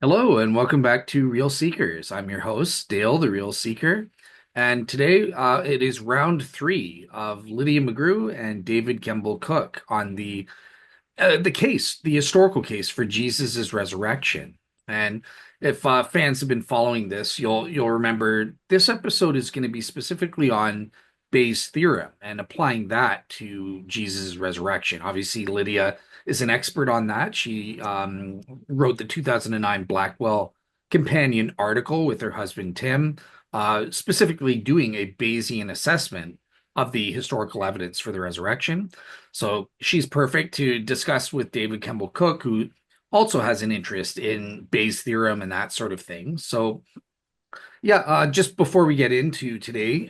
Hello and welcome back to Real Seekers. I'm your host, Dale, the Real Seeker. And today it is round three of Lydia McGrew and David Kemball-Cook on the historical case for Jesus's resurrection. And if fans have been following this, you'll remember this episode is going to be specifically on Bayes' theorem and applying that to Jesus' resurrection. Obviously, Lydia is an expert on that. She wrote the 2009 Blackwell Companion article with her husband Tim, specifically doing a Bayesian assessment of the historical evidence for the resurrection. So she's perfect to discuss with David Kemball-Cook, who also has an interest in Bayes' theorem and that sort of thing. So yeah, just before we get into today,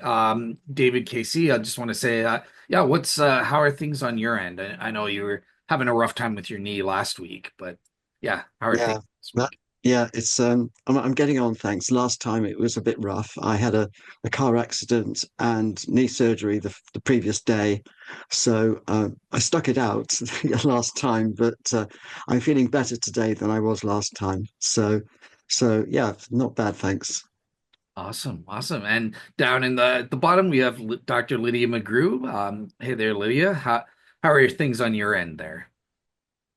David KC, I just want to say, yeah, what's how are things on your end? I know you were having a rough time with your knee last week, but yeah, how are things Yeah, this that, week? yeah, I'm getting on, thanks. Last time it was a bit rough. I had a car accident and knee surgery the previous day, so I stuck it out last time, but I'm feeling better today than I was last time. So yeah, not bad, thanks. Awesome, awesome. And down in the bottom, we have Dr. Lydia McGrew. Hey there, Lydia. How are things on your end there?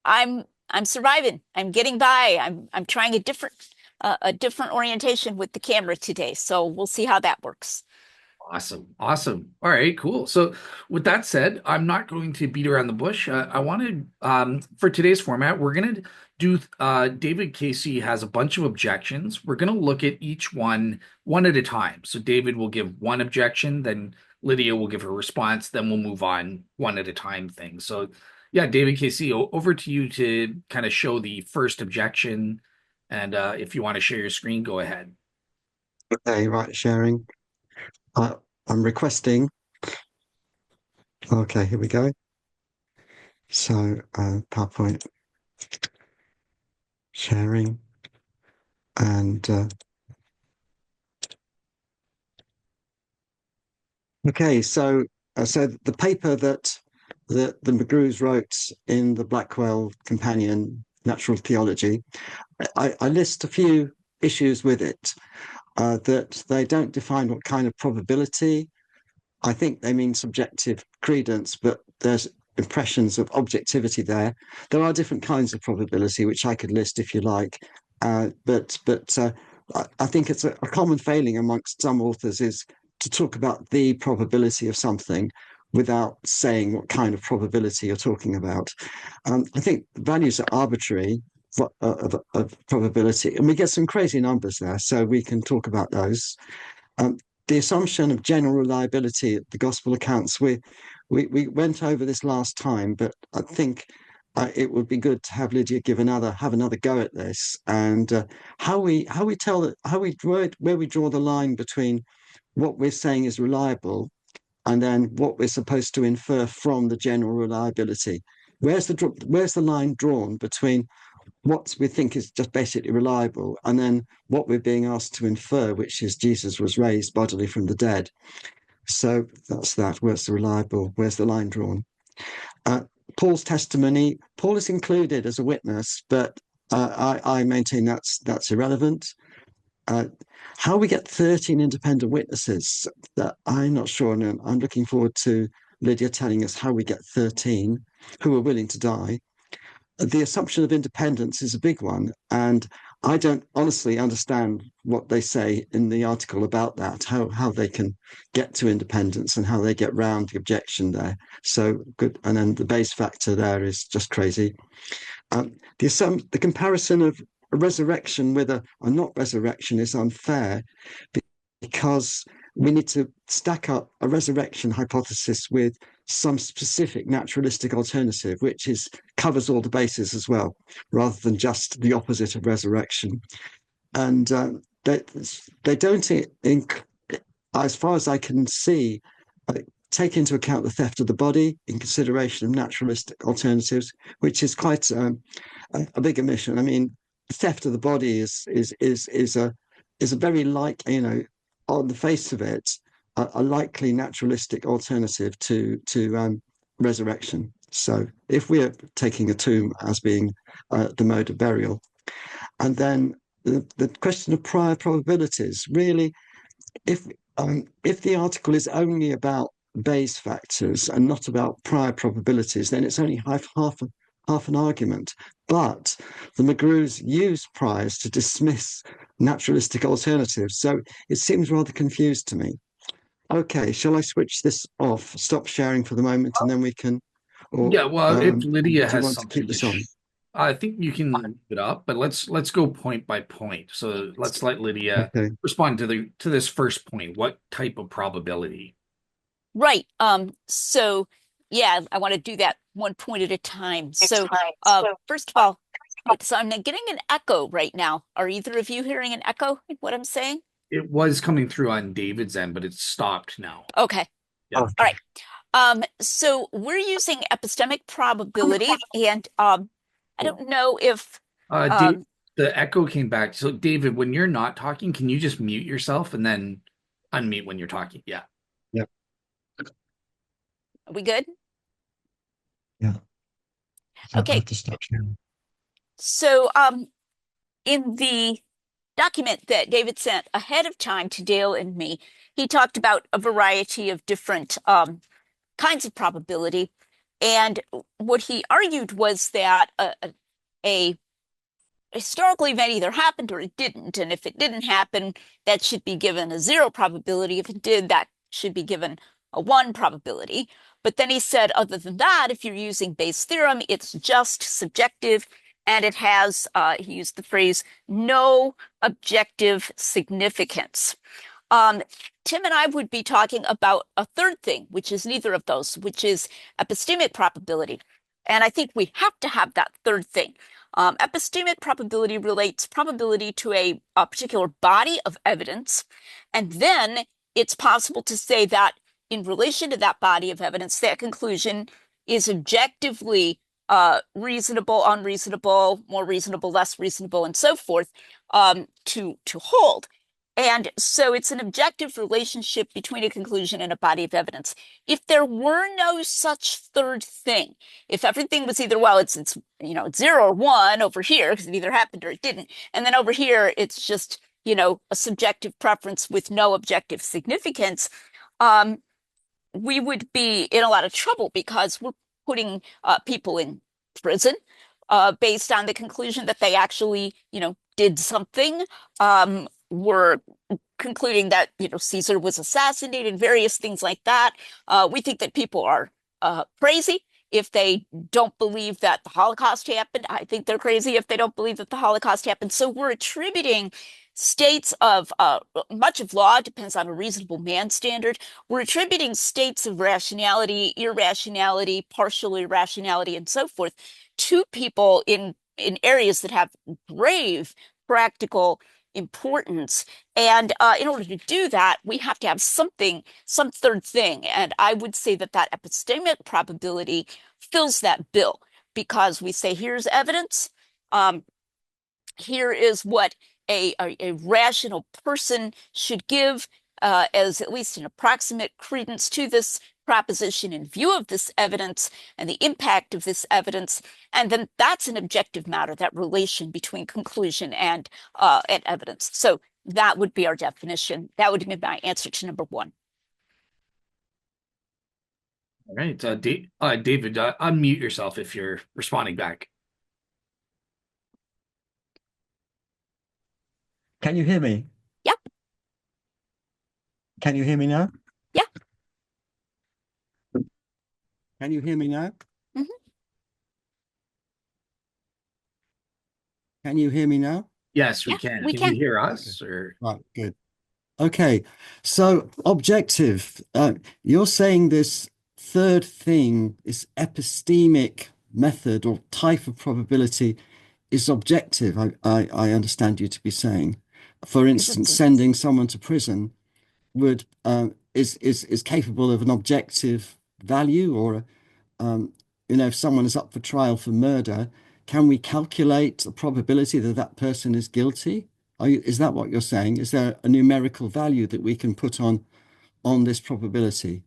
I'm surviving. I'm getting by. I'm trying a different orientation with the camera today. So we'll see how that works. Awesome. Awesome. All right, cool. So with that said, I'm not going to beat around the bush. I wanted for today's format, we're going to do David Casey has a bunch of objections. We're going to look at each one at a time. So David will give one objection, then Lydia will give her response, then we'll move on one at a time thing. So yeah, David Casey, over to you to kind of show the first objection. And if you want to share your screen, go ahead. Okay, right, sharing. I, I'm requesting. Okay, here we go. So PowerPoint sharing and okay, so the paper that the McGrews wrote in the Blackwell Companion Natural Theology, I list a few issues with it. That they don't define what kind of probability. I think they mean subjective credence, but there's impressions of objectivity there. There are different kinds of probability, which I could list if you like. But I think it's a common failing amongst some authors is to talk about the probability of something without saying what kind of probability you're talking about. I think values are arbitrary of probability, and we get some crazy numbers there, so we can talk about those. Um, the assumption of general reliability, the gospel accounts, we went over this last time, but I think it would be good to have Lydia have another go at this and how we tell it, how we draw it, where we draw the line between what we're saying is reliable and then what we're supposed to infer from the general reliability. Where's the line drawn between what we think is just basically reliable, and then what we're being asked to infer, which is Jesus was raised bodily from the dead. So that's that. Where's the reliable? Where's the line drawn? Uh, Paul's testimony. Paul is included as a witness, but I maintain that's irrelevant. Uh, how we get 13 independent witnesses, that I'm not sure. And I'm looking forward to Lydia telling us how we get 13 who are willing to die. The assumption of independence is a big one. And I don't honestly understand what they say in the article about that, how they can get to independence and how they get round the objection there. So good. And then the Bayes factor there is just crazy. The comparison of a resurrection with a not resurrection is unfair because we need to stack up a resurrection hypothesis with some specific naturalistic alternative, which is covers all the bases as well, rather than just the opposite of resurrection. And they don't, as far as I can see, uh, take into account the theft of the body in consideration of naturalistic alternatives, which is quite a big omission. I mean, theft of the body is a very on the face of it, a likely naturalistic alternative to resurrection. So if we're taking a tomb as being the mode of burial, and then the question of prior probabilities. Really, if if the article is only about Bayes factors and not about prior probabilities, then it's only half an argument. But the McGrews use priors to dismiss naturalistic alternatives, so it seems rather confused to me. Okay, shall I switch this off, stop sharing for the moment, and then we can, or Yeah, well, if Lydia do you has want to keep something to this on? I think you can leave it up, but let's go point by point. So let's let Lydia Okay. respond to the to this first point. What type of probability? Right. So yeah, I want to do that one point at a time. So first of all, so I'm getting an echo right now. Are either of you hearing an echo in what I'm saying? It was coming through on David's end, but it's stopped now. Okay. Yeah. All right. So we're using epistemic probability, and I don't know if Dave, um the echo came back. So David, when you're not talking, can you just mute yourself and then unmute when you're talking? Yeah. Yeah. are we good? Yeah. So I Okay. have to stop sharing. So in the document that David sent ahead of time to Dale and me, he talked about a variety of different kinds of probability. And what he argued was that a historical event either happened or it didn't. And if it didn't happen, that should be given a 0 probability. If it did, that should be given a 1 probability. But then he said, other than that, if you're using Bayes' theorem, it's just subjective and it has, he used the phrase, no objective significance. Tim and I would be talking about a third thing, which is neither of those, which is epistemic probability. And I think we have to have that third thing. Epistemic probability relates probability to a particular body of evidence. And then it's possible to say that in relation to that body of evidence, that conclusion is objectively reasonable, unreasonable, more reasonable, less reasonable, and so forth, to hold. And so it's an objective relationship between a conclusion and a body of evidence. If there were no such third thing, if everything was either, well, it's 0 or 1 over here, because it either happened or it didn't, and then over here it's just, a subjective preference with no objective significance, we would be in a lot of trouble because we're putting people in prison based on the conclusion that they actually, did something. We're concluding that, Caesar was assassinated, various things like that. We think that people are crazy if they don't believe that the Holocaust happened. I think they're crazy if they don't believe that the Holocaust happened. So we're attributing states of much of law depends on a reasonable man standard. We're attributing states of rationality, irrationality, partial irrationality, and so forth to people in areas that have grave practical importance. And in order to do that, we have to have something, some third thing. And I would say that that epistemic probability fills that bill because we say, here's evidence. Here is what a rational person should give as at least an approximate credence to this proposition in view of this evidence and the impact of this evidence. And then that's an objective matter, that relation between conclusion and evidence. So that would be our definition. That would be my answer to number 1. All right. David, unmute yourself if you're responding back. Can you hear me? Yep. Can you hear me now? Yeah. Can you hear me now? Mhm. Can you hear me now? Yes, we Yeah, can. we Can you can. hear us? Or Right, good. Okay, so objective. You're saying this third thing, this epistemic method or type of probability is objective. I understand you to be saying. For Because it's instance, sending someone to prison would is capable of an objective value, or if someone is up for trial for murder, can we calculate the probability that that person is guilty? Is that what you're saying? Is there a numerical value that we can put on this probability?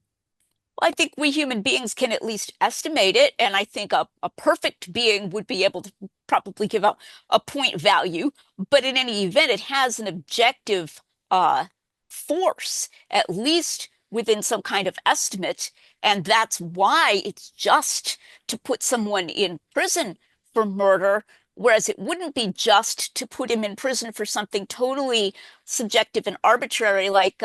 Well, I think we human beings can at least estimate it, and I think a perfect being would be able to probably give a point value, but in any event, it has an objective uh, force, at least within some kind of estimate, and that's why it's just to put someone in prison for murder, whereas it wouldn't be just to put him in prison for something totally subjective and arbitrary, like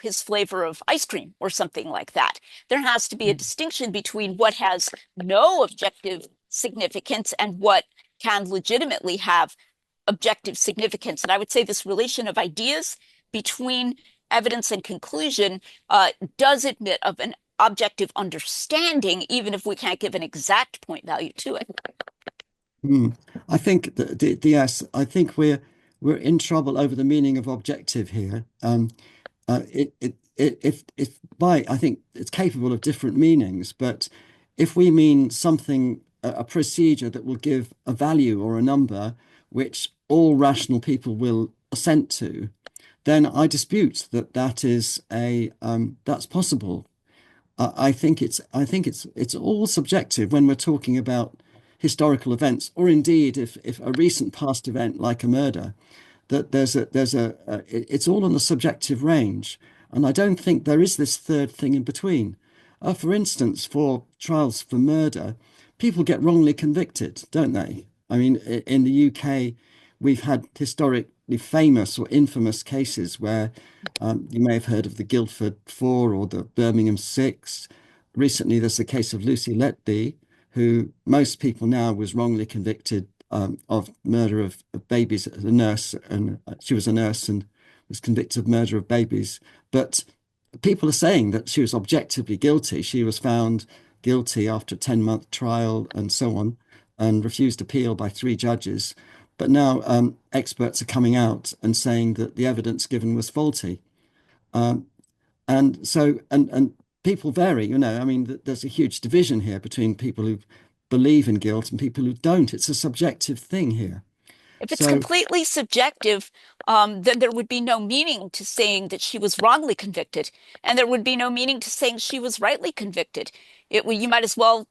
his flavor of ice cream or something like that. There has to be a distinction between what has no objective significance and what can legitimately have objective significance. And I would say this relation of ideas between evidence and conclusion does admit of an objective understanding, even if we can't give an exact point value to it. Mm. I think that yes, I think we're in trouble over the meaning of objective here. If by I think it's capable of different meanings, but if we mean something, a procedure that will give a value or a number which all rational people will assent to, then I dispute that that is a that's possible. I think it's all subjective when we're talking about historical events, or indeed if a recent past event like a murder, that it's all in the subjective range, and I don't think there is this third thing in between. For instance, for trials for murder, people get wrongly convicted, don't they? I mean, in the UK, we've had historically famous or infamous cases where you may have heard of the Guildford Four or the Birmingham Six. Recently, there's the case of Lucy Letby, who most people now was wrongly convicted of murder of babies as a nurse, and she was a nurse and was convicted of murder of babies. But people are saying that she was objectively guilty. She was found guilty after a 10-month trial and so on, and refused appeal by three judges. But now experts are coming out and saying that the evidence given was faulty. Um, and so, and people vary, I mean, there's a huge division here between people who believe in guilt and people who don't. It's a subjective thing here. If it's So, completely subjective, then there would be no meaning to saying that she was wrongly convicted, and there would be no meaning to saying she was rightly convicted. You might as well,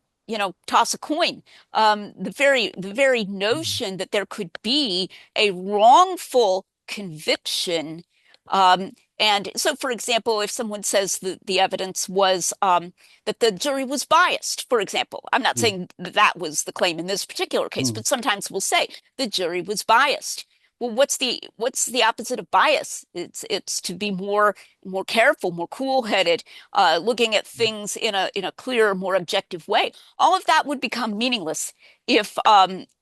toss a coin. The very notion that there could be a wrongful conviction, and so, for example, if someone says that the evidence was that the jury was biased, for example, I'm not mm, saying that that was the claim in this particular case, mm, but sometimes we'll say the jury was biased. Well, what's the opposite of bias? It's to be more careful, more cool-headed, looking at things in a clearer, more objective way. All of that would become meaningless if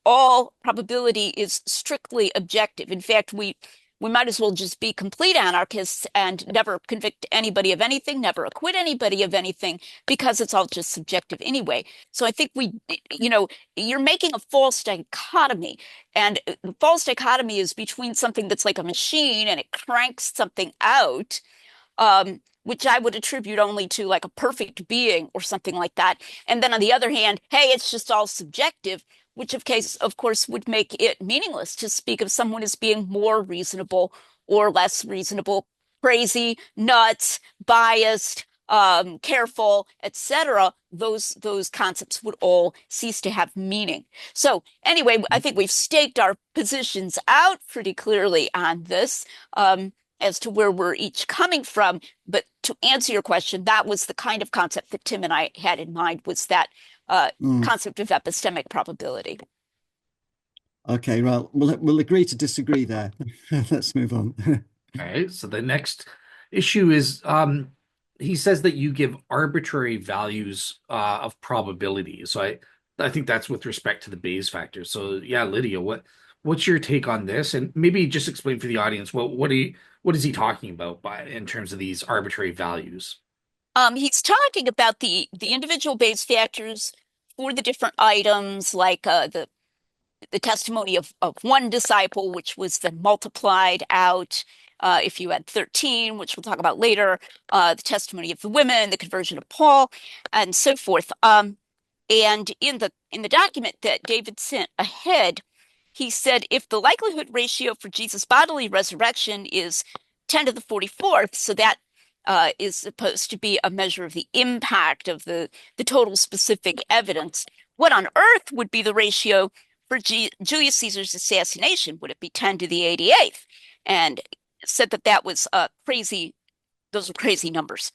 all probability is strictly objective. In fact, we might as well just be complete anarchists and never convict anybody of anything, never acquit anybody of anything, because it's all just subjective anyway. So I think you're making a false dichotomy. And the false dichotomy is between something that's like a machine and it cranks something out, which I would attribute only to like a perfect being or something like that. And then on the other hand, hey, it's just all subjective, which of course, would make it meaningless to speak of someone as being more reasonable or less reasonable, crazy, nuts, biased, careful, etc. Those concepts would all cease to have meaning. So anyway, I think we've staked our positions out pretty clearly on this. As to where we're each coming from. But to answer your question, that was the kind of concept that Tim and I had in mind, was that mm. concept of epistemic probability. Okay, well, we'll agree to disagree there. Let's move on. All right. So the next issue is he says that you give arbitrary values of probability. So I think that's with respect to the Bayes factor. So yeah, Lydia, what's your take on this? And maybe just explain for the audience what is he talking about by in terms of these arbitrary values? He's talking about the individual Bayes factors for the different items, like the testimony of one disciple, which was then multiplied out if you had 13, which we'll talk about later, the testimony of the women, the conversion of Paul, and so forth. And in the document that David sent ahead, he said if the likelihood ratio for Jesus' bodily resurrection is 10 to the 44th, so that is supposed to be a measure of the impact of the total specific evidence. What on earth would be the ratio for Julius Caesar's assassination? Would it be 10 to the 88th? And said that that was crazy. Those were crazy numbers.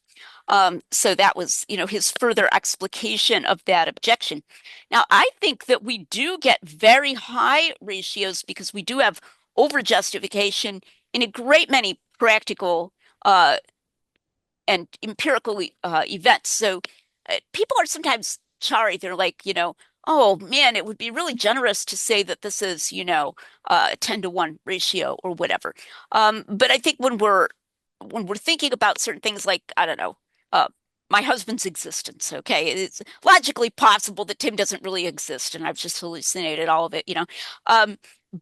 So that was, his further explication of that objection. Now, I think that we do get very high ratios because we do have overjustification in a great many practical and empirical events. So people are sometimes sorry. They're like, oh man, it would be really generous to say that this is, a 10 to 1 ratio or whatever. But I think when we're thinking about certain things like, I don't know, my husband's existence, okay, it's logically possible that Tim doesn't really exist and I've just hallucinated all of it.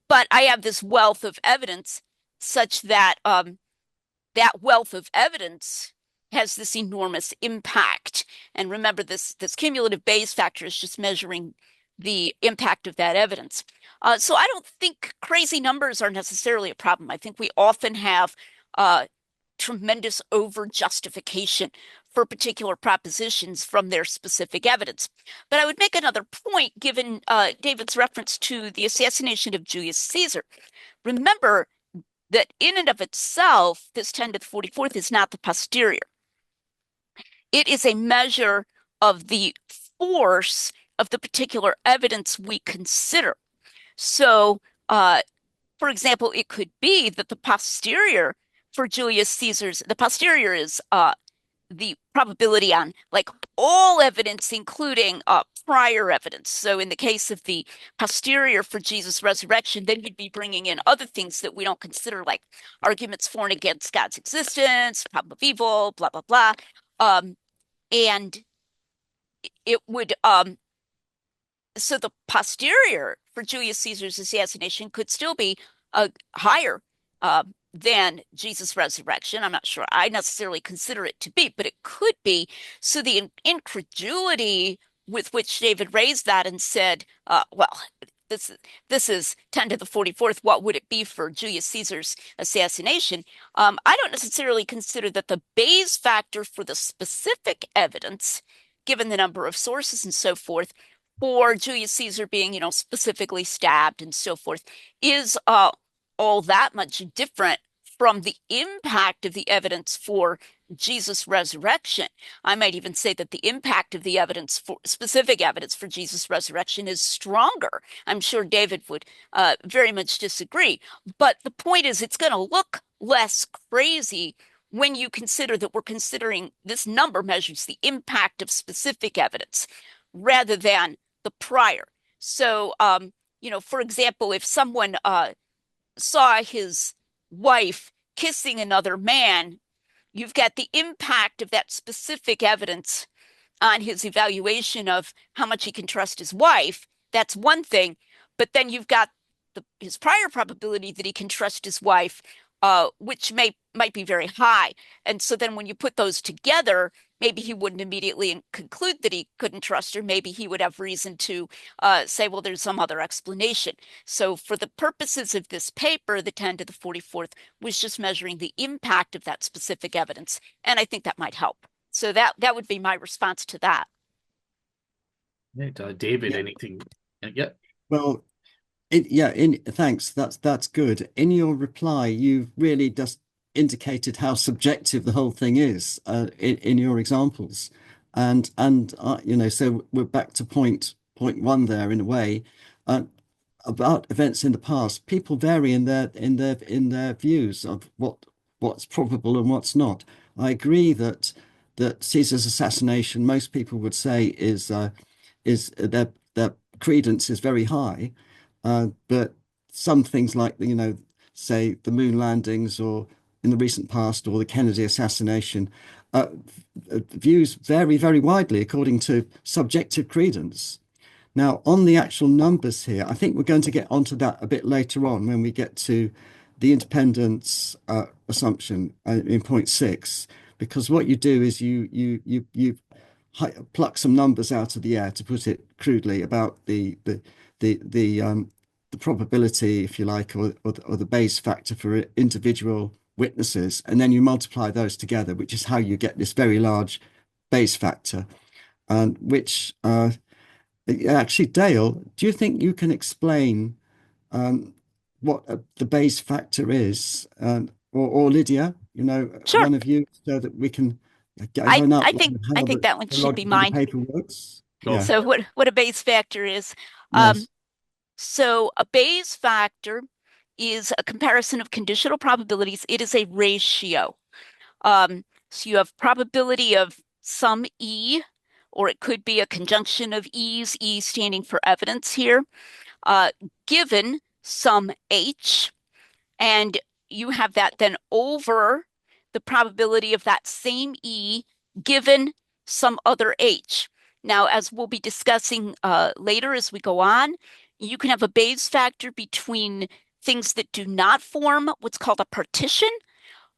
But I have this wealth of evidence such that that wealth of evidence has this enormous impact. And remember, this cumulative Bayes factor is just measuring the impact of that evidence. So I don't think crazy numbers are necessarily a problem. I think we often have tremendous over justification for particular propositions from their specific evidence. But I would make another point given David's reference to the assassination of Julius Caesar. Remember that in and of itself, this 10 to the 44th is not the posterior. It is a measure of the force of the particular evidence we consider. So, for example, it could be that the posterior for Julius Caesar's, the posterior is the probability on like all evidence, including prior evidence. So in the case of the posterior for Jesus' resurrection, then you'd be bringing in other things that we don't consider, like arguments for and against God's existence, problem of evil, blah, blah, blah. And it would, so the posterior for Julius Caesar's assassination could still be higher than Jesus' resurrection. I'm not sure I necessarily consider it to be, but it could be. So the incredulity with which David raised that and said, well, this is 10 to the 44th. What would it be for Julius Caesar's assassination? I don't necessarily consider that the Bayes factor for the specific evidence, given the number of sources and so forth, for Julius Caesar being, specifically stabbed and so forth, is all that much different from the impact of the evidence for Jesus' resurrection. I might even say that the impact of the evidence for specific evidence for Jesus' resurrection is stronger. I'm sure David would very much disagree. But the point is, it's going to look less crazy when you consider that we're considering this number measures the impact of specific evidence rather than the prior. So, for example, if someone saw his wife kissing another man, you've got the impact of that specific evidence on his evaluation of how much he can trust his wife. That's one thing. But then you've got his prior probability that he can trust his wife, which might be very high. And so then when you put those together, maybe he wouldn't immediately conclude that he couldn't trust her. Maybe he would have reason to say, well, there's some other explanation. So for the purposes of this paper, the 10 to the 44th was just measuring the impact of that specific evidence. And I think that might help. So that would be my response to that. Right, David, Yeah. anything? Yeah. Well, thanks. That's good. In your reply, you've really just indicated how subjective the whole thing is in your examples, and so we're back to point one there in a way about events in the past. People vary in their views of what's probable and what's not. I agree that Caesar's assassination, most people would say, is their credence is very high. But some things like, say the moon landings or in the recent past or the Kennedy assassination, views vary very widely according to subjective credence. Now, on the actual numbers here, I think we're going to get onto that a bit later on when we get to the independence assumption in point 6, because what you do is you pluck some numbers out of the air, to put it crudely, about the probability, if you like, or the Bayes factor for individual witnesses, and then you multiply those together, which is how you get this very large Bayes factor. And which actually, Dale, do you think you can explain what the Bayes factor is, or Lydia, Sure. one of you, so that we can have I an I outline think of I how think that one the should be logic of the mine. paper works? Go Yeah. for So it. what a Bayes factor is. Um, Yes. so a Bayes factor is a comparison of conditional probabilities. It is a ratio. So you have probability of some E, or it could be a conjunction of E's, E standing for evidence here, given some H, and you have that then over the probability of that same E given some other H. Now, as we'll be discussing later as we go on, you can have a Bayes factor between things that do not form what's called a partition,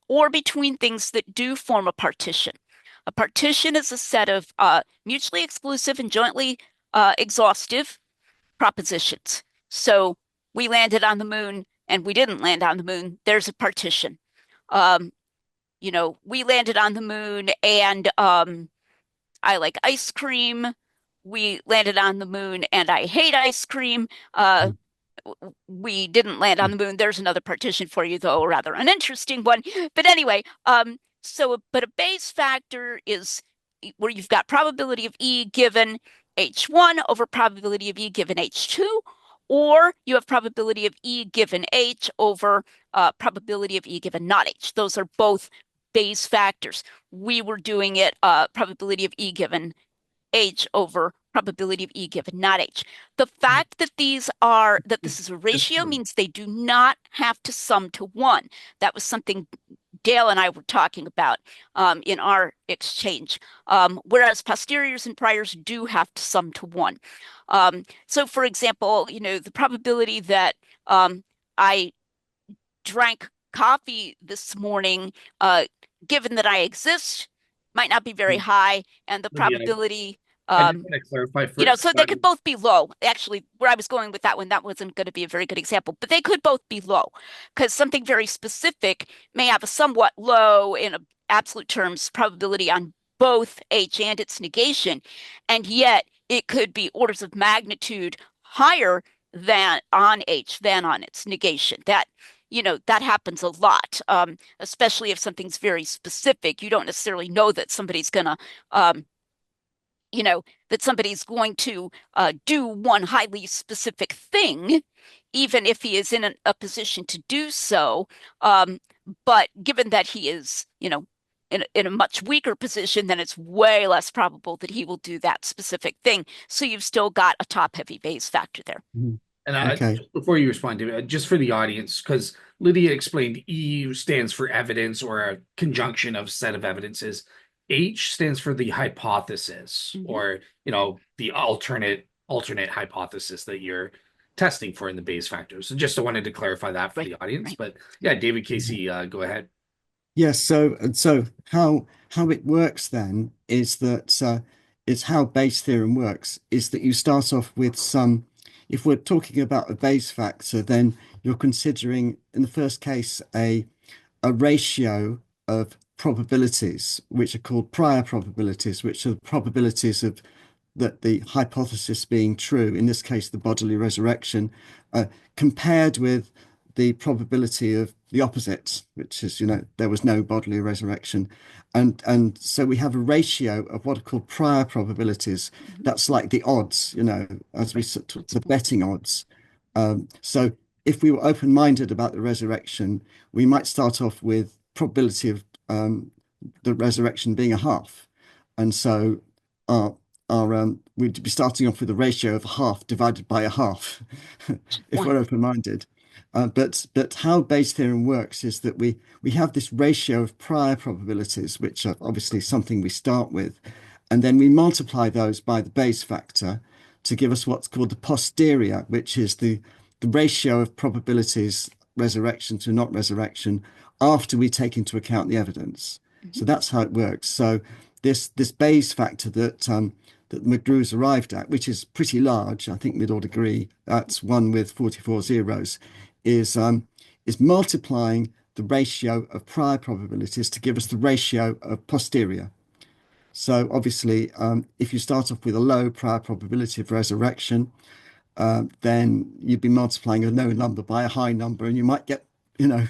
or between things that do form a partition. A partition is a set of mutually exclusive and jointly exhaustive propositions. So we landed on the moon and we didn't land on the moon. There's a partition. Um, we landed on the moon and I like ice cream. We landed on the moon and I hate ice cream. We didn't land on the moon. There's another partition for you, though, rather an interesting one. But anyway, but a Bayes factor is where you've got probability of E given H1 over probability of E given H2, or you have probability of E given H over probability of E given not H. Those are both Bayes factors. We were doing it probability of E given H over probability of E given not H. The fact that this is a ratio means they do not have to sum to one. That was something Dale and I were talking about in our exchange, whereas posteriors and priors do have to sum to one. So for example, the probability that I drank coffee this morning, given that I exist, might not be very high, and the Lydia, probability, I just want to clarify so they could both be low. Actually, where I was going with that one, that wasn't going to be a very good example, but they could both be low because something very specific may have a somewhat low in absolute terms probability on both H and its negation, and yet it could be orders of magnitude higher than on H than on its negation. That happens a lot, especially if something's very specific. You don't necessarily know that somebody's going to do one highly specific thing, even if he is in a position to do so. But given that he is, in a much weaker position, then it's way less probable that he will do that specific thing. So you've still got a top-heavy Bayes factor there. And Okay. just before you respond, David, just for the audience, because Lydia explained E stands for evidence or a conjunction of set of evidences. H stands for the hypothesis, or the alternate hypothesis that you're testing for in the Bayes factor. So just I wanted to clarify that for the audience. Right. But yeah, David Casey, go ahead. Yes. So how it works then is that is how Bayes theorem works is that you start off with some. If we're talking about a Bayes factor, then you're considering in the first case a ratio of probabilities, which are called prior probabilities, which are the probabilities of that the hypothesis being true, in this case, the bodily resurrection, compared with the probability of the opposite, which is, there was no bodily resurrection. And so we have a ratio of what are called prior probabilities. That's like the odds, as we talk, the betting odds. So if we were open-minded about the resurrection, we might start off with probability of the resurrection being a half. And so we'd be starting off with a ratio of a half divided by a half if we're open-minded. But how Bayes theorem works is that we have this ratio of prior probabilities, which are obviously something we start with, and then we multiply those by the Bayes factor to give us what's called the posterior, which is the ratio of probabilities resurrection to not resurrection after we take into account the evidence. So that's how it works. So this Bayes factor that McGrew's arrived at, which is pretty large, I think we'd all agree, that's 1 with 44 zeros, is multiplying the ratio of prior probabilities to give us the ratio of posterior. So obviously, if you start off with a low prior probability of resurrection, then you'd be multiplying a low number by a high number, and you might get, you know,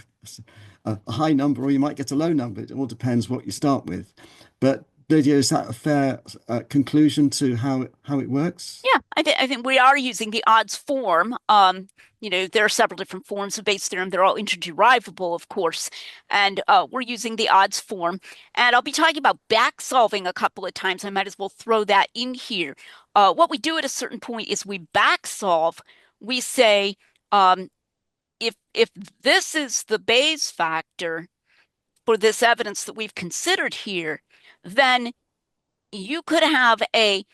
a high number, or you might get a low number. It all depends what you start with. But Lydia, is that a fair conclusion to how it works? Yeah, I think we are using the odds form. There are several different forms of Bayes' theorem. They're all interderivable, of course, and we're using the odds form. And I'll be talking about back solving a couple of times. I might as well throw that in here. What we do at a certain point is we back solve. We say, if this is the Bayes factor for this evidence that we've considered here, then you could have a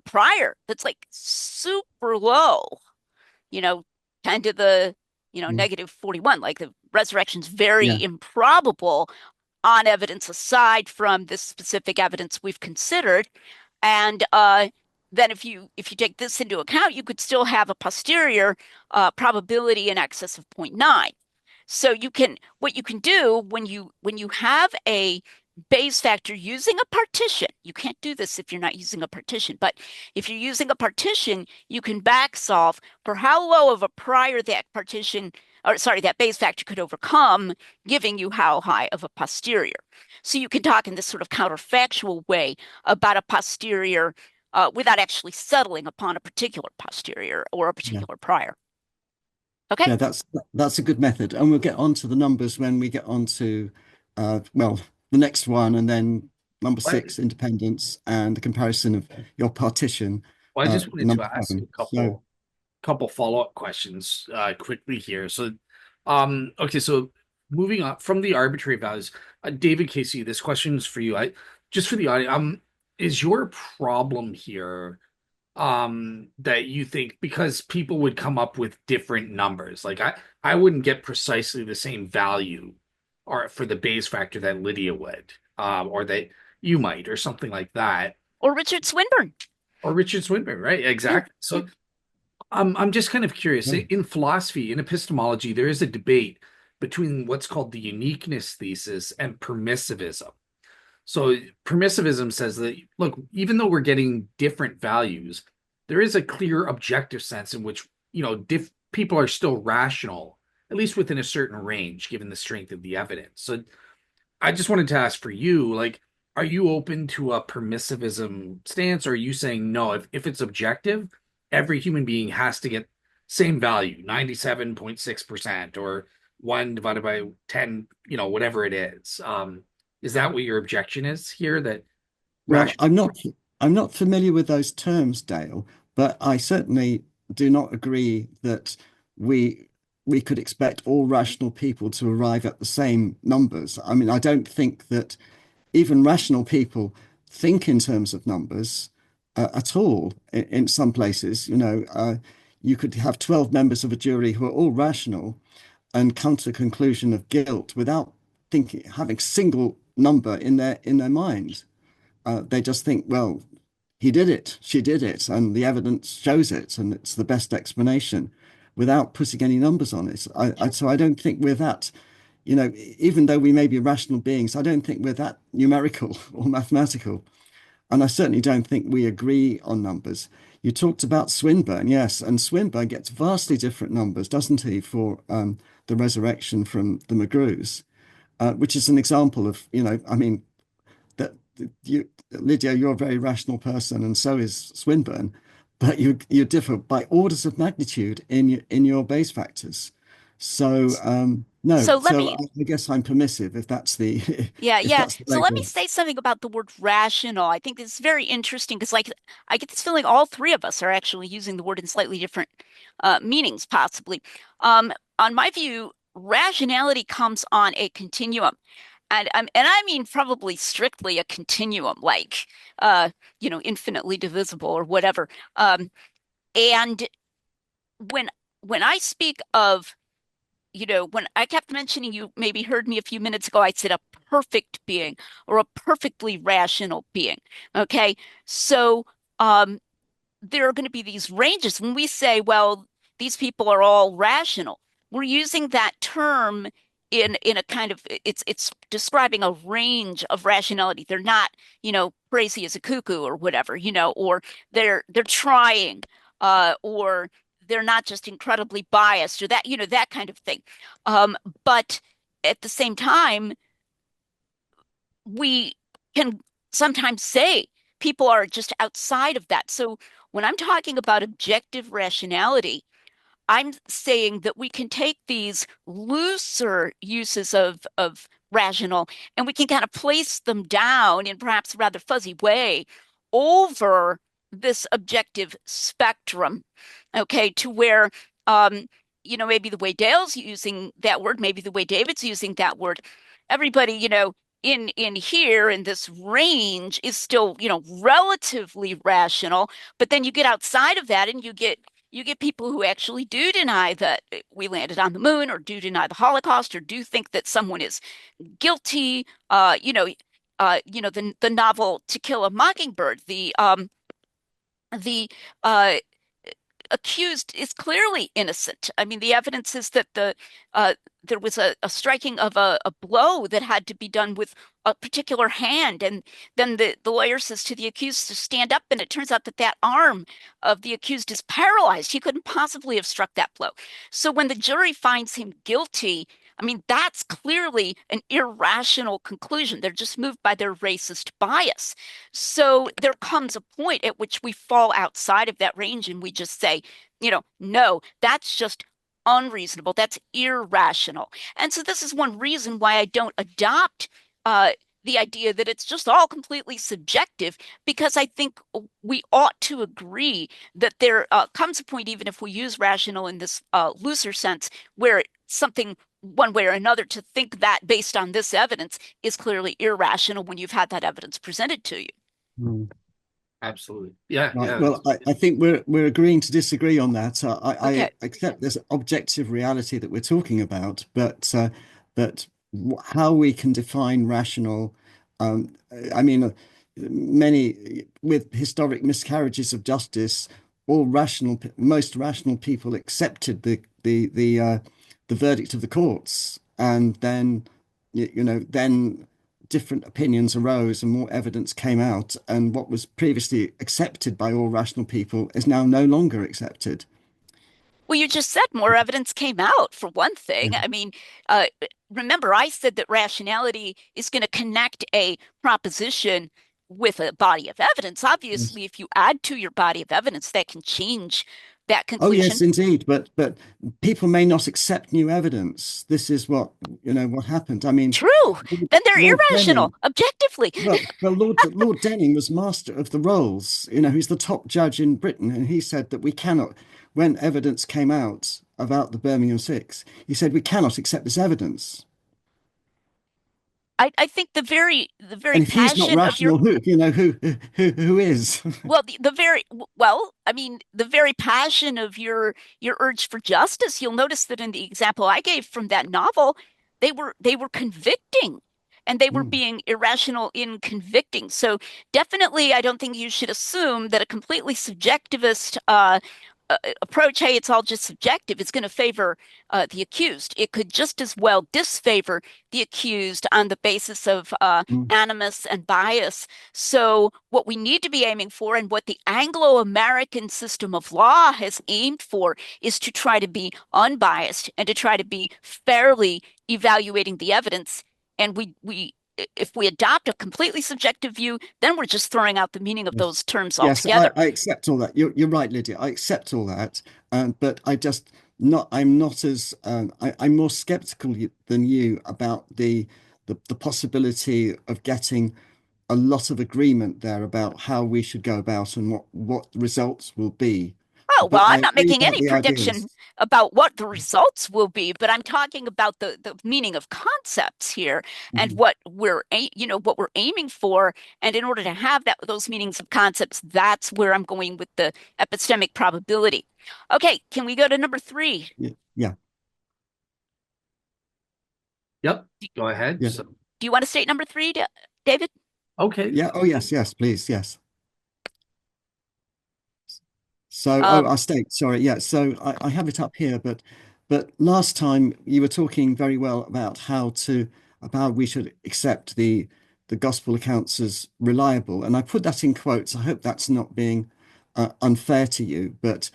prior that's like super low, you know, 10 to the, Mm. negative 41. Like the resurrection's very Yeah, improbable on evidence aside from this specific evidence we've considered. And then if you take this into account, you could still have a posterior probability in excess of 0.9. So what you can do when you have a Bayes factor using a partition, you can't do this if you're not using a partition, but if you're using a partition, you can back solve for how low of a prior that partition, or sorry, that Bayes factor could overcome, giving you how high of a posterior. So you can talk in this sort of counterfactual way about a posterior without actually settling upon a particular posterior or a yeah. particular prior. Okay? Yeah, that's a good method, and we'll get on to the numbers when we get on to well, the next one, and then number Well, six, independence, and the comparison of your partition, I just wanted to number ask a seven. So couple follow-up questions quickly here. So, okay, so moving on from the arbitrary values, David Casey, this question is for you. I just for the audience, is your problem here that you think because people would come up with different numbers, like I wouldn't get precisely the same value or for the Bayes factor that Lydia would, or that you might, or something like that, Or Richard Swinburne. or Richard Swinburne, right? Yeah. Exactly. So I'm just kind of curious. yeah, In philosophy, in epistemology, there is a debate between what's called the uniqueness thesis and permissivism. So permissivism says that, look, even though we're getting different values, there is a clear objective sense in which, people are still rational, at least within a certain range, given the strength of the evidence. So I just wanted to ask for you, like, are you open to a permissivism stance, or are you saying no, if it's objective, every human being has to get same value, 97.6%, or one divided by 10, whatever it is. Is that what your objection is here? That well, rational. I'm not familiar with those terms, Dale, but I certainly do not agree that we we could expect all rational people to arrive at the same numbers. I mean, I don't think that even rational people think in terms of numbers at all. In some places, you could have 12 members of a jury who are all rational and come to a conclusion of guilt without thinking, having single number in their minds. They just think, well, he did it, she did it, and the evidence shows it, and it's the best explanation without putting any numbers on it. So I don't think we're that, even though we may be rational beings, I don't think we're that numerical or mathematical. And I certainly don't think we agree on numbers. You talked about Swinburne, yes, and Swinburne gets vastly different numbers, doesn't he, for the resurrection from the McGrews, which is an example of, I mean, that you, Lydia, you're a very rational person, and so is Swinburne, but you differ by orders of magnitude in your Bayes factors. So no, So let so me I guess I'm permissive if that's the Yeah, if yeah. that's the way So it let me works. say something about the word rational. I think this is very interesting because, like, I get this feeling all three of us are actually using the word in slightly different meanings, possibly. On my view, rationality comes on a continuum, and I mean probably strictly a continuum, like infinitely divisible or whatever. And when when I speak of when I kept mentioning, you maybe heard me a few minutes ago, I said a perfect being or a perfectly rational being. Okay. So there are going to be these ranges. When we say, well, these people are all rational, we're using that term in a kind of it's describing a range of rationality. They're not, crazy as a cuckoo or whatever, or they're trying, or they're not just incredibly biased or that, that kind of thing. But at the same time, we can sometimes say people are just outside of that. So when I'm talking about objective rationality, I'm saying that we can take these looser uses of rational and we can kind of place them down in perhaps a rather fuzzy way over this objective spectrum, okay, to where maybe the way Dale's using that word, maybe the way David's using that word, everybody, in here in this range is still, relatively rational, but then you get outside of that and you get people who actually do deny that we landed on the moon, or do deny the Holocaust, or do think that someone is guilty. The novel To Kill a Mockingbird, the accused is clearly innocent. I mean, the evidence is that there was a striking of a blow that had to be done with a particular hand, and then the lawyer says to the accused to stand up, and it turns out that that arm of the accused is paralyzed. He couldn't possibly have struck that blow. So when the jury finds him guilty, I mean, that's clearly an irrational conclusion. They're just moved by their racist bias. So there comes a point at which we fall outside of that range and we just say, no, that's just unreasonable. That's irrational. And so this is one reason why I don't adopt the idea that it's just all completely subjective, because I think we ought to agree that there comes a point, even if we use rational in this looser sense, where something one way or another to think that based on this evidence is clearly irrational when you've had that evidence presented to you. Mm. Absolutely. Yeah, Right. yeah. Well, I think we're agreeing to disagree on that. Okay. I accept this objective reality that we're talking about, but how we can define rational, um, I mean, many with historic miscarriages of justice, most rational people accepted the verdict of the courts, and then then different opinions arose and more evidence came out, and what was previously accepted by all rational people is now no longer accepted. Well, you just said more evidence came out, for one thing. Yeah. I mean, uh, remember, I said that rationality is going to connect a proposition with a body of evidence. Yes. Obviously, if you add to your body of evidence, that can change that Oh yes, conclusion. indeed. But people may not accept new evidence. This is what happened. I mean, True. Then they're Lord irrational, Denning. objectively. Well, Lord Denning was master of the rolls. He's the top judge in Britain, and he said that we cannot, when evidence came out about the Birmingham Six, he said we cannot accept this evidence. I think the very And if he's not passion of your rational, who is? well, the very well, I mean, the very passion of your urge for justice, you'll notice that in the example I gave from that novel, they were convicting, and they were Mm, being irrational in convicting. So definitely, I don't think you should assume that a completely subjectivist approach, hey, it's all just subjective, it's going to favor the accused. It could just as well disfavor the accused on the basis of mm, animus and bias. So, what we need to be aiming for, and what the Anglo-American system of law has aimed for, is to try to be unbiased and to try to be fairly evaluating the evidence. And if we adopt a completely subjective view, then we're just throwing out the meaning of yes. those terms Yes, altogether. I accept all that. You're right, Lydia. I accept all that. But I'm not as I'm more skeptical than you about the possibility of getting a lot of agreement there about how we should go about and what the results will be. Oh, well, But I I'm not agree making about any the prediction ideas. about what the results will be, but I'm talking about the meaning of concepts here, and Mhm. what we're aiming for. And in order to have those meanings of concepts, that's where I'm going with the epistemic probability. Okay, can we go to number three? Yeah, yeah, Yep. Do, Go ahead. yeah, So, do you want to state number three, David? okay. yeah. Oh yes, yes, please, yes. So, Um, I state, sorry, yeah. So I have it up here, but but last time you were talking very well about we should accept the gospel accounts as reliable, and I put that in quotes. I hope that's not being unfair to you, but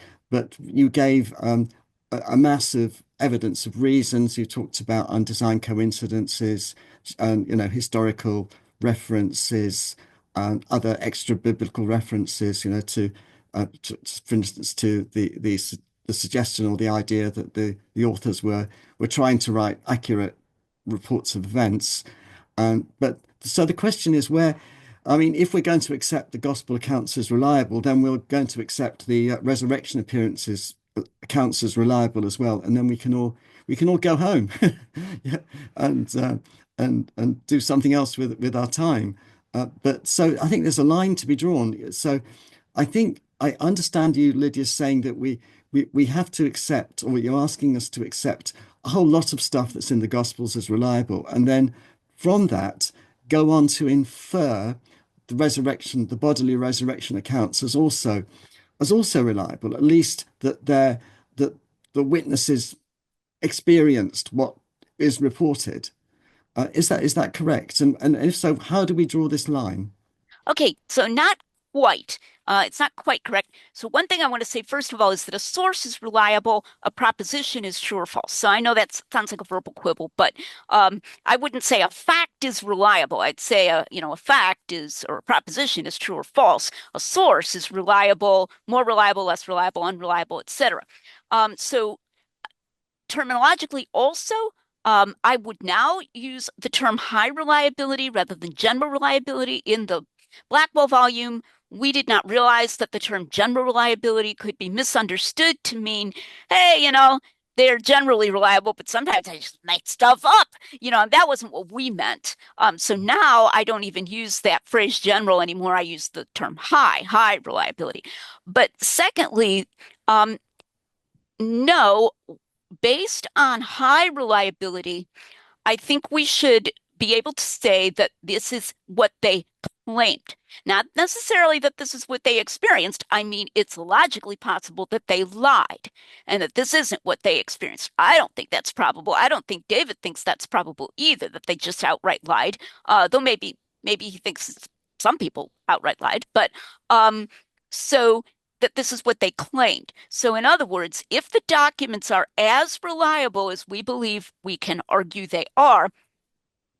you gave a mass of evidence of reasons. You talked about undesigned coincidences, and historical references, and other extra biblical references, for instance, to the suggestion or the idea that the authors were trying to write accurate reports of events. But so the question is I mean, if we're going to accept the gospel accounts as reliable, then we're going to accept the resurrection appearances accounts as reliable as well, and then we can all go home, yeah, and do something else with our time. But so I think there's a line to be drawn. So I think I understand you, Lydia, saying that we have to accept, or you're asking us to accept a whole lot of stuff that's in the Gospels as reliable, and then from that go on to infer the resurrection, the bodily resurrection accounts as also reliable, at least that the witnesses experienced what is reported. Is that correct? And if so, how do we draw this line? Okay, so not quite. It's not quite correct. So one thing I want to say first of all is that a source is reliable, a proposition is true or false. So I know that sounds like a verbal quibble, but I wouldn't say a fact is reliable. I'd say a fact is or a proposition is true or false. A source is reliable, more reliable, less reliable, unreliable, etc. So terminologically also, I would now use the term high reliability rather than general reliability. In the Blackwell volume, we did not realize that the term general reliability could be misunderstood to mean, hey, they're generally reliable, but sometimes I just make stuff up. That wasn't what we meant. So now I don't even use that phrase general anymore. I use the term high reliability. But secondly, no, based on high reliability, I think we should be able to say that this is what they claimed. Not necessarily that this is what they experienced. I mean, it's logically possible that they lied and that this isn't what they experienced. I don't think that's probable. I don't think David thinks that's probable either, that they just outright lied. Though maybe he thinks some people outright lied. But so that this is what they claimed. So, in other words, if the documents are as reliable as we believe we can argue they are,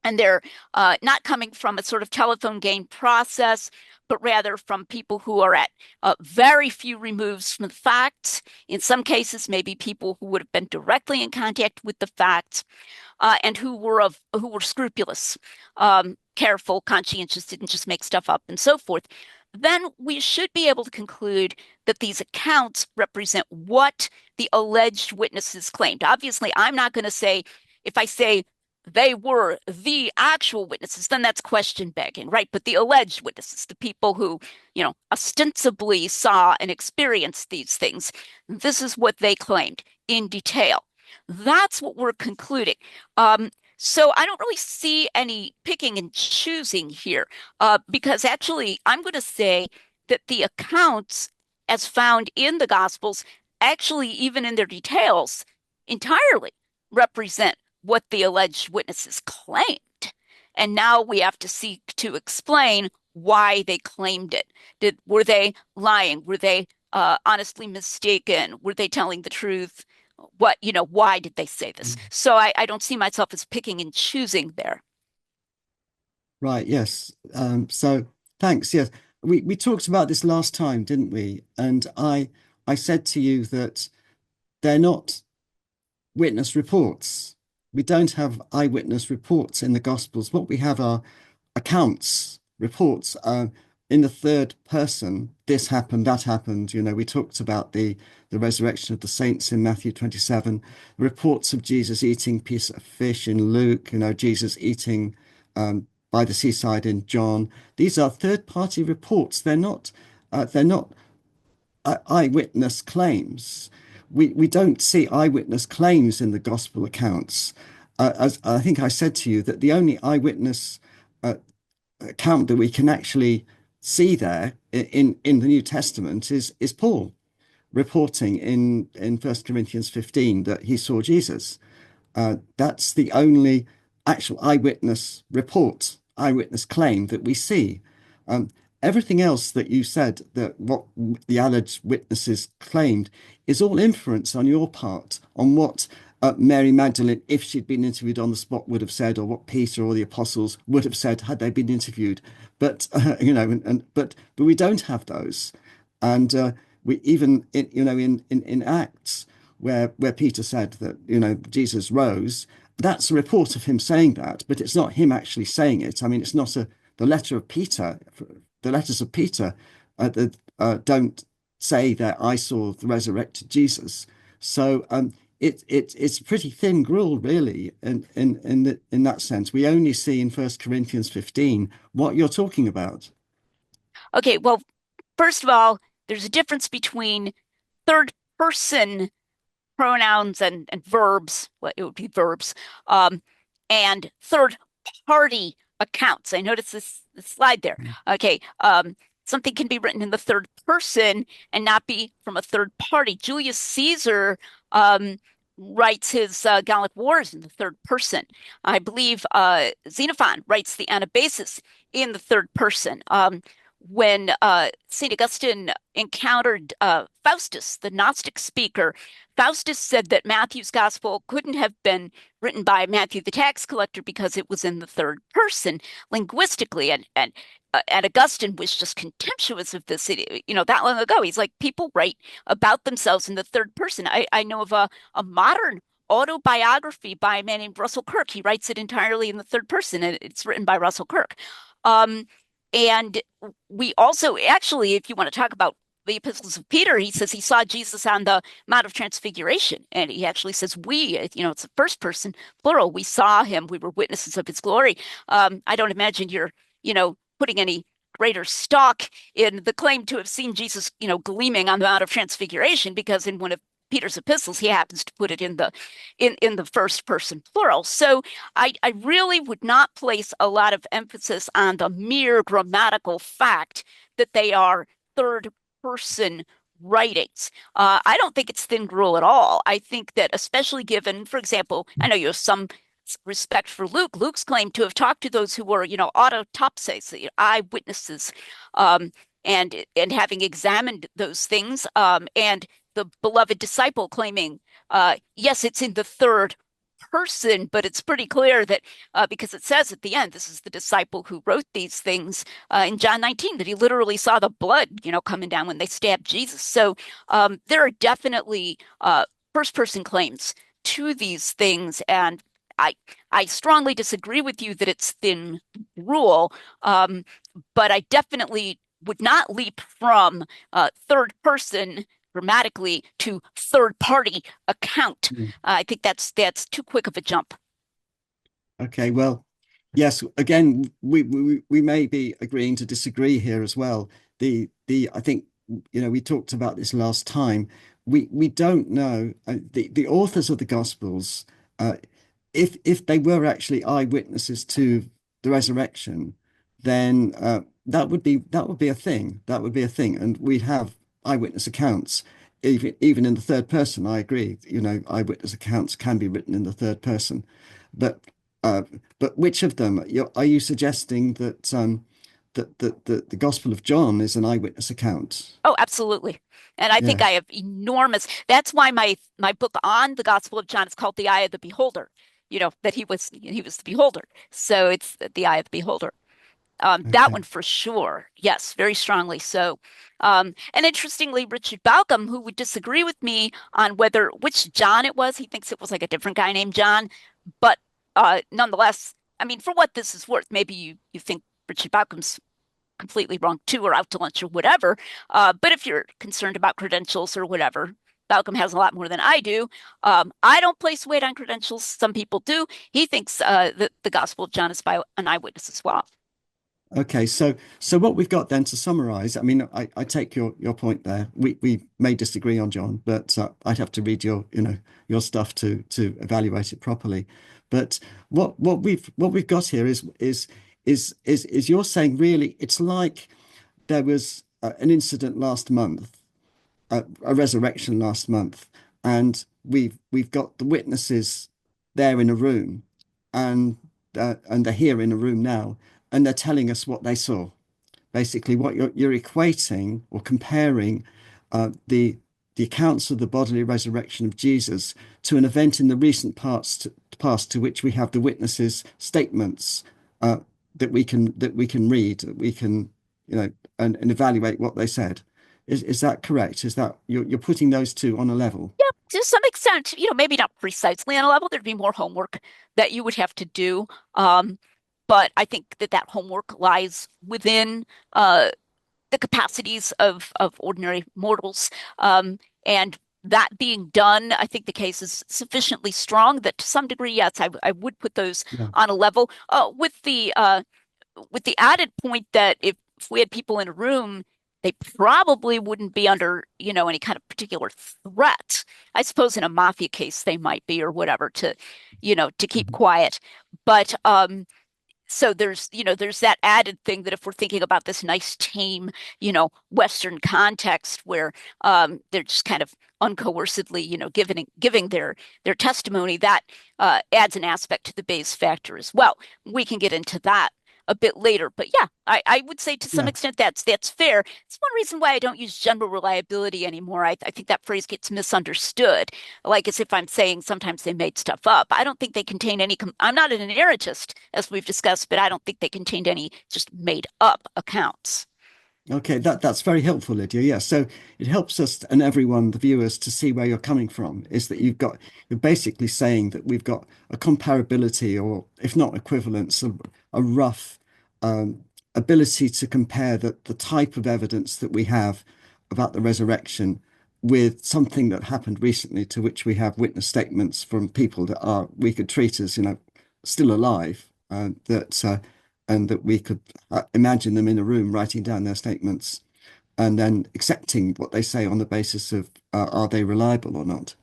and they're not coming from a sort of telephone game process, but rather from people who are at very few removes from the facts. In some cases, maybe people who would have been directly in contact with the facts, and who were scrupulous, careful, conscientious, didn't just make stuff up, and so forth. Then we should be able to conclude that these accounts represent what the alleged witnesses claimed. Obviously, I'm not going to say, if I say they were the actual witnesses, then that's question begging, right? But the alleged witnesses, the people who, ostensibly saw and experienced these things, this is what they claimed in detail. That's what we're concluding. So I don't really see any picking and choosing here, because actually I'm going to say that the accounts as found in the Gospels, actually, even in their details, entirely represent what the alleged witnesses claimed. And now we have to seek to explain why they claimed it. Were they lying? Were they honestly mistaken? Were they telling the truth? Why did they say this? So I don't see myself as picking and choosing there. Right, yes. So thanks. Yes. We talked about this last time, didn't we? And I said to you that they're not witness reports. We don't have eyewitness reports in the Gospels. What we have are accounts, reports in the third person. This happened, that happened. We talked about the resurrection of the saints in Matthew 27, reports of Jesus eating a piece of fish in Luke, Jesus eating by the seaside in John. These are third-party reports. They're not eyewitness claims. We don't see eyewitness claims in the gospel accounts. As I think I said to you, that the only eyewitness account that we can actually see there in the New Testament is Paul. reporting in 1 Corinthians 15 that he saw Jesus. That's the only actual eyewitness report, eyewitness claim that we see. Um, Everything else that you said, that what the alleged witnesses claimed, is all inference on your part on what Mary Magdalene, if she'd been interviewed on the spot, would have said, or what Peter or the apostles would have said had they been interviewed. But but we don't have those, and we even in Acts where Peter said that Jesus rose. That's a report of him saying that, but it's not him actually saying it. I mean, it's not the letter of Peter. The letters of Peter don't say that I saw the resurrected Jesus. So it's pretty thin gruel, really, in that sense. We only see in 1 Corinthians 15 what you're talking about. Okay, well, first of all, there's a difference between third person pronouns and verbs, well, it would be verbs, and third party accounts. I noticed this slide there. Okay, something can be written in the third person and not be from a third party. Julius Caesar writes his Gallic Wars in the third person. I believe Xenophon writes the Anabasis in the third person. When St. Augustine encountered Faustus, the Gnostic speaker, Faustus said that Matthew's gospel couldn't have been written by Matthew the tax collector because it was in the third person linguistically. And Augustine was just contemptuous of this, that long ago. He's like, people write about themselves in the third person. I know of a modern autobiography by a man named Russell Kirk. He writes it entirely in the third person, and it's written by Russell Kirk. And we also, actually, if you want to talk about the epistles of Peter, he says he saw Jesus on the Mount of Transfiguration. And he actually says, it's the first person, plural. We saw him. We were witnesses of his glory. I don't imagine you're, putting any greater stock in the claim to have seen Jesus, gleaming on the Mount of Transfiguration, because in one of Peter's epistles, he happens to put it in the first person plural. So I really would not place a lot of emphasis on the mere grammatical fact that they are third person writings. I don't think it's thin gruel at all. I think that, especially given, for example, I know you have some respect for Luke. Luke's claimed to have talked to those who were, autopsies, the eyewitnesses, and having examined those things, and the beloved disciple claiming, yes, it's in the third person, but it's pretty clear that because it says at the end, this is the disciple who wrote these things in John 19, that he literally saw the blood, coming down when they stabbed Jesus. So there are definitely first person claims to these things, and I strongly disagree with you that it's thin gruel, but I definitely would not leap from third person grammatically to third party account. I think that's too quick of a jump. Okay, well, yes, again, we may be agreeing to disagree here as well. I think we talked about this last time. We don't know the authors of the Gospels. If they were actually eyewitnesses to the resurrection, then that would be a thing. That would be a thing, and we'd have eyewitness accounts, even in the third person. I agree. Eyewitness accounts can be written in the third person, but which of them are you suggesting that the Gospel of John is an eyewitness account? Oh, absolutely. And I think Yeah. I have enormous. That's why my book on the Gospel of John is called The Eye of the Beholder. That he was the beholder. So it's the eye of the beholder. That Okay. one for sure. Yes, very strongly so. And interestingly, Richard Balcom, who would disagree with me on which John it was, he thinks it was like a different guy named John. But nonetheless, I mean, for what this is worth, maybe you think Richard Balcom's completely wrong too, or out to lunch or whatever. But if you're concerned about credentials or whatever, Balcom has a lot more than I do. I don't place weight on credentials. Some people do. He thinks that the Gospel of John is by an eyewitness as well. Okay, so what we've got then to summarize, I mean, I take your point there. We may disagree on John, but I'd have to read your stuff to evaluate it properly. But what we've got here is you're saying really it's like there was an incident last month, a resurrection last month, and we've got the witnesses there in a room, and they're here in a room now, and they're telling us what they saw. Basically, what you're equating or comparing the accounts of the bodily resurrection of Jesus to an event in the recent past to which we have the witnesses' statements that we can read, that we can and evaluate what they said. Is that correct? Is that you're putting those two on a level? Yeah, to some extent, maybe not precisely on a level. There'd be more homework that you would have to do. But I think that that homework lies within the capacities of ordinary mortals. And that being done, I think the case is sufficiently strong that to some degree, yes, I would put those Yeah. on a level. With the added point that if we had people in a room, they probably wouldn't be under, any kind of particular threat. I suppose in a mafia case they might be or whatever to keep Mhm. quiet. But so there's that added thing that if we're thinking about this nice tame, Western context where they're just kind of uncoercedly, giving their testimony, that adds an aspect to the Bayes factor as well. We can get into that a bit later, but yeah, I would say to some Yeah. extent that's fair. It's one reason why I don't use general reliability anymore. I think that phrase gets misunderstood, like as if I'm saying sometimes they made stuff up. I don't think they contain any. I'm not an inerrantist, as we've discussed, but I don't think they contained any just made up accounts. Okay, that's very helpful, Lydia. Yeah, so it helps us and everyone, the viewers, to see where you're coming from. Is that you're basically saying that we've got a comparability, or if not equivalence, a rough um, ability to compare the type of evidence that we have about the resurrection with something that happened recently, to which we have witness statements from people that are we could treat as, still alive, that and that we could imagine them in a room writing down their statements and then accepting what they say on the basis of are they reliable or not.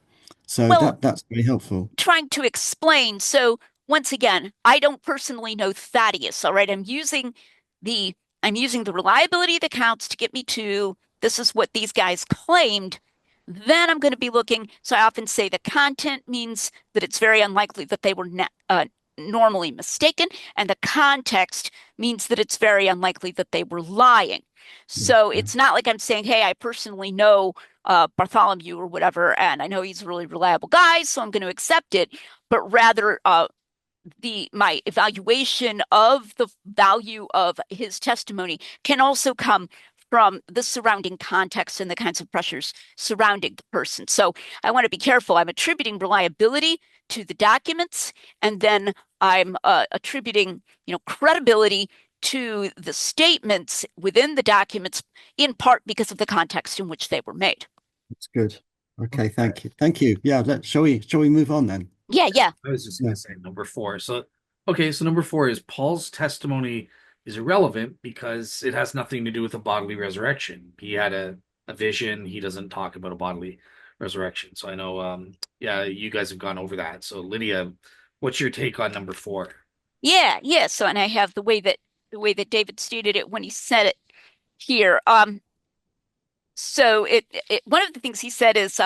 So Well, that's very helpful. trying to explain. So once again, I don't personally know Thaddeus. All right, the I'm using the reliability of the counts to get me to this is what these guys claimed. Then I'm going to be looking. So I often say the content means that it's very unlikely that they were normally mistaken, and the context means that it's very unlikely that they were lying. Yeah, So yeah. it's not like I'm saying, hey, I personally know Bartholomew or whatever, and I know he's a really reliable guy, so I'm going to accept it. But rather, the my evaluation of the value of his testimony can also come from the surrounding context and the kinds of pressures surrounding the person. So I want to be careful. I'm attributing reliability to the documents, and then I'm attributing, credibility to the statements within the documents, in part because of the context in which they were made. That's good. Okay, Okay. thank you. Thank you. Yeah, shall we move on then? Yeah, yeah. I was just going Yeah. to say number four. So, okay, so number four is Paul's testimony is irrelevant because it has nothing to do with a bodily resurrection. He had a vision. He doesn't talk about a bodily resurrection. So I know, yeah, you guys have gone over that. So Lydia, what's your take on number four? Yeah, yeah. So, and I have the way that David stated it when he said it here. So one of the things he said is,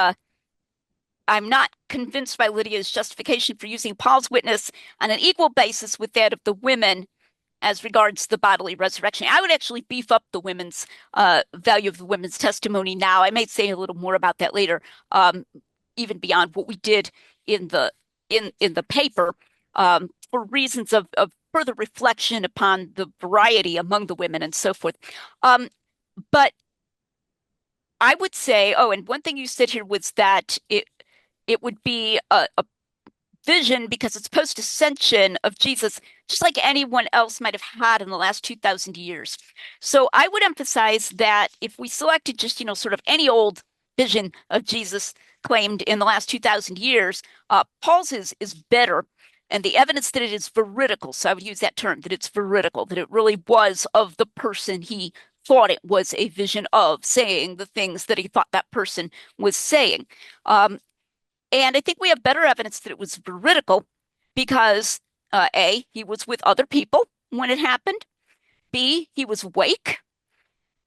I'm not convinced by Lydia's justification for using Paul's witness on an equal basis with that of the women as regards the bodily resurrection. I would actually beef up the women's value of the women's testimony now. I may say a little more about that later, even beyond what we did in the paper, for reasons of further reflection upon the variety among the women and so forth. But I would say, oh, and one thing you said here was that it would be a vision because it's post-ascension of Jesus, just like anyone else might have had in the last 2,000 years. So I would emphasize that if we selected just, sort of any old vision of Jesus claimed in the last 2,000 years, Paul's is better. And the evidence that it is veridical, so I would use that term, that it's veridical, that it really was of the person he thought it was a vision of, saying the things that he thought that person was saying. And I think we have better evidence that it was veridical because A, he was with other people when it happened. B, he was awake.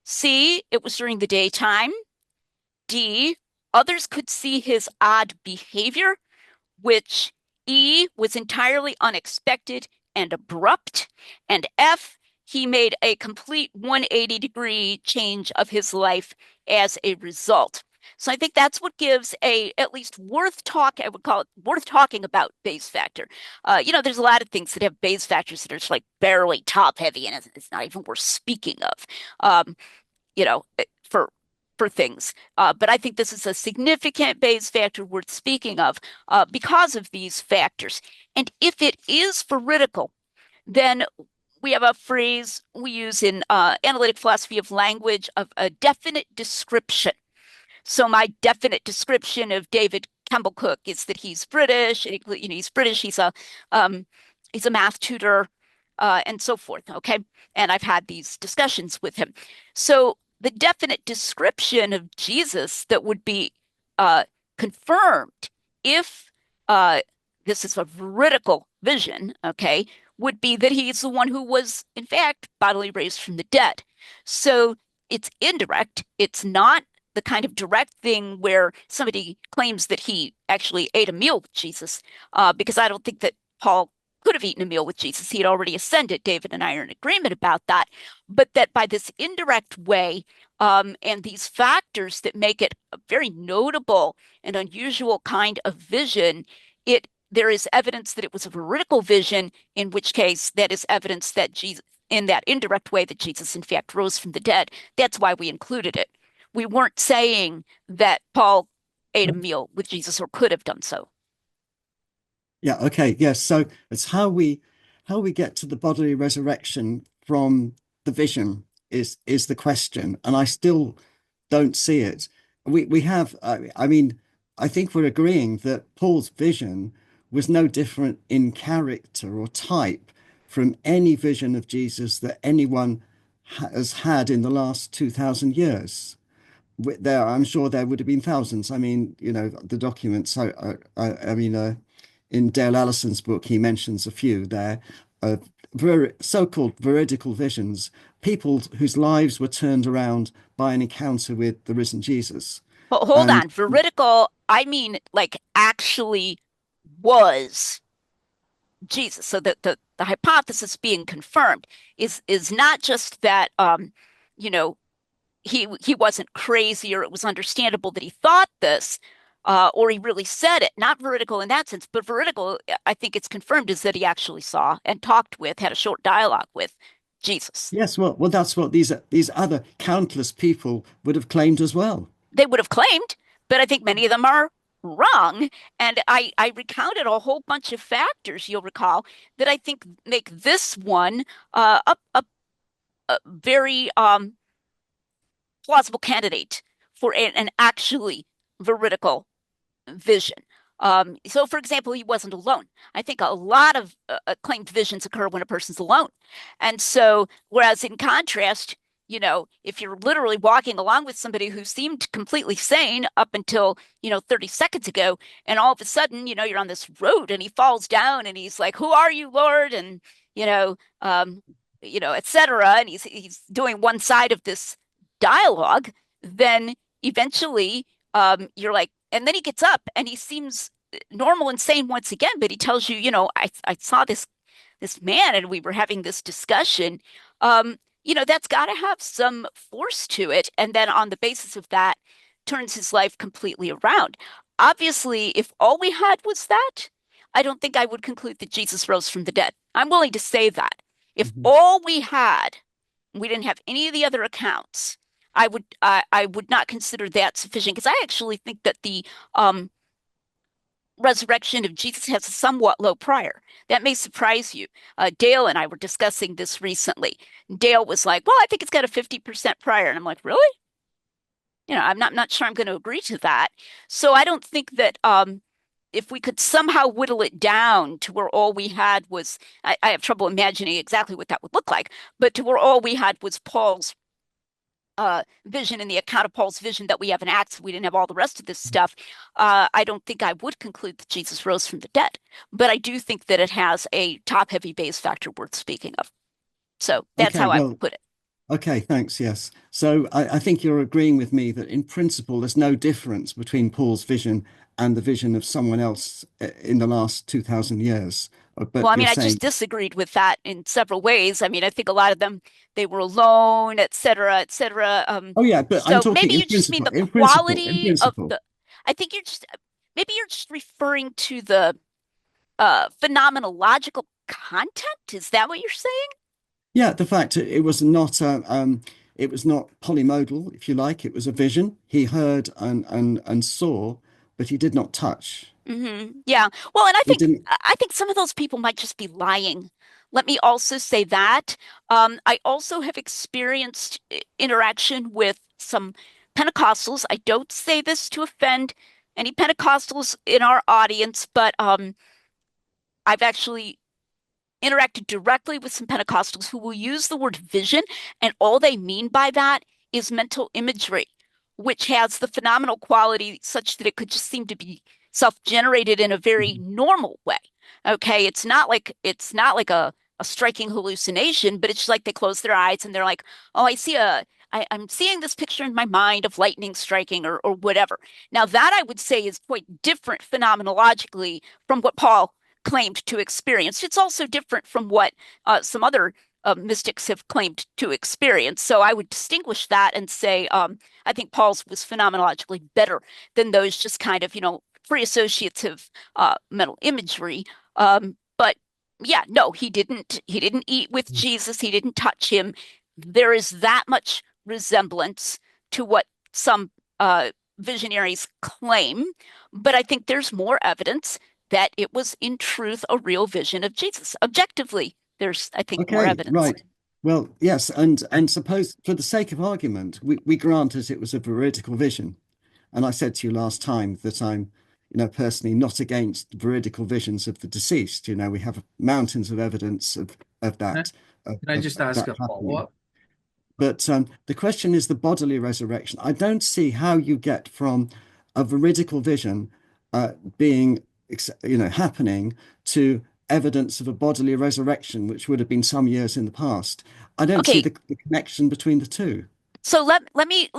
C, it was during the daytime. D, others could see his odd behavior, which E, was entirely unexpected and abrupt, and F, he made a complete 180-degree change of his life as a result. So I think that's what gives a at least worth talk. I would call it worth talking about Bayes factor. There's a lot of things that have Bayes factors that are just like barely top heavy, and it's not even worth speaking of. Um, you know, for things. But I think this is a significant Bayes factor worth speaking of because of these factors. And if it is veridical, then we have a phrase we use in analytic philosophy of language of a definite description. So my definite description of David Kemball-Cook is that he's British. He's British. He's a math tutor, and so forth. Okay, and I've had these discussions with him. So the definite description of Jesus that would be confirmed if this is a veridical vision, okay, would be that he's the one who was, in fact, bodily raised from the dead. So it's indirect. It's not the kind of direct thing where somebody claims that he actually ate a meal with Jesus, because I don't think that Paul could have eaten a meal with Jesus. He had already ascended. David and I are in agreement about that. But that by this indirect way, and these factors that make it a very notable and unusual kind of vision, there is evidence that it was a veridical vision, in which case that is evidence that Jesus, in that indirect way, that Jesus in fact rose from the dead. That's why we included it. We weren't saying that Paul ate a meal with Jesus or could have done so. Yeah, okay. Yes. So it's how we get to the bodily resurrection from the vision is the question. And I still don't see it. We have I mean, I think we're agreeing that Paul's vision was no different in character or type from any vision of Jesus that anyone has had in the last 2000 years. I'm sure there would have been thousands. I mean, the documents. So I mean, in Dale Allison's book, he mentions a few there of so-called veridical visions, people whose lives were turned around by an encounter with the risen Jesus. Hold And on, veridical, I mean like actually was Jesus. So the hypothesis being confirmed is not just that you know, he wasn't crazy or it was understandable that he thought this, or he really said it. Not veridical in that sense, but veridical, I think it's confirmed, is that he actually saw and talked with, had a short dialogue with Jesus. yes, well, that's what these other countless people would have claimed as well. They would have claimed, but I think many of them are wrong. And I recounted a whole bunch of factors, you'll recall, that I think make this one a very plausible candidate for an actually veridical vision. So, for example, he wasn't alone. I think a lot of claimed visions occur when a person's alone. And so, whereas in contrast, if you're literally walking along with somebody who seemed completely sane up until, 30 seconds ago, and all of a sudden, you're on this road and he falls down and he's like, "Who are you, Lord?" And, et cetera. And he's doing one side of this dialogue, then eventually you're like, and then he gets up and he seems normal and sane once again, but he tells you, I saw this man and we were having this discussion. That's got to have some force to it. And then on the basis of that, turns his life completely around. Obviously, if all we had was that, I don't think I would conclude that Jesus rose from the dead. I'm willing to say that. If Mhm. all we had, we didn't have any of the other accounts, I would not consider that sufficient, because I actually think that the resurrection of Jesus has a somewhat low prior. That may surprise you. Dale and I were discussing this recently. Dale was like, "Well, I think it's got a 50% prior," and I'm like, "Really?" I'm not sure I'm going to agree to that. So I don't think that if we could somehow whittle it down to where all we had was, I have trouble imagining exactly what that would look like, but to where all we had was Paul's vision, in the account of Paul's vision that we have in Acts, we didn't have all the rest of this stuff. I don't think I would conclude that Jesus rose from the dead, but I do think that it has a top-heavy Bayes factor worth speaking of. So that's Okay, how I well, would put it. Okay, thanks. Yes. So I think you're agreeing with me that in principle, there's no difference between Paul's vision and the vision of someone else in the last 2000 years. Well, But I you're mean, I just saying, disagreed with that in several ways. I mean, I think a lot of them, they were alone, et cetera, et cetera. oh yeah, but I'm So talking maybe you just mean the in principle, in quality of principle. the, I think you're just, maybe you're just referring to the phenomenological content. Is that what you're saying? Yeah, the fact it was not polymodal, if you like. It was a vision. He heard and saw, but he did not touch. Yeah. Well, and He didn't. I think some of those people might just be lying. Let me also say that. I also have experienced interaction with some Pentecostals. I don't say this to offend any Pentecostals in our audience, but I've actually interacted directly with some Pentecostals who will use the word vision, and all they mean by that is mental imagery, which has the phenomenal quality such that it could just seem to be self-generated in a very normal way. Okay, it's not like a striking hallucination, but it's just like they close their eyes and they're like, "Oh, I'm seeing this picture in my mind of lightning striking or whatever." Now that I would say is quite different phenomenologically from what Paul claimed to experience. It's also different from what some other mystics have claimed to experience. So I would distinguish that and say I think Paul's was phenomenologically better than those just kind of, free associative mental imagery. But yeah, no, he didn't. He didn't eat with Jesus. He didn't touch him. There is that much resemblance to what some visionaries claim, but I think there's more evidence that it was in truth a real vision of Jesus. Objectively, there's, I think, more Okay, evidence. right. Well, yes, and suppose for the sake of argument, we grant that it was a veridical vision. And I said to you last time that I'm, personally not against veridical visions of the deceased. We have mountains of evidence of Can I, that can I just of ask that a happening. follow-up? But the question is the bodily resurrection. I don't see how you get from a veridical vision being, happening to evidence of a bodily resurrection, which would have been some years in the past. I don't see Okay, the connection between the two. so let me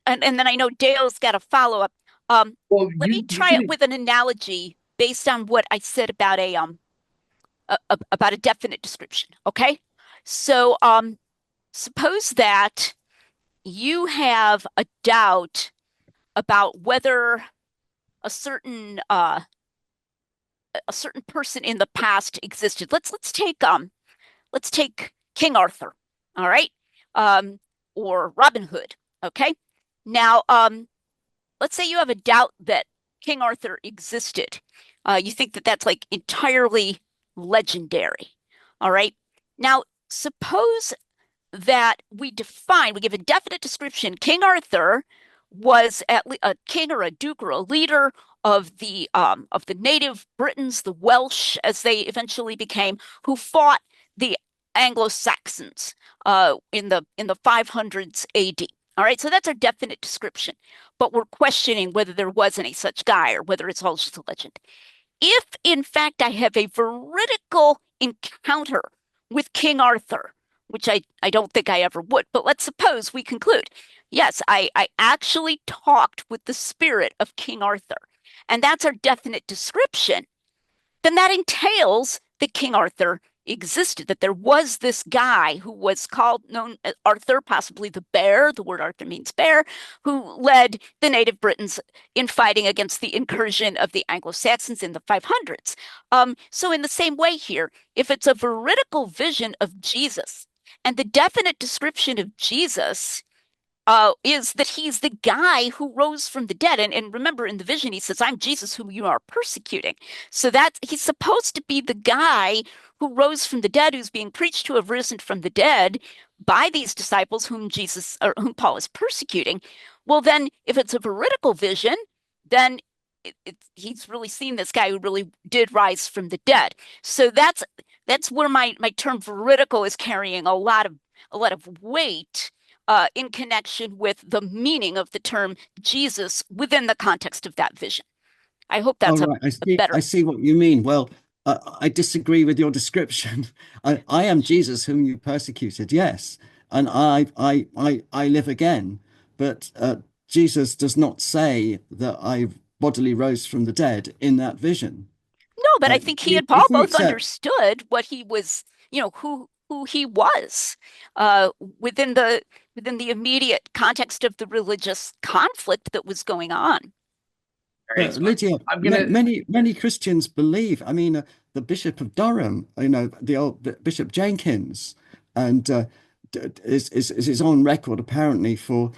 and then I know Dale's got a follow-up. Um, Well, Let me you try it can. with an analogy based on what I said about about a definite description. Okay, so suppose that you have a doubt about whether a certain uh a certain person in the past existed. Let's take King Arthur, all right? Or Robin Hood, okay? Now, let's say you have a doubt that King Arthur existed. You think that that's like entirely legendary, all right? Now, suppose that we give a definite description. King Arthur was at a king or a duke or a leader of the native Britons, the Welsh, as they eventually became, who fought the Anglo-Saxons in the 500s AD. All right, so that's our definite description, but we're questioning whether there was any such guy or whether it's all just a legend. If in fact I have a veridical encounter with King Arthur, which I don't think I ever would, but let's suppose we conclude, yes, I actually talked with the spirit of King Arthur, and that's our definite description, then that entails that King Arthur existed, that there was this guy who was known as Arthur, possibly the bear, the word Arthur means bear, who led the native Britons in fighting against the incursion of the Anglo-Saxons in the 500s. So in the same way here, if it's a veridical vision of Jesus and the definite description of Jesus is that he's the guy who rose from the dead. And remember, in the vision, he says, I'm Jesus whom you are persecuting. So that he's supposed to be the guy who rose from the dead, who's being preached to have risen from the dead by these disciples whom Jesus or whom Paul is persecuting. Well, then, if it's a veridical vision, then he's really seen this guy who really did rise from the dead. So that's where my term veridical is carrying a lot of weight in connection with the meaning of the term Jesus within the context of that vision. I hope Oh, that's right. a better. I see what you mean. Well, I disagree with your description. I am Jesus whom you persecuted. Yes. and I live again. But Jesus does not say that I bodily rose from the dead in that vision. No, but I think he and Paul If we both accept, understood what he was, who he was, within the immediate context of the religious conflict that was going on. All right, but so Lydia, I'm gonna many Christians believe. I mean, the Bishop of Durham, the old Bishop Jenkins, and is on record apparently for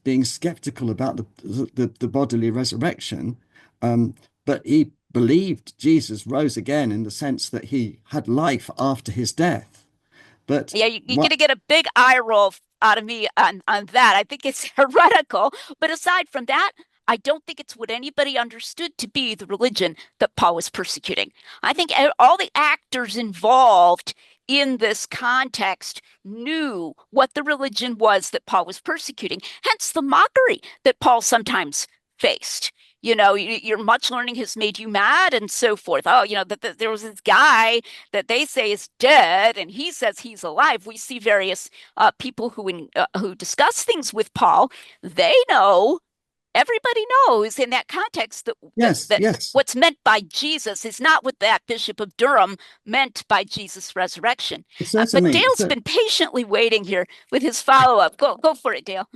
being skeptical about the bodily resurrection. But he believed Jesus rose again in the sense that he had life after his death. But Yeah, you're what? gonna get a big eye roll out of me on that. I think it's heretical. But aside from that, I don't think it's what anybody understood to be the religion that Paul was persecuting. I think all the actors involved in this context knew what the religion was that Paul was persecuting, hence the mockery that Paul sometimes faced. Your much learning has made you mad, and so forth. Oh, that there was this guy that they say is dead, and he says he's alive. We see various people who discuss things with Paul. They know, everybody knows in that context that, that Yes, that yes, what's meant by Jesus is not what that Bishop of Durham meant by Jesus' resurrection. But certainly. Dale's been patiently waiting here with his follow-up. Go for it, Dale.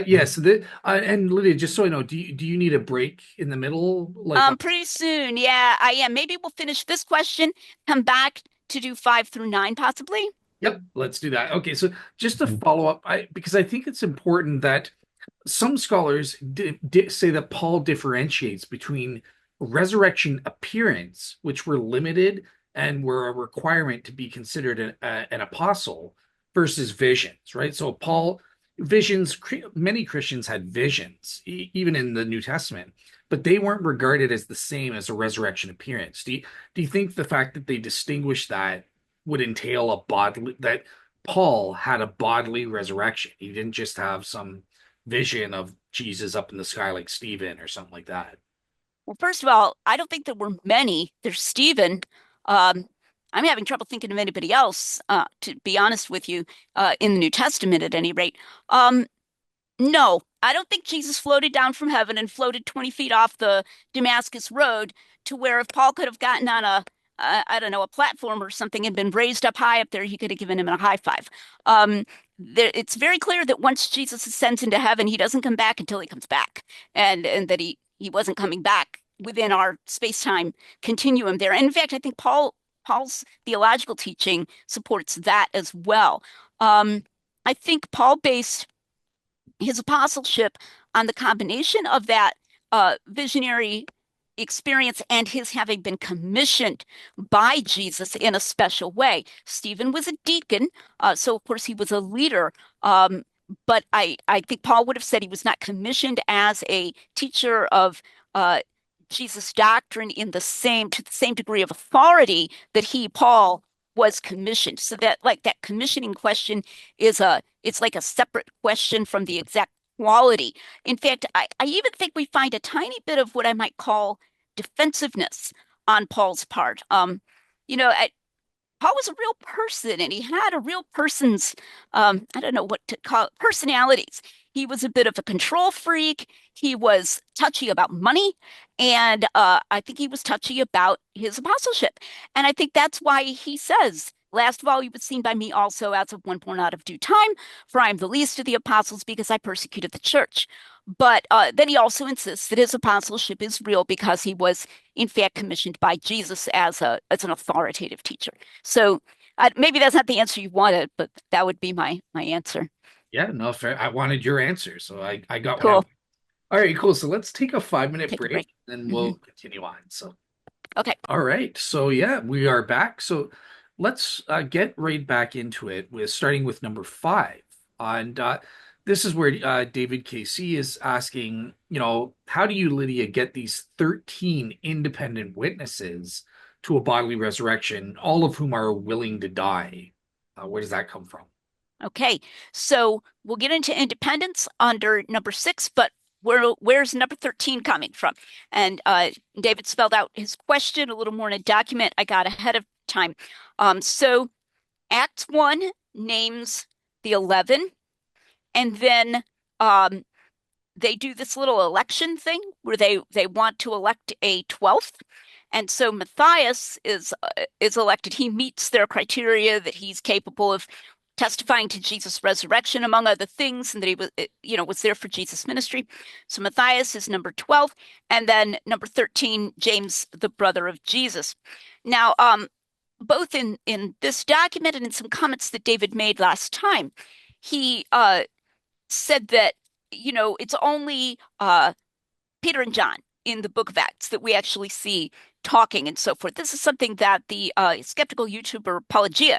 yes, and Lydia, just so I know, do you need a break in the middle? Pretty soon. Yeah, I am. Maybe we'll finish this question, come back to do 5 through 9, possibly. Yep, let's do that. Okay, so just to follow up, because I think it's important that some scholars say that Paul differentiates between resurrection appearance, which were limited and were a requirement to be considered an apostle, versus visions, right? So visions, many Christians had visions, even in the New Testament, but they weren't regarded as the same as a resurrection appearance. Do you think the fact that they distinguish that would entail that Paul had a bodily resurrection? He didn't just have some vision of Jesus up in the sky like Stephen or something like that. Well, first of all, I don't think there were many. There's Stephen. Um, I'm having trouble thinking of anybody else, to be honest with you, in the New Testament at any rate. Um, no, I don't think Jesus floated down from heaven and floated 20 feet off the Damascus Road to where if Paul could have gotten on I don't know, a platform or something and been raised up high up there, he could have given him a high five. It's very clear that once Jesus ascends into heaven, he doesn't come back until he comes back, and that he wasn't coming back within our space-time continuum there. And in fact, I think Paul's theological teaching supports that as well. I think Paul based his apostleship on the combination of that visionary experience and his having been commissioned by Jesus in a special way. Stephen was a deacon, so of course he was a leader. But I think Paul would have said he was not commissioned as a teacher of Jesus' doctrine to the same degree of authority that Paul, was commissioned. So that like that commissioning question it's like a separate question from the exact quality. In fact, I even think we find a tiny bit of what I might call defensiveness on Paul's part. You know, Paul was a real person and he had a real person's, I don't know what to call it, personalities. He was a bit of a control freak. He was touchy about money. And I think he was touchy about his apostleship. And I think that's why he says, last of all, you was seen by me also as of one born out of due time, for I am the least of the apostles because I persecuted the church. But then he also insists that his apostleship is real because he was, in fact, commissioned by Jesus as an authoritative teacher. So maybe that's not the answer you wanted, but that would be my answer. Yeah, no, fair. I wanted your answer, so I got what I Cool. wanted. All right, cool. So let's take a 5 minute Take a break, break. and Hmm. we'll continue on. So, Okay. all right. So yeah, we are back. So let's get right back into it with starting with number five. And this is where David KC is asking, how do you, Lydia, get these 13 independent witnesses to a bodily resurrection, all of whom are willing to die? Where does that come from? Okay. So we'll get into independence under number 6, but where's number 13 coming from? And David spelled out his question a little more in a document I got ahead of time. So Acts 1 names the 11, and then they do this little election thing where they want to elect a 12th. And so Matthias is elected. He meets their criteria that he's capable of testifying to Jesus' resurrection, among other things, and that he was there for Jesus' ministry. So Matthias is number 12, and then number 13, James, the brother of Jesus. Now, both in this document and in some comments that David made last time, he said that it's only Peter and John in the book of Acts that we actually see talking and so forth. This is something that the skeptical YouTuber Apologia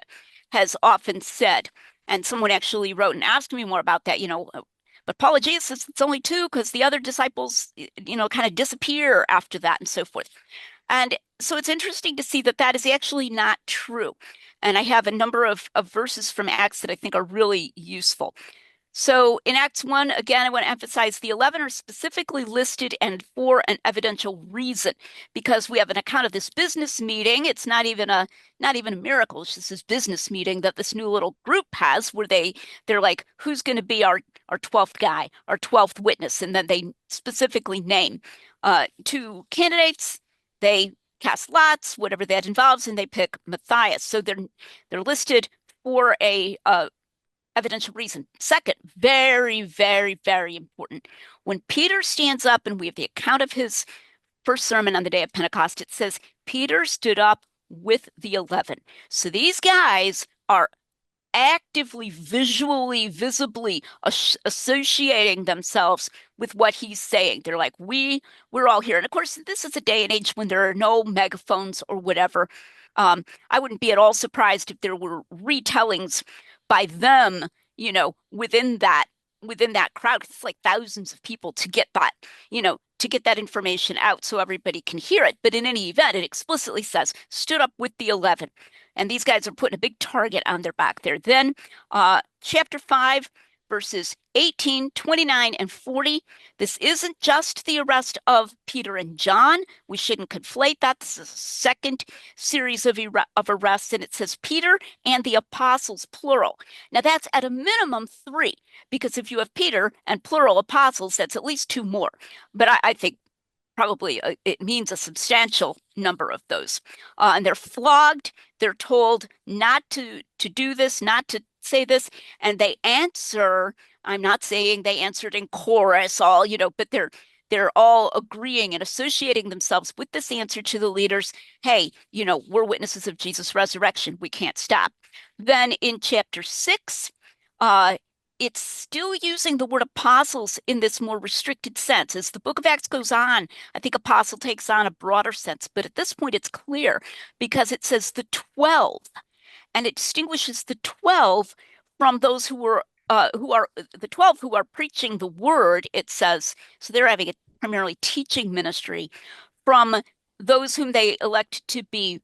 has often said. And someone actually wrote and asked me more about that, but Apologia says it's only two because the other disciples, kind of disappear after that and so forth. And so it's interesting to see that that is actually not true. And I have a number of verses from Acts that I think are really useful. So in Acts 1, again, I want to emphasize the 11 are specifically listed and for an evidential reason, because we have an account of this business meeting. It's not even a miracle. It's just this business meeting that this new little group has where they're like, who's going to be our 12th guy, our 12th witness? And then they specifically name two candidates. They cast lots, whatever that involves, and they pick Matthias. So they're listed for a evidential reason. Second, very, very, very important. When Peter stands up, and we have the account of his first sermon on the day of Pentecost, it says, Peter stood up with the 11. So these guys are actively, visually, visibly associating themselves with what he's saying. They're like, we're all here. And of course, this is a day and age when there are no megaphones or whatever. I wouldn't be at all surprised if there were retellings by them, within that crowd. It's like thousands of people to get that information out so everybody can hear it. But in any event, it explicitly says stood up with the 11. And these guys are putting a big target on their back there. Then chapter 5, verses 18, 29, and 40. This isn't just the arrest of Peter and John. We shouldn't conflate that. This is a second series of arrests, and it says Peter and the apostles, plural. Now that's at a minimum 3, because if you have Peter and plural apostles, that's at least 2 more. But I think probably it means a substantial number of those. And they're flogged. They're told not to do this, not to say this, and they answer. I'm not saying they answered in chorus, all, but they're all agreeing and associating themselves with this answer to the leaders. Hey, we're witnesses of Jesus' resurrection. We can't stop. Then in chapter 6, it's still using the word apostles in this more restricted sense. As the book of Acts goes on, I think apostle takes on a broader sense. But at this point, it's clear because it says the 12, and it distinguishes the 12 from those who are the 12 who are preaching the word, it says. So they're having a primarily teaching ministry, from those whom they elect to be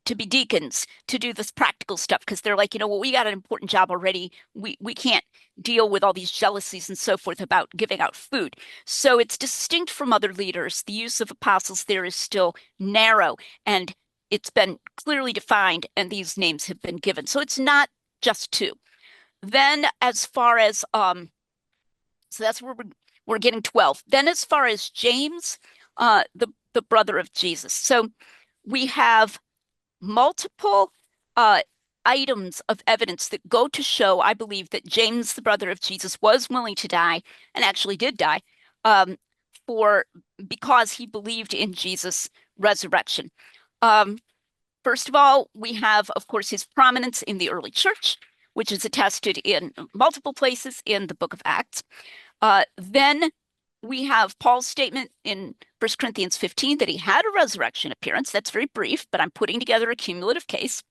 deacons, to do this practical stuff, because they're like, well, we got an important job already. We can't deal with all these jealousies and so forth about giving out food. So it's distinct from other leaders. The use of apostles there is still narrow, and it's been clearly defined, and these names have been given. So it's not just 2. Then as far as so that's where we're getting 12. Then as far as James, the brother of Jesus. So we have multiple items of evidence that go to show, I believe, that James, the brother of Jesus, was willing to die, and actually did die, because he believed in Jesus' resurrection. First of all, we have, of course, his prominence in the early church, which is attested in multiple places in the book of Acts. Then we have Paul's statement in 1 Corinthians 15 that he had a resurrection appearance. That's very brief, but I'm putting together a cumulative case.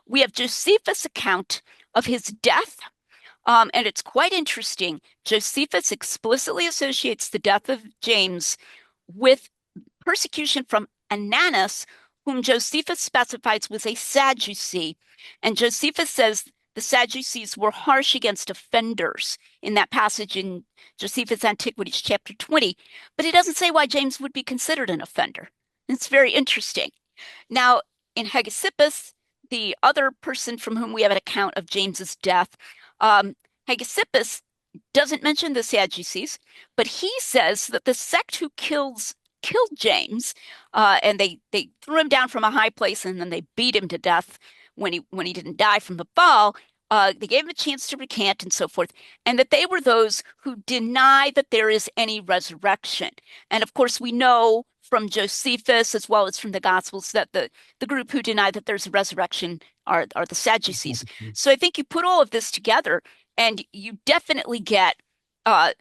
We have Josephus' account of his death, and it's quite interesting. Josephus explicitly associates the death of James with persecution from Ananus, whom Josephus specifies was a Sadducee. And Josephus says the Sadducees were harsh against offenders in that passage in Josephus' Antiquities, chapter 20. But he doesn't say why James would be considered an offender. It's very interesting. Now, in Hegesippus, the other person from whom we have an account of James's death, um, Hegesippus doesn't mention the Sadducees, but he says that the sect who killed James, and they threw him down from a high place and then they beat him to death when he didn't die from the fall. They gave him a chance to recant and so forth, and that they were those who deny that there is any resurrection. And of course, we know from Josephus as well as from the Gospels that the group who deny that there's a resurrection are the Sadducees. So I think you put all of this together, and you definitely get uh,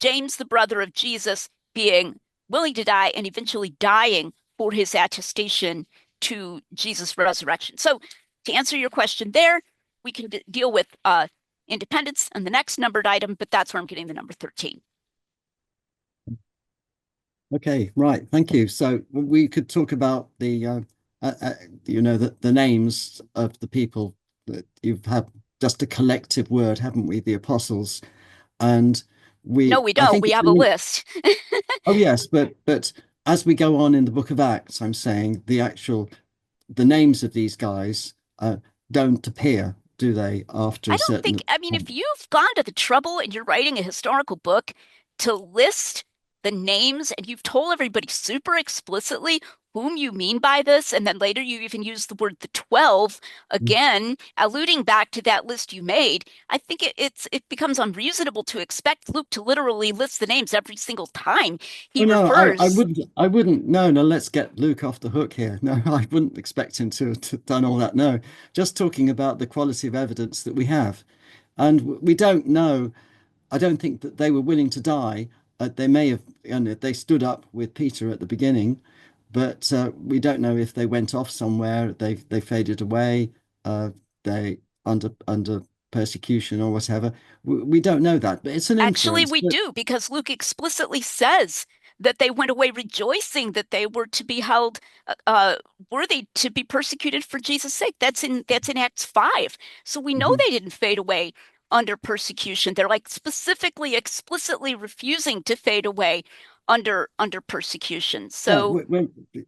James, the brother of Jesus, being willing to die and eventually dying for his attestation to Jesus' resurrection. So to answer your question there, we can deal with independence and the next numbered item, but that's where I'm getting the number 13. Okay, right. Thank you. So we could talk about the names of the people that you've had, just a collective word, haven't we? The apostles. And No, we I don't. think We it's have a really, list. oh yes, but as we go on in the book of Acts, I'm saying the names of these guys don't appear, do they, after I a don't think, certain I mean, if point? you've gone to the trouble and you're writing a historical book to list the names and you've told everybody super explicitly whom you mean by this, and then later you even use the word the 12 again, alluding back to that list you made, I think it becomes unreasonable to expect Luke to literally list the names every single time he Oh no, I refers. wouldn't. No, no, let's get Luke off the hook here. No, I wouldn't expect him to have done all that. No, just talking about the quality of evidence that we have. And we don't know. I don't think that they were willing to die. They may have, they stood up with Peter at the beginning, but we don't know if they went off somewhere. They faded away. Uh, they under persecution or whatever. We don't know that, but it's an Actually, inference. we But do, because Luke explicitly says that they went away rejoicing that they were to be held worthy to be persecuted for Jesus' sake. That's in Acts 5. So we know Mhm. they didn't fade away under persecution. They're like specifically, explicitly refusing to fade away under persecution. Yeah, So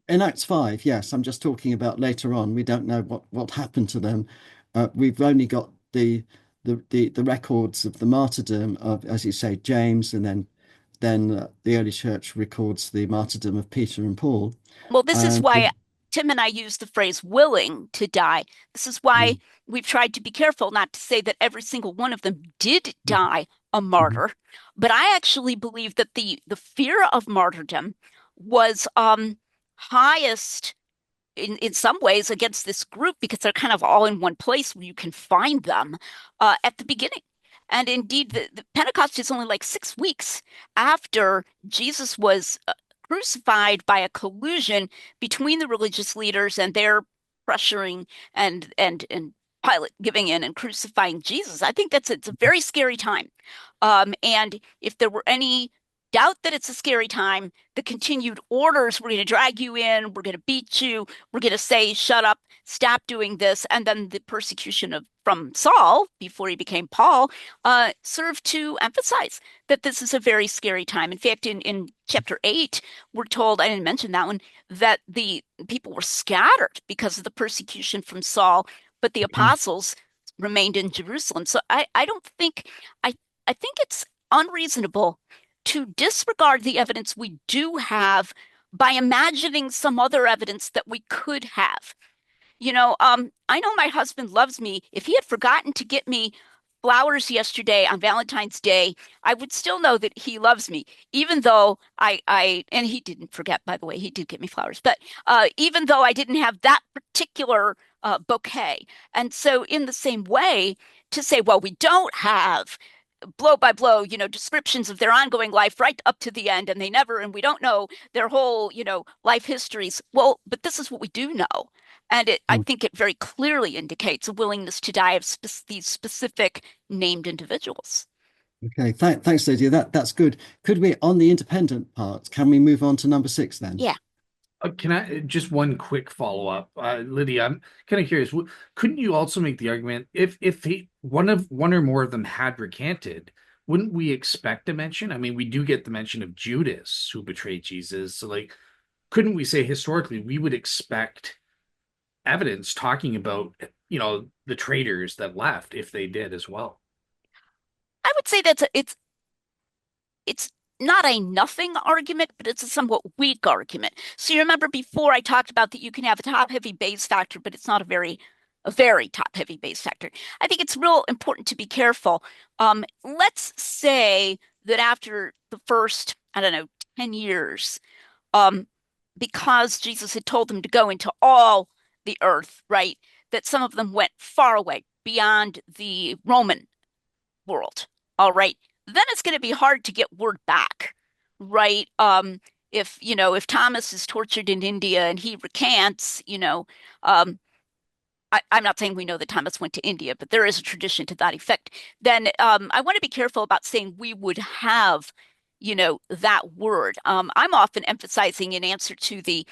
in Acts 5, yes, I'm just talking about later on. We don't know what happened to them. We've only got the records of the martyrdom of, as you say, James, and then the early church records the martyrdom of Peter and Paul. well, this is And why Tim and I use the phrase willing to die. This is why we've tried to be careful not to say that every single one of them did die a Mhm. martyr. But I actually believe that the fear of martyrdom was highest in some ways against this group because they're kind of all in one place where you can find them at the beginning. And indeed, the Pentecost is only like 6 weeks after Jesus was crucified by a collusion between the religious leaders and their pressuring and Pilate giving in and crucifying Jesus. I think it's a very scary time. And if there were any doubt that it's a scary time, the continued orders, we're going to drag you in, we're going to beat you, we're going to say, shut up, stop doing this. And then the persecution from Saul before he became Paul served to emphasize that this is a very scary time. In fact, in chapter 8, we're told, I didn't mention that one, that the people were scattered because of the persecution from Saul, but the Okay. apostles remained in Jerusalem. So I don't think, I think it's unreasonable to disregard the evidence we do have by imagining some other evidence that we could have. I know my husband loves me. If he had forgotten to get me flowers yesterday on Valentine's Day, I would still know that he loves me, even though and he didn't forget, by the way, he did get me flowers, but even though I didn't have that particular bouquet. And so, in the same way, to say, well, we don't have blow by blow, descriptions of their ongoing life right up to the end, and we don't know their whole, life histories. Well, but this is what we do know. And I think it very clearly indicates a willingness to die of these specific named individuals. Okay. Thanks, Lydia. That's good. Could we, on the independent part, can we move on to number 6 then? Yeah. Can I just one quick follow-up, Lydia? I'm kind of curious. Couldn't you also make the argument if one or more of them had recanted, wouldn't we expect a mention? I mean, we do get the mention of Judas who betrayed Jesus. So, like, couldn't we say historically we would expect evidence talking about, the traitors that left if they did as well. I would say it's not a nothing argument, but it's a somewhat weak argument. So you remember before I talked about that you can have a top-heavy base factor, but it's not a very top-heavy base factor. I think it's real important to be careful. Let's say that after the first, I don't know, 10 years, um, because Jesus had told them to go into all the earth, right? That some of them went far away beyond the Roman world. All right. Then it's going to be hard to get word back, right? If Thomas is tortured in India and he recants, um, I'm not saying we know that Thomas went to India, but there is a tradition to that effect. Then I want to be careful about saying we would have, that word. I'm often emphasizing in answer to the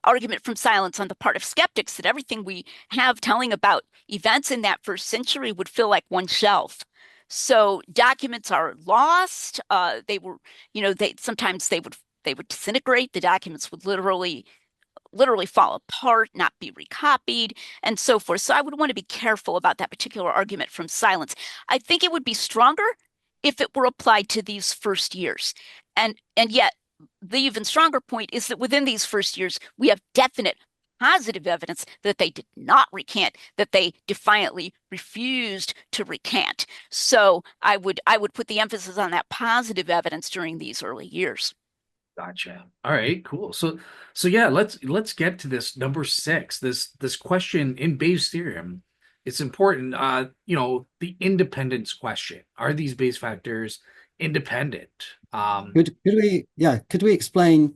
argument from silence on the part of skeptics that everything we have telling about events in that first century would feel like one shelf. So documents are lost. They were, they sometimes they would disintegrate. The documents would literally fall apart, not be recopied, and so forth. So I would want to be careful about that particular argument from silence. I think it would be stronger if it were applied to these first years. And yet the even stronger point is that within these first years, we have definite positive evidence that they did not recant, that they defiantly refused to recant. So I would put the emphasis on that positive evidence during these early years. Gotcha. All right, cool. So yeah, let's get to this number six. This question in Bayes' theorem. It's important. The independence question. Are these Bayes factors independent? Could we explain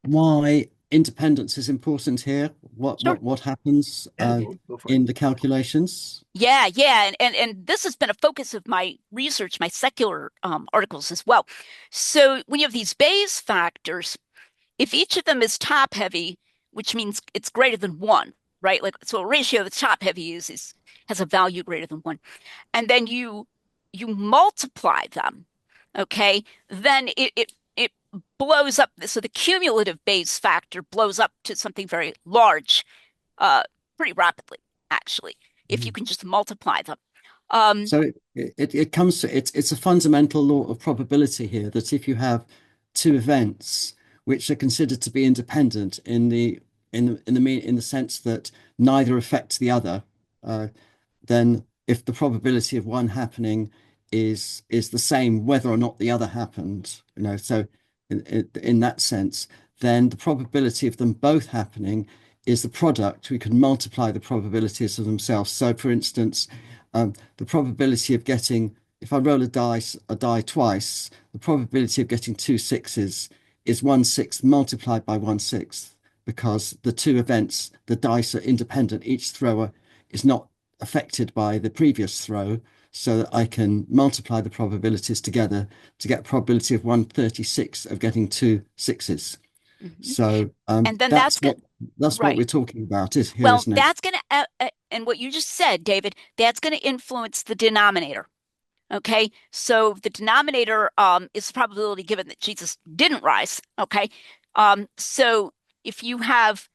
why independence is important here? What Sure. what what happens Yeah, go for it. in the calculations? Yeah, yeah, and this has been a focus of my research, my secular articles as well. So when you have these Bayes factors, if each of them is top heavy, which means it's greater than one, right? Like so, a ratio that's top heavy is has a value greater than one, and then you multiply them, okay? Then it blows up. So the cumulative Bayes factor blows up to something very large, uh, pretty rapidly, actually, if you Mm. can just multiply them. Um, So it comes to it's a fundamental law of probability here that if you have two events which are considered to be independent in the sense that neither affects the other, uh, then if the probability of one happening is the same whether or not the other happened, so in that sense, then the probability of them both happening is the product. We can multiply the probabilities of themselves. So, for instance, the probability of getting, if I roll a die twice, the probability of getting two sixes is 1/6 multiplied by 1/6 because the two events, the dice are independent. Each thrower is not affected by the previous throw, so that I can multiply the probabilities together to get a probability of 1/36 of getting two sixes. mhm. So And then that's good, that's what right? we're talking about is here, Well, isn't it? that's going to, and what you just said, David, that's going to influence the denominator. Okay, so the denominator is the probability given that Jesus didn't rise. Okay, so if you have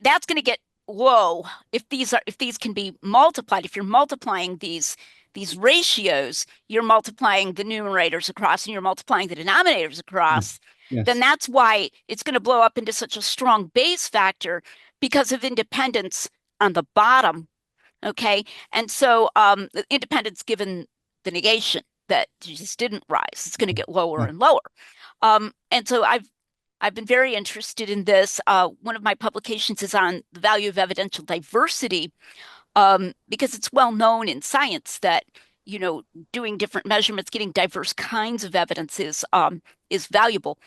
that's going to get low if these can be multiplied. If you're multiplying these ratios, you're multiplying the numerators across and you're multiplying the denominators Yes. across. Then Yes. that's why it's going to blow up into such a strong Bayes factor because of independence on the bottom. Okay. And so the independence given the negation that Jesus didn't rise, it's going to get lower Yeah. and lower. And so I've been very interested in this. One of my publications is on the value of evidential diversity, because it's well known in science that, doing different measurements, getting diverse kinds of evidence is valuable.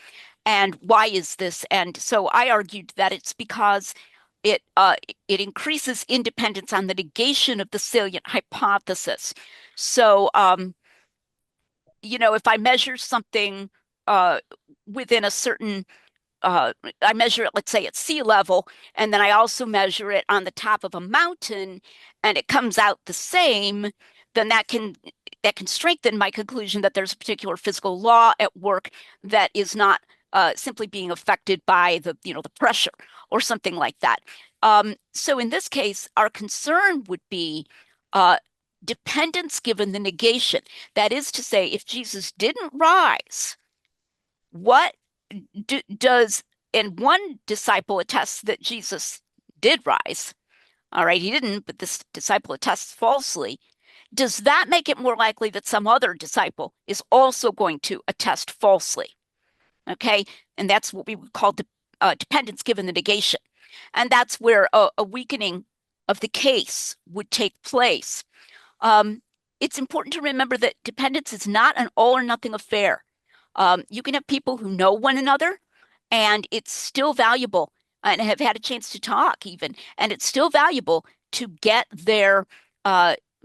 And why is this? And so I argued that it's because it increases independence on the negation of the salient hypothesis. So if I measure something uh, within a certain I measure it, let's say at sea level, and then I also measure it on the top of a mountain, and it comes out the same, then that can strengthen my conclusion that there's a particular physical law at work that is not simply being affected by the pressure or something like that. So in this case, our concern would be dependence given the negation. That is to say, if Jesus didn't rise, what does, and one disciple attests that Jesus did rise. All right, he didn't, but this disciple attests falsely. Does that make it more likely that some other disciple is also going to attest falsely? Okay, and that's what we would call dependence given the negation. And that's where a weakening of the case would take place. It's important to remember that dependence is not an all or nothing affair. You can have people who know one another, and it's still valuable, and have had a chance to talk even, and it's still valuable to get their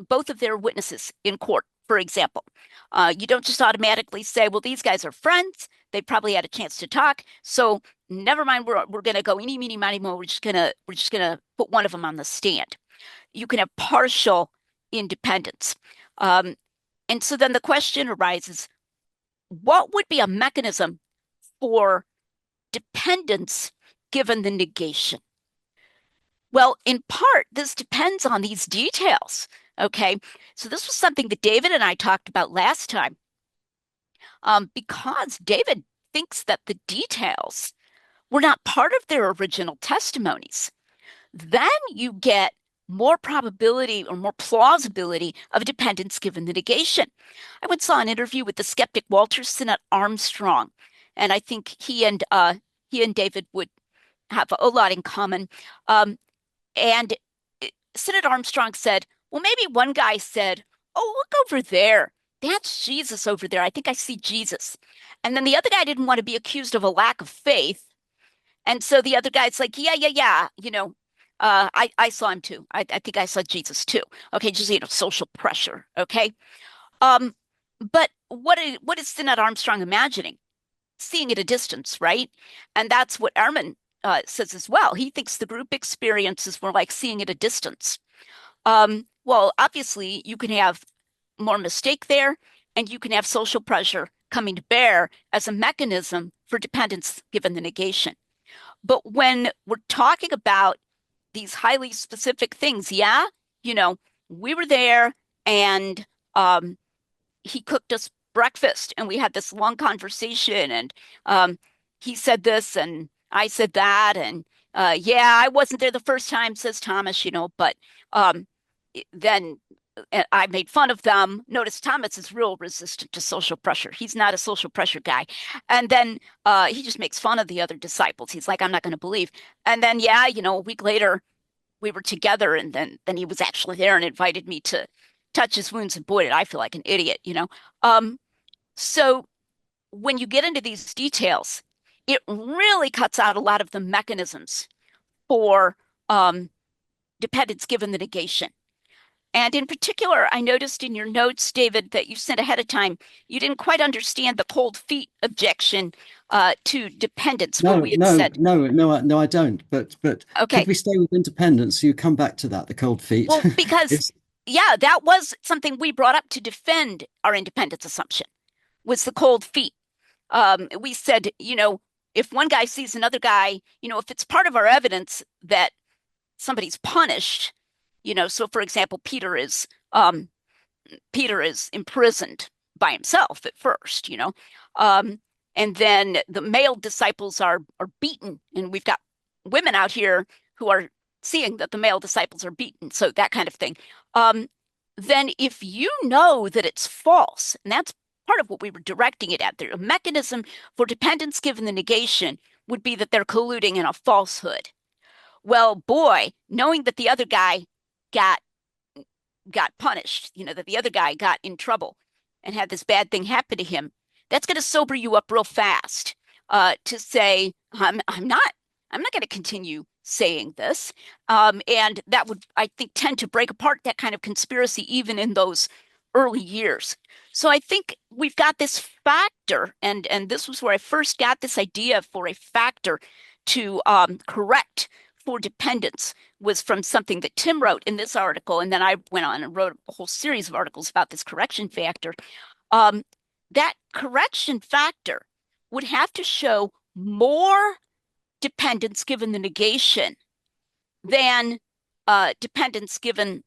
both of their witnesses in court, for example. You don't just automatically say, well, these guys are friends. They probably had a chance to talk. So never mind, we're gonna go eeny, meeny, miny, mo. We're just gonna put one of them on the stand. You can have partial independence. And so then the question arises, what would be a mechanism for dependence given the negation? Well, in part, this depends on these details. Okay, so this was something that David and I talked about last time, because David thinks that the details were not part of their original testimonies. Then you get more probability or more plausibility of dependence given the negation. I once saw an interview with the skeptic Walter Sinnott Armstrong, and I think he and David would have a lot in common. And Sinnott Armstrong said, well, maybe one guy said, oh, look over there. That's Jesus over there. I think I see Jesus. And then the other guy didn't want to be accused of a lack of faith. And so the other guy's like, yeah. I saw him too. I think I saw Jesus too. Okay, just social pressure. Okay. But what is Sinnott Armstrong imagining? Seeing at a distance, right? And that's what Ehrman says as well. He thinks the group experiences were like seeing at a distance. Well, obviously, you can have more mistake there, and you can have social pressure coming to bear as a mechanism for dependence given the negation. But when we're talking about these highly specific things, we were there, and he cooked us breakfast, and we had this long conversation, and he said this and I said that, and I wasn't there the first time, says Thomas, but then I made fun of them. Notice Thomas is real resistant to social pressure. He's not a social pressure guy. And then he just makes fun of the other disciples. He's like, I'm not going to believe. And then, a week later, we were together, and then he was actually there and invited me to touch his wounds, and boy, did I feel like an idiot. So when you get into these details, it really cuts out a lot of the mechanisms for dependence given the negation. And in particular, I noticed in your notes, David, that you sent ahead of time, you didn't quite understand the cold feet objection to dependence, what we had said. No, I don't. But Okay. could we stay with independence? You come back to that, the cold feet. Well, because that was something we brought up to defend our independence assumption, was the cold feet. We said, if one guy sees another guy, if it's part of our evidence that somebody's punished, so for example, Peter is imprisoned by himself at first, and then the male disciples are beaten, and we've got women out here who are seeing that the male disciples are beaten, so that kind of thing. Then if you know that it's false, and that's part of what we were directing it at, the mechanism for dependence given the negation would be that they're colluding in a falsehood. Well, boy, knowing that the other guy got punished, that the other guy got in trouble and had this bad thing happen to him, that's going to sober you up real fast to say, I'm not going to continue saying this. And that would, I think, tend to break apart that kind of conspiracy even in those early years. So I think we've got this factor, and this was where I first got this idea for a factor to correct for dependence, was from something that Tim wrote in this article, and then I went on and wrote a whole series of articles about this correction factor. That correction factor would have to show more dependence given the negation than dependence given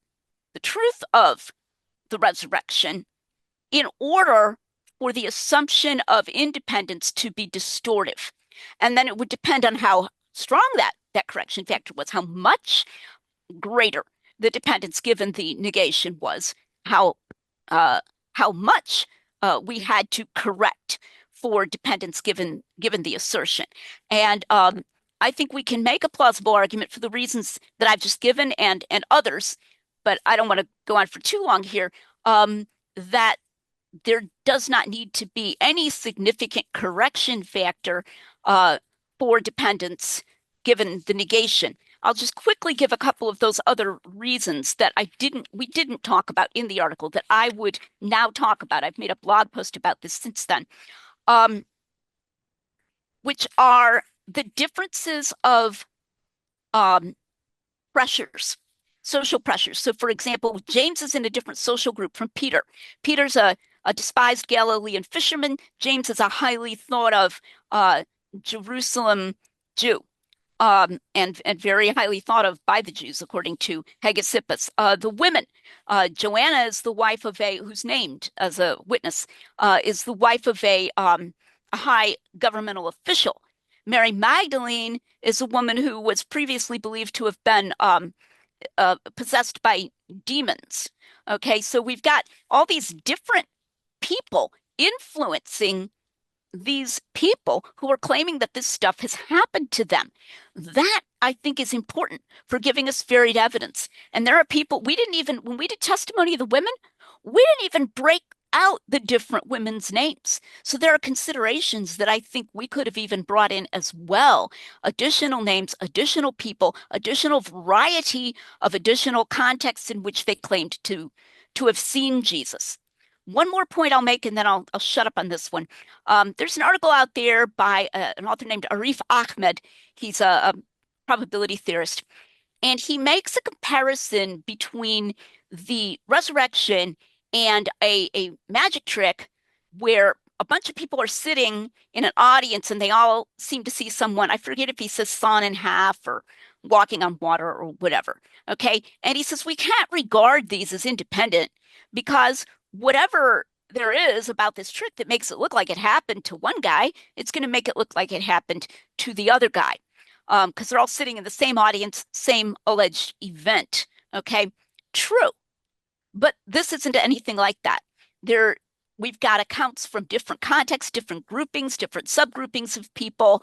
the truth of the resurrection in order for the assumption of independence to be distortive. And then it would depend on how strong that correction factor was, how much greater the dependence given the negation was, how uh, how much we had to correct for dependence given the assertion. And I think we can make a plausible argument for the reasons that I've just given and others, but I don't want to go on for too long here, that there does not need to be any significant correction factor for dependence given the negation. I'll just quickly give a couple of those other reasons that we didn't talk about in the article that I would now talk about. I've made a blog post about this since then, which are the differences of pressures, social pressures. So, for example, James is in a different social group from Peter. Peter's a despised Galilean fisherman. James is a highly thought of Jerusalem Jew. And very highly thought of by the Jews, according to Hegesippus. The women, Joanna is the wife of who's named as a witness, is the wife of a high governmental official. Mary Magdalene is a woman who was previously believed to have been possessed by demons. Okay, so we've got all these different people influencing these people who are claiming that this stuff has happened to them. That, I think, is important for giving us varied evidence. And there are people, when we did testimony of the women, we didn't even break out the different women's names. So there are considerations that I think we could have even brought in as well. Additional names, additional people, additional variety of additional contexts in which they claimed to have seen Jesus. One more point I'll make, and then I'll shut up on this one. There's an article out there by an author named Arif Ahmed. He's a probability theorist, and he makes a comparison between the resurrection and a magic trick where a bunch of people are sitting in an audience and they all seem to see someone. I forget if he says sawn in half or walking on water or whatever. Okay. And he says we can't regard these as independent because whatever there is about this trick that makes it look like it happened to one guy, it's going to make it look like it happened to the other guy. Because they're all sitting in the same audience, same alleged event. Okay. True. But this isn't anything like that. We've got accounts from different contexts, different groupings, different subgroupings of people,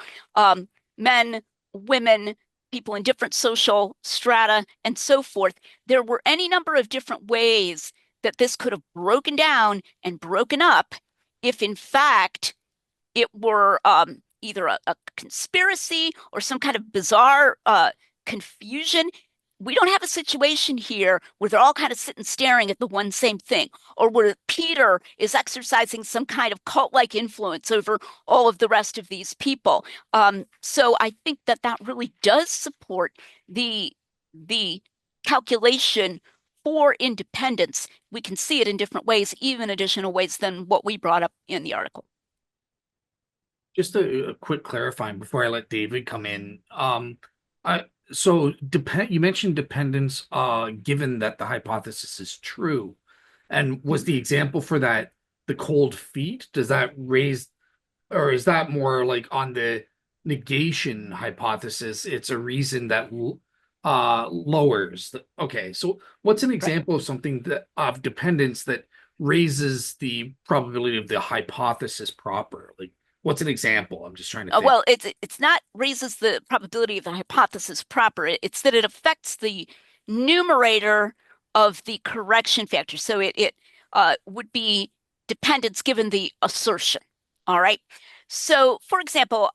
men, women, people in different social strata, and so forth. There were any number of different ways that this could have broken down and broken up if, in fact, it were either a conspiracy or some kind of bizarre confusion. We don't have a situation here where they're all kind of sitting staring at the one same thing, or where Peter is exercising some kind of cult-like influence over all of the rest of these people. So I think that really does support the calculation for independence. We can see it in different ways, even additional ways than what we brought up in the article. Just a quick clarifying before I let David come in. You mentioned dependence, given that the hypothesis is true. And was the example for that the cold feet? Does that raise, or is that more like on the negation hypothesis? It's a reason that lowers. Okay, so what's an example of something of dependence that raises the probability of the hypothesis proper? Like, what's an example? I'm just trying to think. Well, it's not raises the probability of the hypothesis proper. It's that it affects the numerator of the correction factor. So it would be dependence given the assertion. All right. So, for example,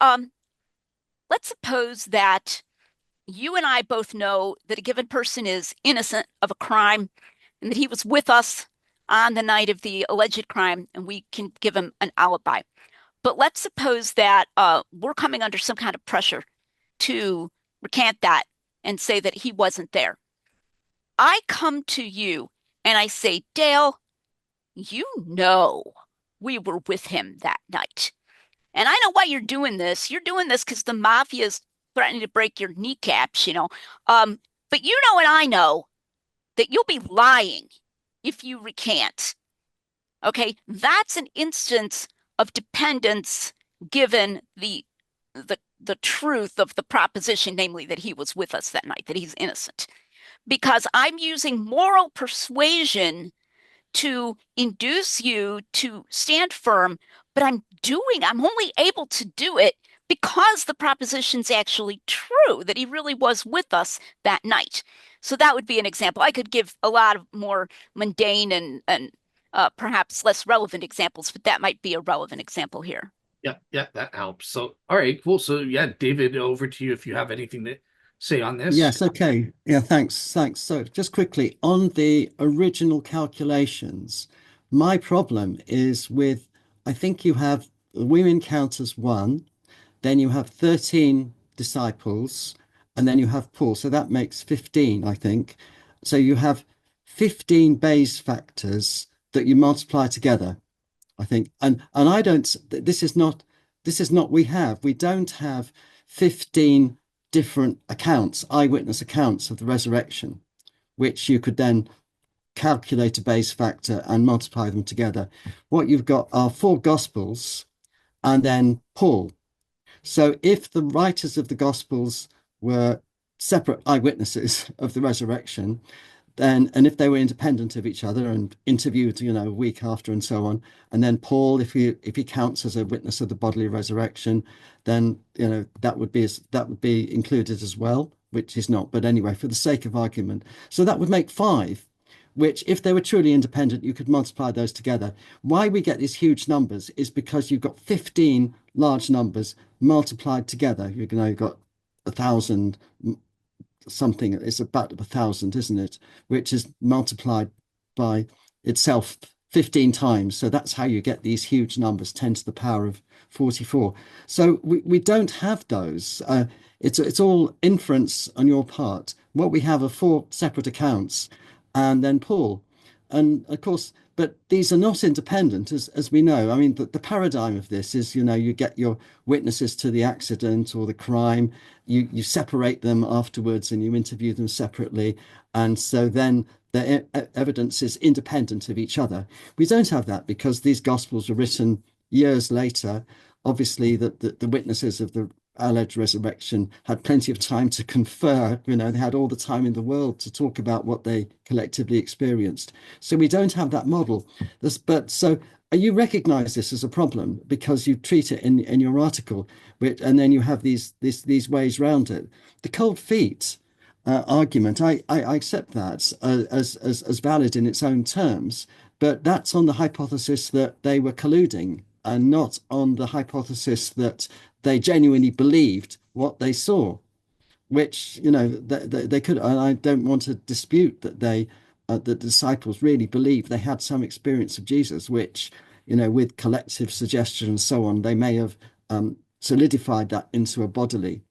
let's suppose that you and I both know that a given person is innocent of a crime and that he was with us on the night of the alleged crime, and we can give him an alibi. But let's suppose that we're coming under some kind of pressure to recant that and say that he wasn't there. I come to you and I say, Dale, you know we were with him that night. And I know why you're doing this. You're doing this because the mafia is threatening to break your kneecaps, But you know and I know that you'll be lying if you recant. Okay, that's an instance of dependence given the truth of the proposition, namely that he was with us that night, that he's innocent. Because I'm using moral persuasion to induce you to stand firm, but I'm only able to do it because the proposition's actually true, that he really was with us that night. So that would be an example. I could give a lot of more mundane and perhaps less relevant examples, but that might be a relevant example here. Yeah, yeah, that helps. So, all right, cool. So, yeah, David, over to you if you have anything to say on this. Yes, okay. Yeah, thanks. Thanks. So just quickly on the original calculations, my problem is with, I think you have women count as one, then you have 13 disciples, and then you have Paul. So that makes 15, I think. So you have 15 Bayes factors that you multiply together, I think. And I don't, this is not we don't have 15 different accounts, eyewitness accounts of the resurrection, which you could then calculate a Bayes factor and multiply them together. What you've got are four gospels and then Paul. So if the writers of the Gospels were separate eyewitnesses of the resurrection, then and if they were independent of each other and interviewed, a week after and so on, and then Paul, if he counts as a witness of the bodily resurrection, then that would be included as well, which is not. But anyway, for the sake of argument, so that would make five. Which, if they were truly independent, you could multiply those together. Why we get these huge numbers is because you've got 15 large numbers multiplied together. You've got 1,000 something. It's about 1,000, isn't it? Which is multiplied by itself 15 times. So that's how you get these huge numbers, 10 to the power of 44. So we don't have those. It's all inference on your part. What we have are four separate accounts and then Paul. And of course, but these are not independent, as we know. I mean, the paradigm of this is, you get your witnesses to the accident or the crime, you separate them afterwards and you interview them separately. And so then the evidence is independent of each other. We don't have that because these gospels were written years later. Obviously, the witnesses of the alleged resurrection had plenty of time to confer. They had all the time in the world to talk about what they collectively experienced. So we don't have that model. But so you recognize this as a problem because you treat it in your article, and then you have these ways around it. The cold feet argument, I accept that as valid in its own terms, but that's on the hypothesis that they were colluding and not on the hypothesis that they genuinely believed what they saw, which, they could. And I don't want to dispute that the disciples really believed they had some experience of Jesus, which, with collective suggestion and so on, they may have solidified that into a bodily.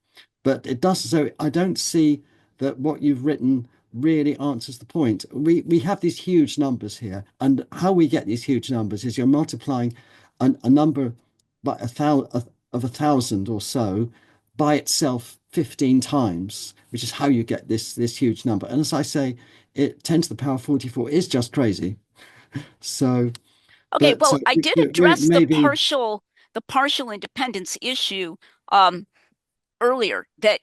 But it does. So I don't see that what you've written really answers the point. We have these huge numbers here, and how we get these huge numbers is you're multiplying a number by of 1,000 or so by itself 15 times, which is how you get this huge number. And as I say, 10 to the power 44 is just crazy. So, Okay, but well, I did address maybe. the partial independence issue earlier, that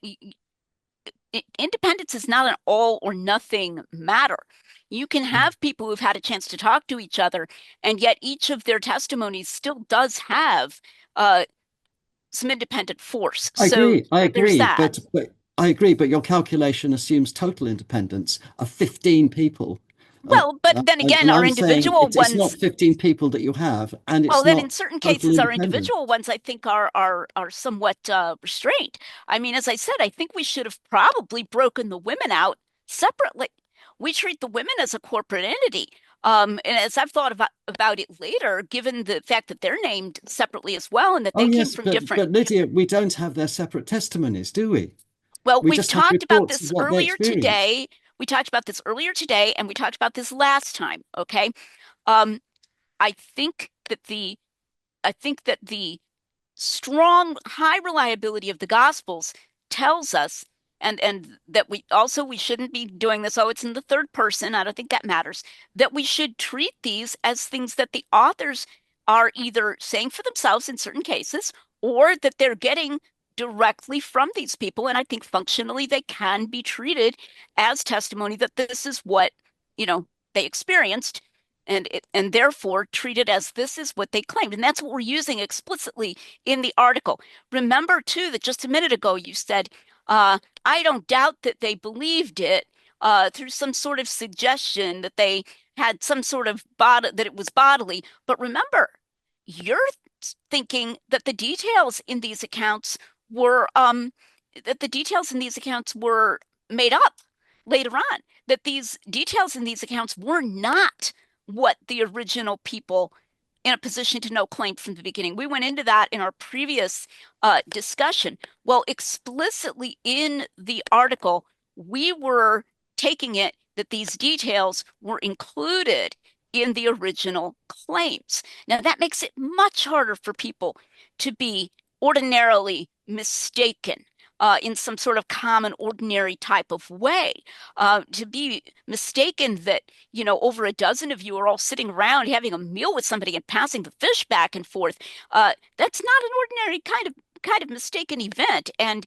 independence is not an all or nothing matter. You can have people who've had a chance to talk to each other, and yet each of their testimonies still does have some independent force. I So agree. I there's agree. that. But I agree. But your calculation assumes total independence of 15 people. Well, but then again, And our I'm saying individual it's not ones, 15 people that you have, and well, it's then in not certain total cases, our independence. individual ones, I think, are somewhat restrained. I mean, as I said, I think we should have probably broken the women out separately. We treat the women as a corporate entity. And as I've thought about it later, given the fact that they're named separately as well, and that Oh they came yes, from but different. Lydia, we don't have their separate testimonies, do we? Well, We we've just have talked about reports of this what they earlier experienced. today. We talked about this earlier today, and we talked about this last time. Okay. Um, I think that the strong, high reliability of the Gospels tells us and that we shouldn't be doing this. Oh, it's in the third person. I don't think that matters. That we should treat these as things that the authors are either saying for themselves in certain cases, or that they're getting directly from these people. And I think functionally they can be treated as testimony that this is what, they experienced, and therefore treated as this is what they claimed. And that's what we're using explicitly in the article. Remember, too, that just a minute ago you said, I don't doubt that they believed it through some sort of suggestion that they had some sort of that it was bodily. But remember, you're thinking that the details in these accounts were made up later on, that these details in these accounts were not what the original people in a position to know claimed from the beginning. We went into that in our previous discussion. Well, explicitly in the article, we were taking it that these details were included in the original claims. Now, that makes it much harder for people to be ordinarily mistaken in some sort of common, ordinary type of way. To be mistaken that, over a dozen of you are all sitting around having a meal with somebody and passing the fish back and forth, that's not an ordinary kind of mistaken event. And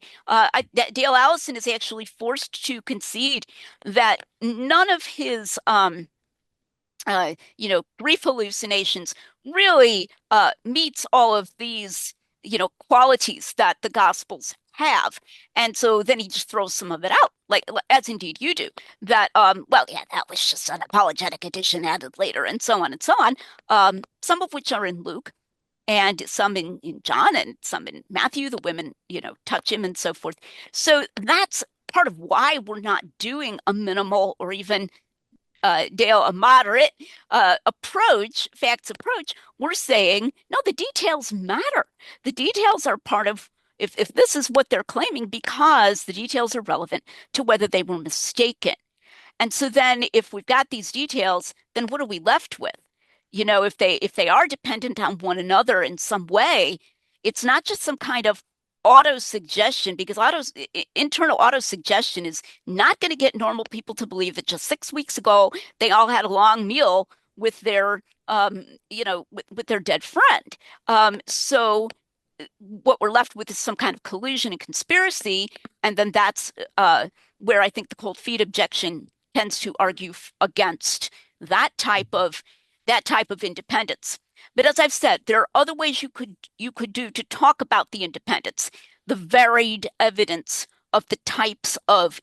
Dale Allison is actually forced to concede that none of his grief hallucinations really meets all of these, qualities that the Gospels have. And so then he just throws some of it out, like as indeed you do, that, well, yeah, that was just an apologetic addition added later, and so on and so on, some of which are in Luke and some in John and some in Matthew. The women, touch him and so forth. So that's part of why we're not doing a minimal or even Dale, a moderate facts approach. We're saying, no, the details matter. The details are part of, if this is what they're claiming, because the details are relevant to whether they were mistaken. And so then if we've got these details, then what are we left with? If they are dependent on one another in some way, it's not just some kind of auto-suggestion, because internal auto-suggestion is not going to get normal people to believe that just 6 weeks ago they all had a long meal with their with their dead friend. So what we're left with is some kind of collusion and conspiracy, and then that's where I think the cold feet objection tends to argue against that type of independence. But as I've said, there are other ways you could do to talk about the independence, the varied evidence of the types of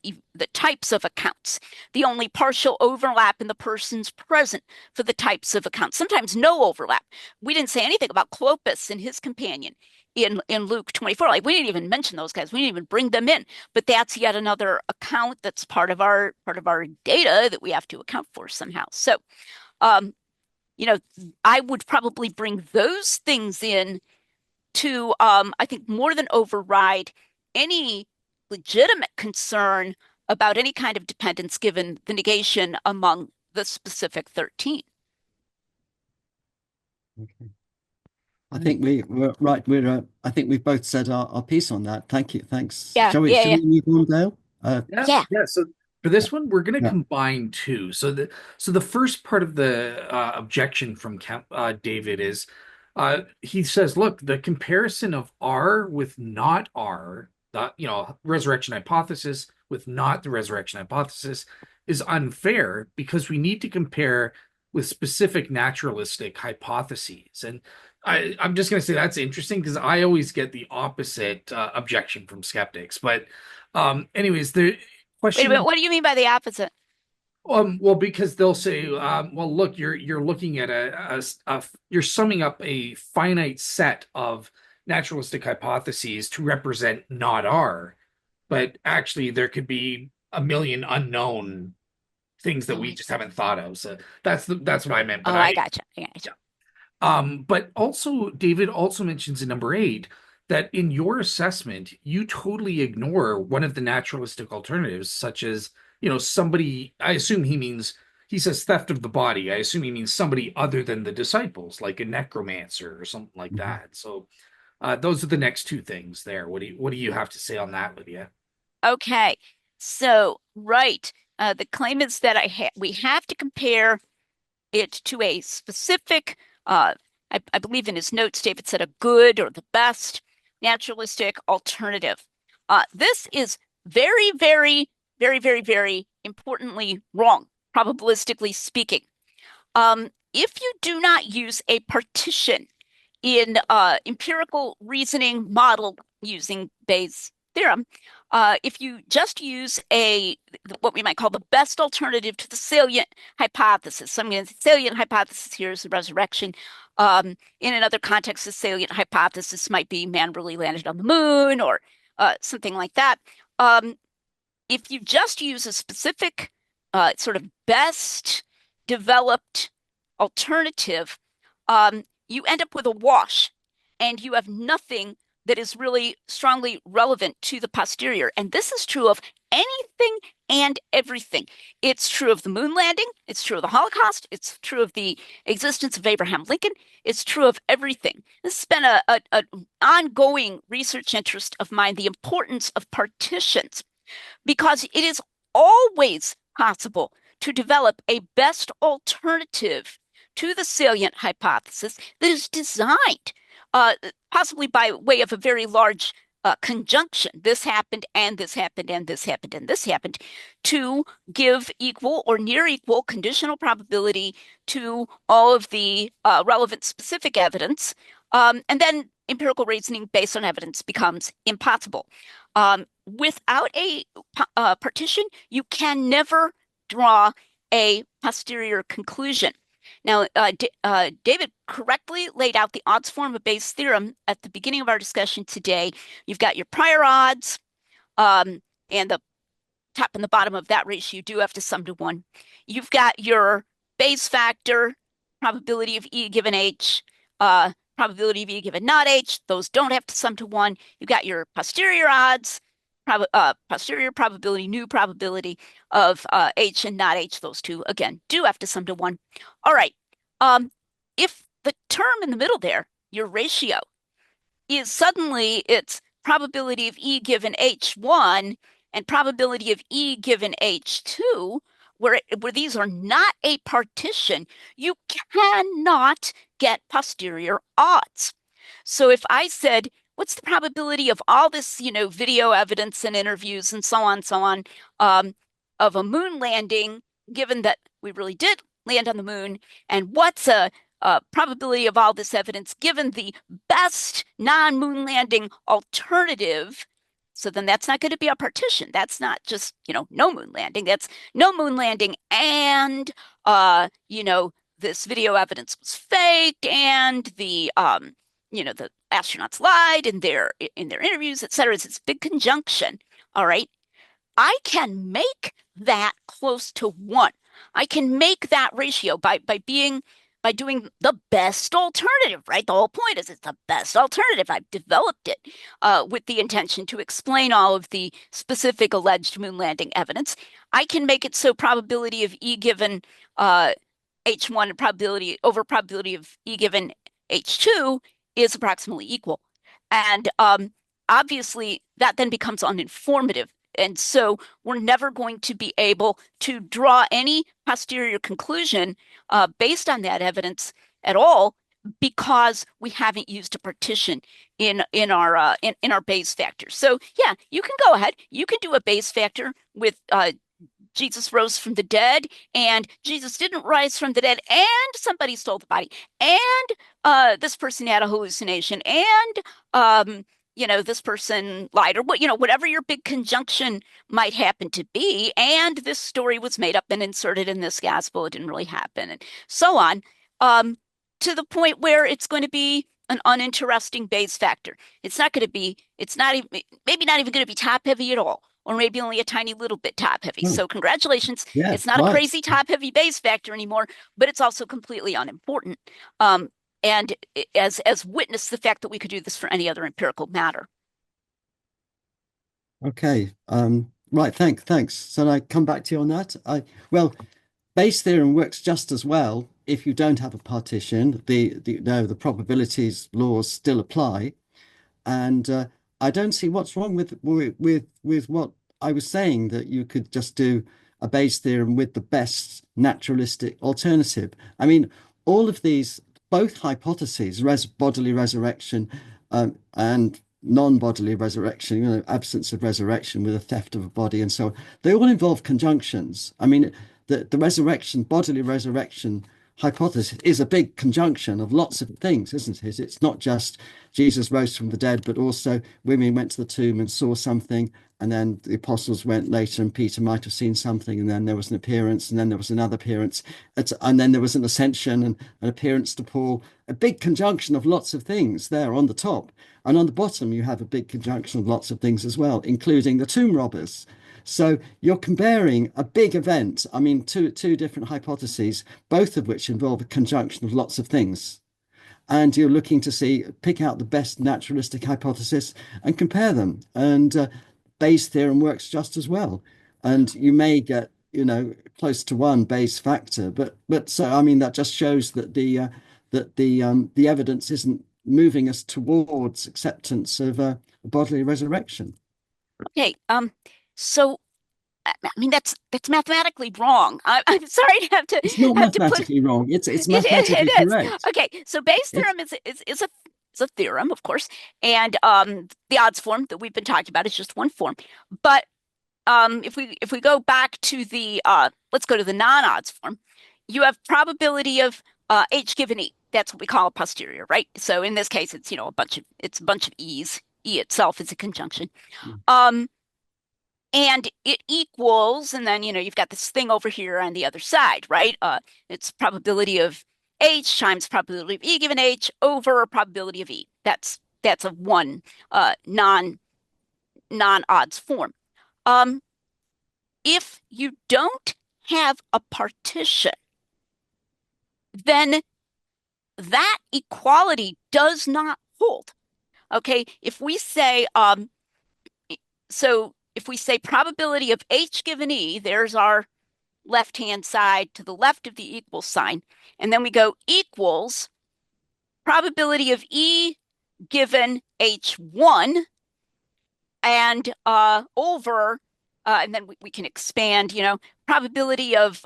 accounts, the only partial overlap in the persons present for the types of accounts, sometimes no overlap. We didn't say anything about Clopas and his companion in Luke 24. Like, we didn't even mention those guys. We didn't even bring them in. But that's yet another account that's part of our data that we have to account for somehow. So I would probably bring those things in to, I think, more than override any legitimate concern about any kind of dependence given the negation among the specific 13. Okay. I think we're right. I think we've both said our piece on that. Thank you. Thanks. Yeah, Shall we move on, Dale? Yeah. So for this one, we're going to Yeah. combine two. So the first part of the objection from David is he says, look, the comparison of R with not R, the resurrection hypothesis with not the resurrection hypothesis, is unfair because we need to compare with specific naturalistic hypotheses. And I'm just going to say that's interesting because I always get the opposite objection from skeptics. But anyways, the Wait a question. minute, what do you mean by the opposite? Well, because they'll say, well, look, you're looking at you're summing up a finite set of naturalistic hypotheses to represent not R, but actually there could be a million unknown things that we just haven't thought of. So that's what I meant. But I gotcha. But also, David also mentions in number 8 that in your assessment, you totally ignore one of the naturalistic alternatives, such as, somebody, I assume he says theft of the body. I assume he means somebody other than the disciples, like a necromancer or something like that. So those are the next two things there. What do you have to say on that, Lydia? Okay. So, right. The claim is that we have to compare it to a specific, I believe in his notes, David said a good or the best naturalistic alternative. This is very, very, very, very, very importantly wrong, probabilistically speaking. If you do not use a partition in empirical reasoning model using Bayes' theorem, if you just use what we might call the best alternative to the salient hypothesis. So I'm going to say salient hypothesis here is the resurrection. In another context, the salient hypothesis might be man really landed on the moon or something like that. If you just use a specific sort of best developed alternative, you end up with a wash and you have nothing that is really strongly relevant to the posterior. And this is true of anything and everything. It's true of the moon landing. It's true of the Holocaust. It's true of the existence of Abraham Lincoln. It's true of everything. This has been an ongoing research interest of mine, the importance of partitions, because it is always possible to develop a best alternative to the salient hypothesis that is designed, possibly by way of a very large conjunction. This happened, and this happened, and this happened, and this happened, to give equal or near equal conditional probability to all of the relevant specific evidence. And then empirical reasoning based on evidence becomes impossible. Without a partition, you can never draw a posterior conclusion. Now, David correctly laid out the odds form of Bayes' theorem at the beginning of our discussion today. You've got your prior odds, and the top and the bottom of that ratio do have to sum to 1. You've got your Bayes factor, probability of E given H, probability of E given not H. Those don't have to sum to 1. You've got your posterior odds, posterior probability, new probability of H and not H. Those two, again, do have to sum to 1. All right. If the term in the middle there, your ratio, is suddenly its probability of E given H1 and probability of E given H2, where these are not a partition, you cannot get posterior odds. So if I said, what's the probability of all this, video evidence and interviews and so on, of a moon landing, given that we really did land on the moon, and what's a probability of all this evidence given the best non-moon landing alternative? So then that's not going to be a partition. That's not just, no moon landing. That's no moon landing and, this video evidence was faked and the astronauts lied in their interviews, et cetera. It's this big conjunction. All right. I can make that close to 1. I can make that ratio by doing the best alternative, right? The whole point is it's the best alternative. I've developed it with the intention to explain all of the specific alleged moon landing evidence. I can make it so probability of E given H1 and probability of E given H2 is approximately equal. And obviously that then becomes uninformative. And so we're never going to be able to draw any posterior conclusion based on that evidence at all, because we haven't used a partition in our Bayes factor. So yeah, you can go ahead. You can do a Bayes factor with Jesus rose from the dead, and Jesus didn't rise from the dead, and somebody stole the body, and this person had a hallucination, and this person lied, or whatever your big conjunction might happen to be, and this story was made up and inserted in this gospel, it didn't really happen, and so on, to the point where it's going to be an uninteresting Bayes factor. It's not even maybe not even going to be top heavy at all, or maybe only a tiny little bit top heavy. So congratulations. Yeah, it's not a crazy top heavy Bayes factor anymore, but it's also completely unimportant. And as witness the fact that we could do this for any other empirical matter. Okay. Right. Thanks. So I come back to you on that. Well, Bayes' theorem works just as well if you don't have a partition. The probabilities laws still apply, and I don't see what's wrong with what I was saying that you could just do a Bayes theorem with the best naturalistic alternative. I mean, all of these, both hypotheses, bodily resurrection and non-bodily resurrection, absence of resurrection with a theft of a body and so on, they all involve conjunctions. I mean, the resurrection, bodily resurrection hypothesis is a big conjunction of lots of things, isn't it? It's not just Jesus rose from the dead, but also women went to the tomb and saw something, and then the apostles went later, and Peter might have seen something, and then there was an appearance, and then there was another appearance, and then there was an ascension and an appearance to Paul. A big conjunction of lots of things there on the top, and on the bottom you have a big conjunction of lots of things as well, including the tomb robbers. So you're comparing a big event, I mean, two different hypotheses, both of which involve a conjunction of lots of things. And you're looking to pick out the best naturalistic hypothesis and compare them. And Bayes' theorem works just as well. And you may get, close to one Bayes factor, but so I mean that just shows that the evidence isn't moving us towards acceptance of a bodily resurrection. Okay. So, I mean, that's mathematically wrong. I'm sorry to have to It's not mathematically wrong. It's mathematically correct. Okay, so Bayes' theorem is a theorem, of course, and the odds form that we've been talking about is just one form. But if we go back to the let's go to the non-odds form, you have probability of H given E. That's what we call a posterior, right? So in this case, it's a bunch of E's. E itself is a conjunction. And it equals, and then, you've got this thing over here on the other side, right? It's probability of H times probability of E given H over probability of E. That's a one non-odds form. If you don't have a partition, then that equality does not hold. Okay, if we say if we say probability of H given E, there's our left-hand side to the left of the equal sign. And then we go equals probability of E given H1 and over, and then we can expand, probability of,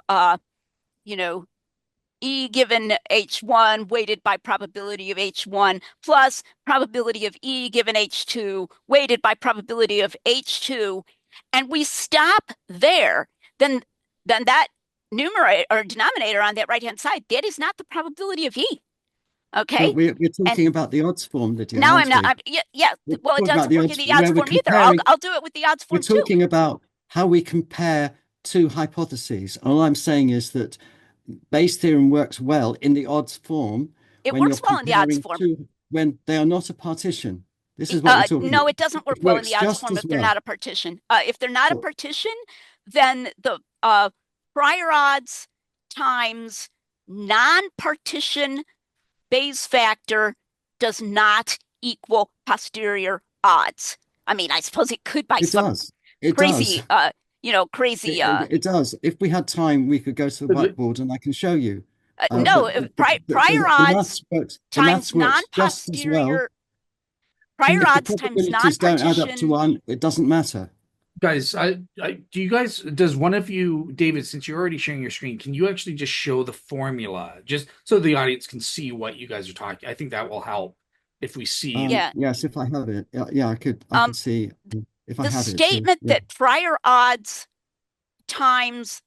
E given H1 weighted by probability of H1 plus probability of E given H2 weighted by probability of H2, and we stop there, then that numerator or denominator on that right-hand side, that is not the probability of E. Okay. We're talking about the odds form, Lydia. No, I'm not. Yeah. Well, it doesn't work in the odds form either. I'll do it with the odds form too. We're talking about how we compare two hypotheses. All I'm saying is that Bayes' theorem works well in the odds form. It works well in the odds form when they are not a partition. This is what we're talking no, about. It doesn't work well in the odds form if they're not a partition. If they're not a partition, then the prior odds times non-partition Bayes factor does not equal posterior odds. I mean, I suppose it could by some crazy, crazy. It does. If we had time, we could go to the whiteboard and I can show you. No, prior odds times non-posterior. Prior odds times non-partition don't add up to one. It doesn't matter. Guys, does one of you, David, since you're already sharing your screen, can you actually just show the formula just so the audience can see what you guys are talking? I think that will help if we see. Yes, if I have it. Yeah, I can see if I have it. The statement that prior odds times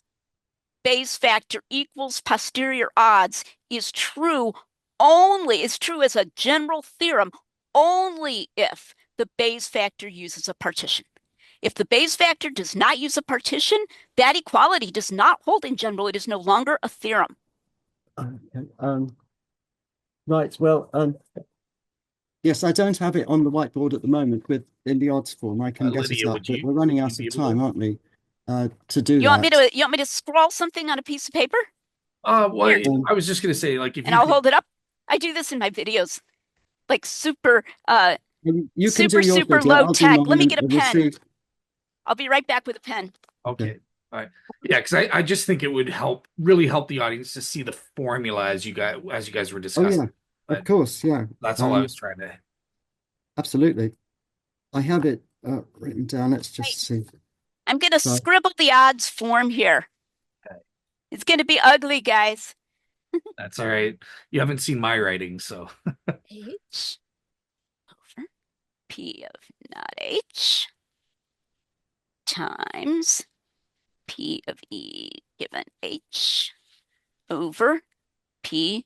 Bayes factor equals posterior odds is true as a general theorem only if the Bayes factor uses a partition. If the Bayes factor does not use a partition, that equality does not hold in general. It is no longer a theorem. Okay. Right. Well, yes, I don't have it on the whiteboard at the moment in the odds form. I can get it up, but we're running out of time, aren't we? To do you want me to scroll something on a piece of paper? Well, I was just gonna say, like, I'll hold it up. I do this in my videos, like super super low tech. Let me get a pen. I'll be right back with a pen. Okay. All right. Yeah, because I just think it would really help the audience to see the formula as you guys were discussing. Oh, yeah. Of course, yeah. That's all I was trying to. Absolutely. I have it written down. Let's just see. I'm going to So, scribble the odds form here. Okay. It's going to be ugly, guys. That's all right. You haven't seen my writing, so H over P of not H times P of E given H over P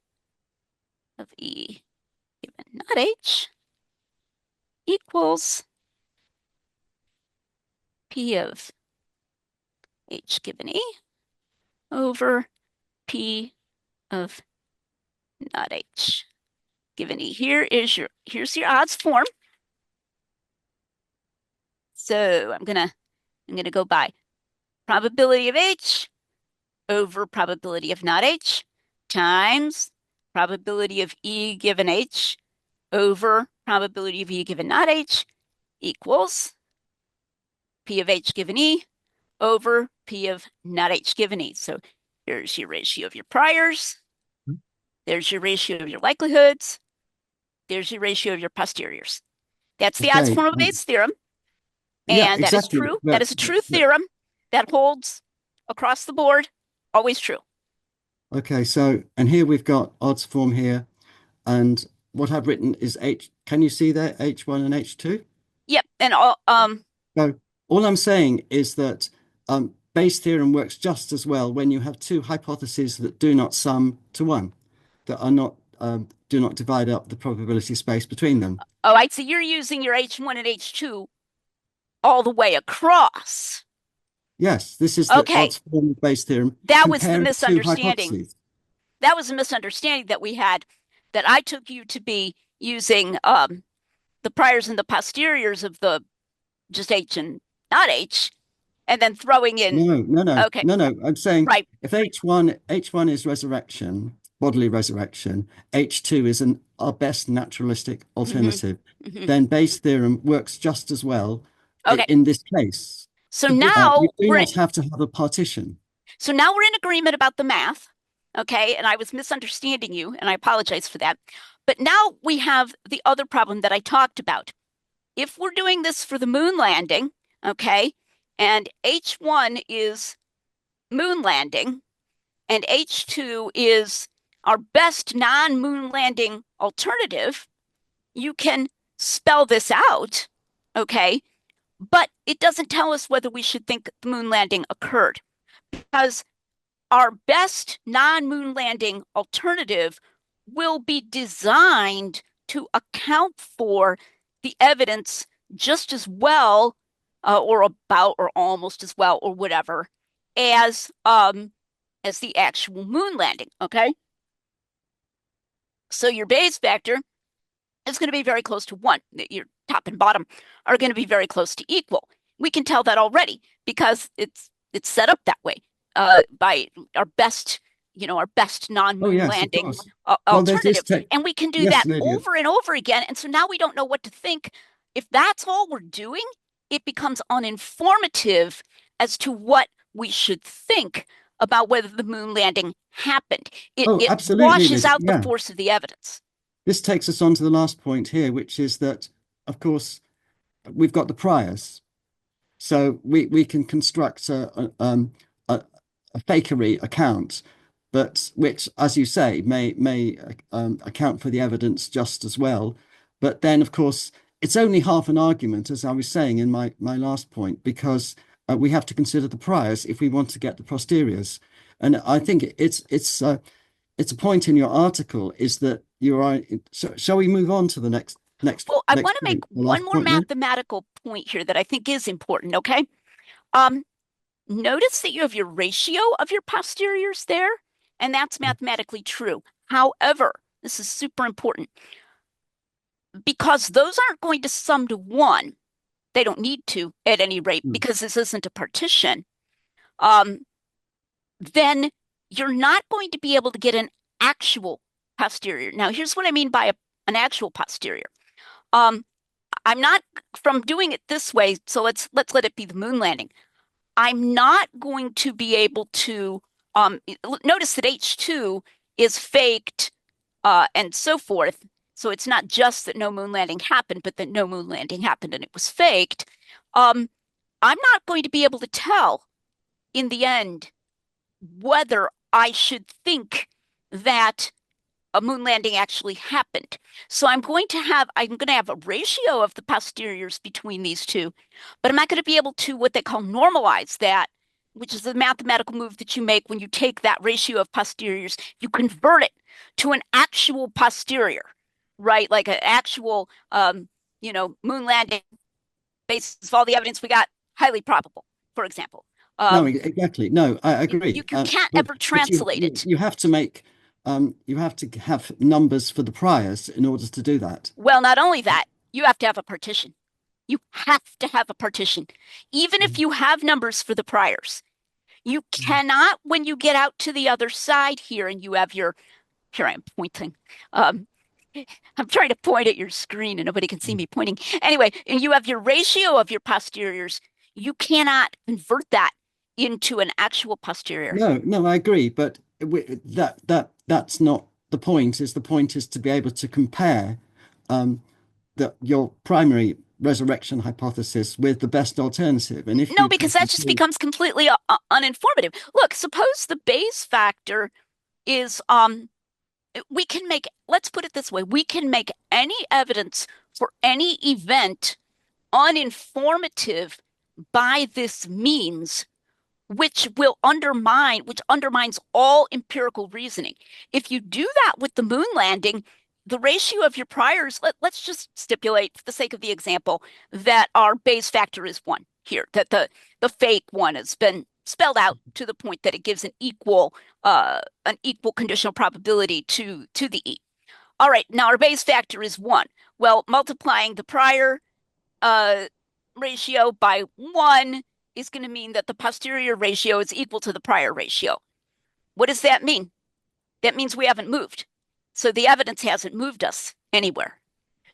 of E given not H equals P of H given E over P of not H given E. Here's your odds form. So I'm gonna go by probability of H over probability of not H times probability of E given H over probability of E given not H equals P of H given E over P of not H given E. So here's your ratio of your priors. There's your ratio of your likelihoods. There's your ratio of your posteriors. That's the odds okay. form of Bayes' theorem. Yeah, And that is exactly. true. That is a true theorem that holds across the board, always true. Okay, so, and here we've got odds form here. And what I've written is H. Can you see there, H1 and H2? Yep. And all So all I'm saying is that Bayes' theorem works just as well when you have two hypotheses that do not sum to one, that are not do not divide up the probability space between them. oh, I see you're using your H1 and H2 all the way across. Yes, this is the Okay. odds form of Bayes' theorem That was the comparing two misunderstanding. hypotheses. That was a misunderstanding that we had, that I took you to be using the priors and the posteriors of the just H and not H, and then throwing in. Okay, No. I'm saying right. if H1 is resurrection, bodily resurrection, H2 is our best naturalistic alternative, Mhm. then Bayes' theorem works just as well Okay. in this case. So You now do not have to have a partition. we're in agreement about the math. Okay, and I was misunderstanding you, and I apologize for that. But now we have the other problem that I talked about. If we're doing this for the moon landing, okay, and H1 is moon landing, and H2 is our best non-moon landing alternative, you can spell this out, okay? But it doesn't tell us whether we should think the moon landing occurred, because our best non-moon landing alternative will be designed to account for the evidence just as well, or about, or almost as well, or whatever, as the actual moon landing. Okay, so your Bayes factor is going to be very close to 1. Your top and bottom are going to be very close to equal. We can tell that already because it's set up that way by our best Oh, non-moon yes, of landing course. Well, there's alternative. this tech. And we can do Yes, that Lydia. over and over again. And so now we don't know what to think. If that's all we're doing, it becomes uninformative as to what we should think about whether the moon landing happened. Oh, It absolutely, washes Lydia. out the Yeah. force of the evidence. This takes us on to the last point here, which is that, of course, we've got the priors. So we can construct a fakery account, but which, as you say, may account for the evidence just as well. But then, of course, it's only half an argument, as I was saying in my last point, because we have to consider the priors if we want to get the posteriors. And I think it's a point in your article is that you're. So shall we move on to the next Well, I want to make point, the one last more point there? mathematical point here that I think is important, okay? Notice that you have your ratio of your posteriors there, and that's mathematically true. However, this is super important because those aren't going to sum to 1. They don't need to at any rate because this isn't a partition. Then you're not going to be able to get an actual posterior. Now, here's what I mean by an actual posterior. I'm not from doing it this way, so let's let it be the moon landing. I'm not going to be able to notice that H2 is faked and so forth. So it's not just that no moon landing happened, but that no moon landing happened and it was faked. I'm not going to be able to tell in the end whether I should think that a moon landing actually happened. So I'm going to have a ratio of the posteriors between these two, but I'm not going to be able to what they call normalize that, which is the mathematical move that you make when you take that ratio of posteriors, you convert it to an actual posterior, right? Like an actual, moon landing basis of all the evidence we got, highly probable, for example. No, Um, exactly. No, I agree. you can't But ever but translate it. you have to make you have to have numbers for the priors in order to do that. Well, not only that, you have to have a partition. You have to have a partition. Even if Mm. you have numbers for the priors, you cannot, when you get out to the other side here and you have here I am pointing. Um, I'm trying to point at your screen and nobody can see me pointing. Anyway, and you have your ratio of your posteriors. You cannot convert that into an actual posterior. No, no, I agree. But that's not the point. The point is to be able to compare um, your primary resurrection hypothesis with the best alternative. And if No, you can because that just conclude, becomes completely uninformative. Look, suppose the Bayes factor is we can make, let's put it this way, we can make any evidence for any event uninformative by this means, which undermines all empirical reasoning. If you do that with the moon landing, the ratio of your priors, let's just stipulate for the sake of the example that our Bayes factor is 1 here, that the fake one has been spelled out to the point that it gives an equal conditional probability to the E. All right, now our Bayes factor is 1. Well, multiplying the prior uh, ratio by 1 is going to mean that the posterior ratio is equal to the prior ratio. What does that mean? That means we haven't moved. So the evidence hasn't moved us anywhere.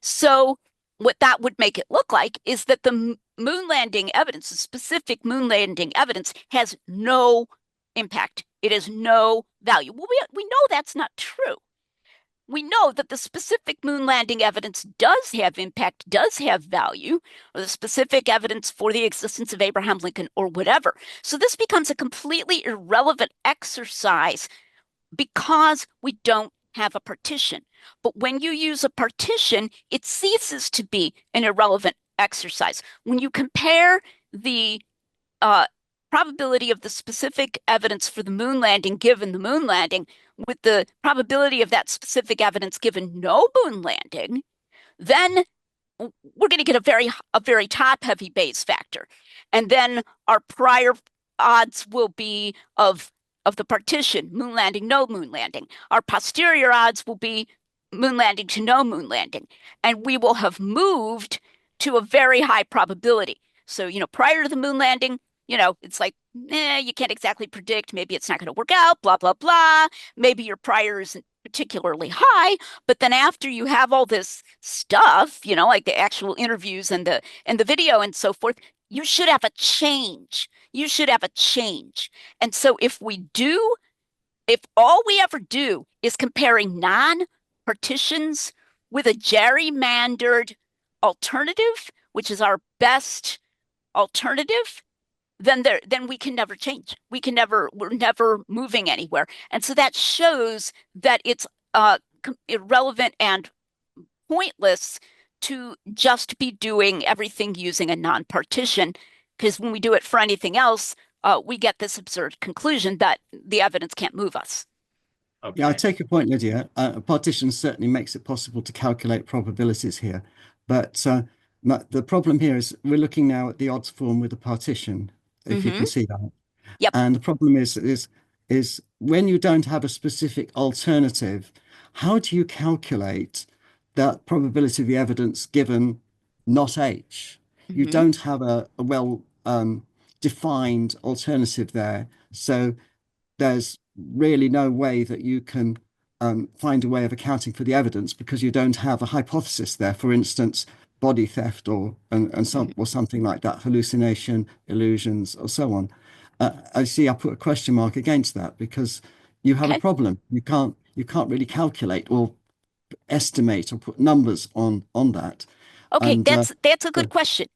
So what that would make it look like is that the moon landing evidence, the specific moon landing evidence, has no impact. It has no value. Well, we know that's not true. We know that the specific moon landing evidence does have impact, does have value, or the specific evidence for the existence of Abraham Lincoln or whatever. So this becomes a completely irrelevant exercise because we don't have a partition. But when you use a partition, it ceases to be an irrelevant exercise. When you compare the uh, probability of the specific evidence for the moon landing given the moon landing with the probability of that specific evidence given no moon landing, then we're going to get a very top heavy Bayes factor. And then our prior odds will be of the partition, moon landing, no moon landing. Our posterior odds will be moon landing to no moon landing. And we will have moved to a very high probability. So, prior to the moon landing, it's like, you can't exactly predict. Maybe it's not going to work out, blah, blah, blah. Maybe your prior isn't particularly high, but then after you have all this stuff, like the actual interviews and the video and so forth, you should have a change. You should have a change. And so if all we ever do is comparing non-partitions with a gerrymandered alternative, which is our best alternative, then we can never change. We're never moving anywhere. And so that shows that it's irrelevant and pointless to just be doing everything using a non-partition, because when we do it for anything else, we get this absurd conclusion that the evidence can't move us. yeah, I Okay. take your point, Lydia. A partition certainly makes it possible to calculate probabilities here, but the problem here is we're looking now at the odds form with a partition, if you can Hmm. see that. Yep. And the problem is when you don't have a specific alternative, how do you calculate that probability of the evidence given not H? You Hmm. don't have a well defined alternative there. So there's really no way that you can find a way of accounting for the evidence because you don't have a hypothesis there. For instance, body theft or something like that, hallucination, illusions, or so on. I see. I put a question mark against that because you have a Okay. problem. You can't really calculate or estimate or put numbers on that. Okay, And that's a good so, question.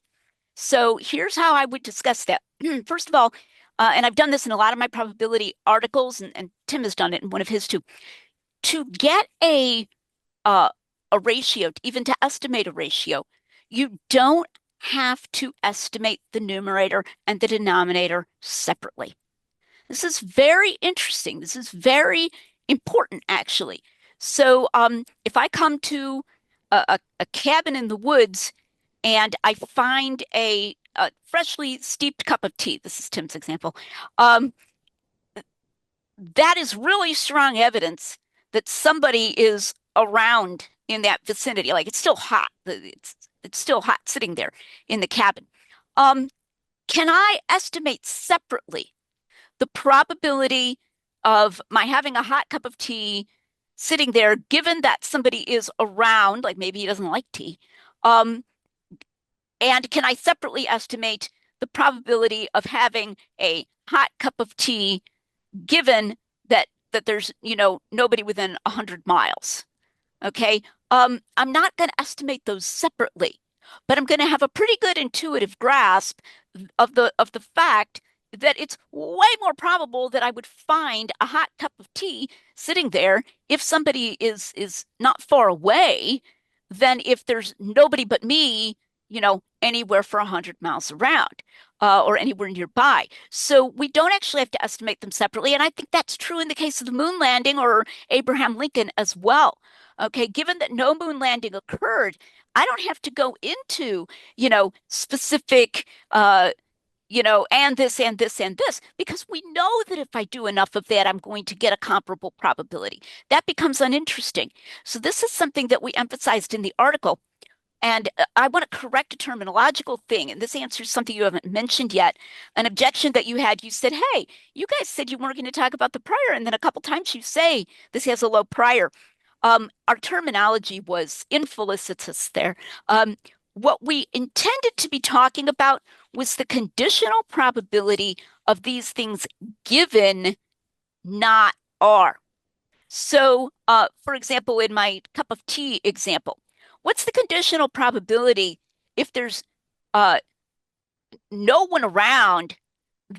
So here's how I would discuss that. First of all, and I've done this in a lot of my probability articles, and Tim has done it in one of his too. To get uh, a ratio, even to estimate a ratio, you don't have to estimate the numerator and the denominator separately. This is very interesting. This is very important, actually. So, if I come to a cabin in the woods and I find a freshly steeped cup of tea, this is Tim's example, um, that is really strong evidence that somebody is around in that vicinity. Like it's still hot. It's still hot sitting there in the cabin. Um, can I estimate separately the probability of my having a hot cup of tea sitting there, given that somebody is around, like maybe he doesn't like tea? Um, and can I separately estimate the probability of having a hot cup of tea given that there's, nobody within 100 miles? Okay. I'm not going to estimate those separately, but I'm going to have a pretty good intuitive grasp of the fact that it's way more probable that I would find a hot cup of tea sitting there if somebody is not far away than if there's nobody but me, anywhere for 100 miles around. Or anywhere nearby. So we don't actually have to estimate them separately. And I think that's true in the case of the moon landing or Abraham Lincoln as well. Okay, given that no moon landing occurred, I don't have to go into, specific, and this and this and this, because we know that if I do enough of that, I'm going to get a comparable probability. That becomes uninteresting. So this is something that we emphasized in the article. And I want to correct a terminological thing. And this answers something you haven't mentioned yet. An objection that you had, you said, hey, you guys said you weren't going to talk about the prior. And then a couple times you say this has a low prior. Our terminology was infelicitous there. What we intended to be talking about was the conditional probability of these things given, not are. So, for example, in my cup of tea example, what's the conditional probability if there's uh, no one around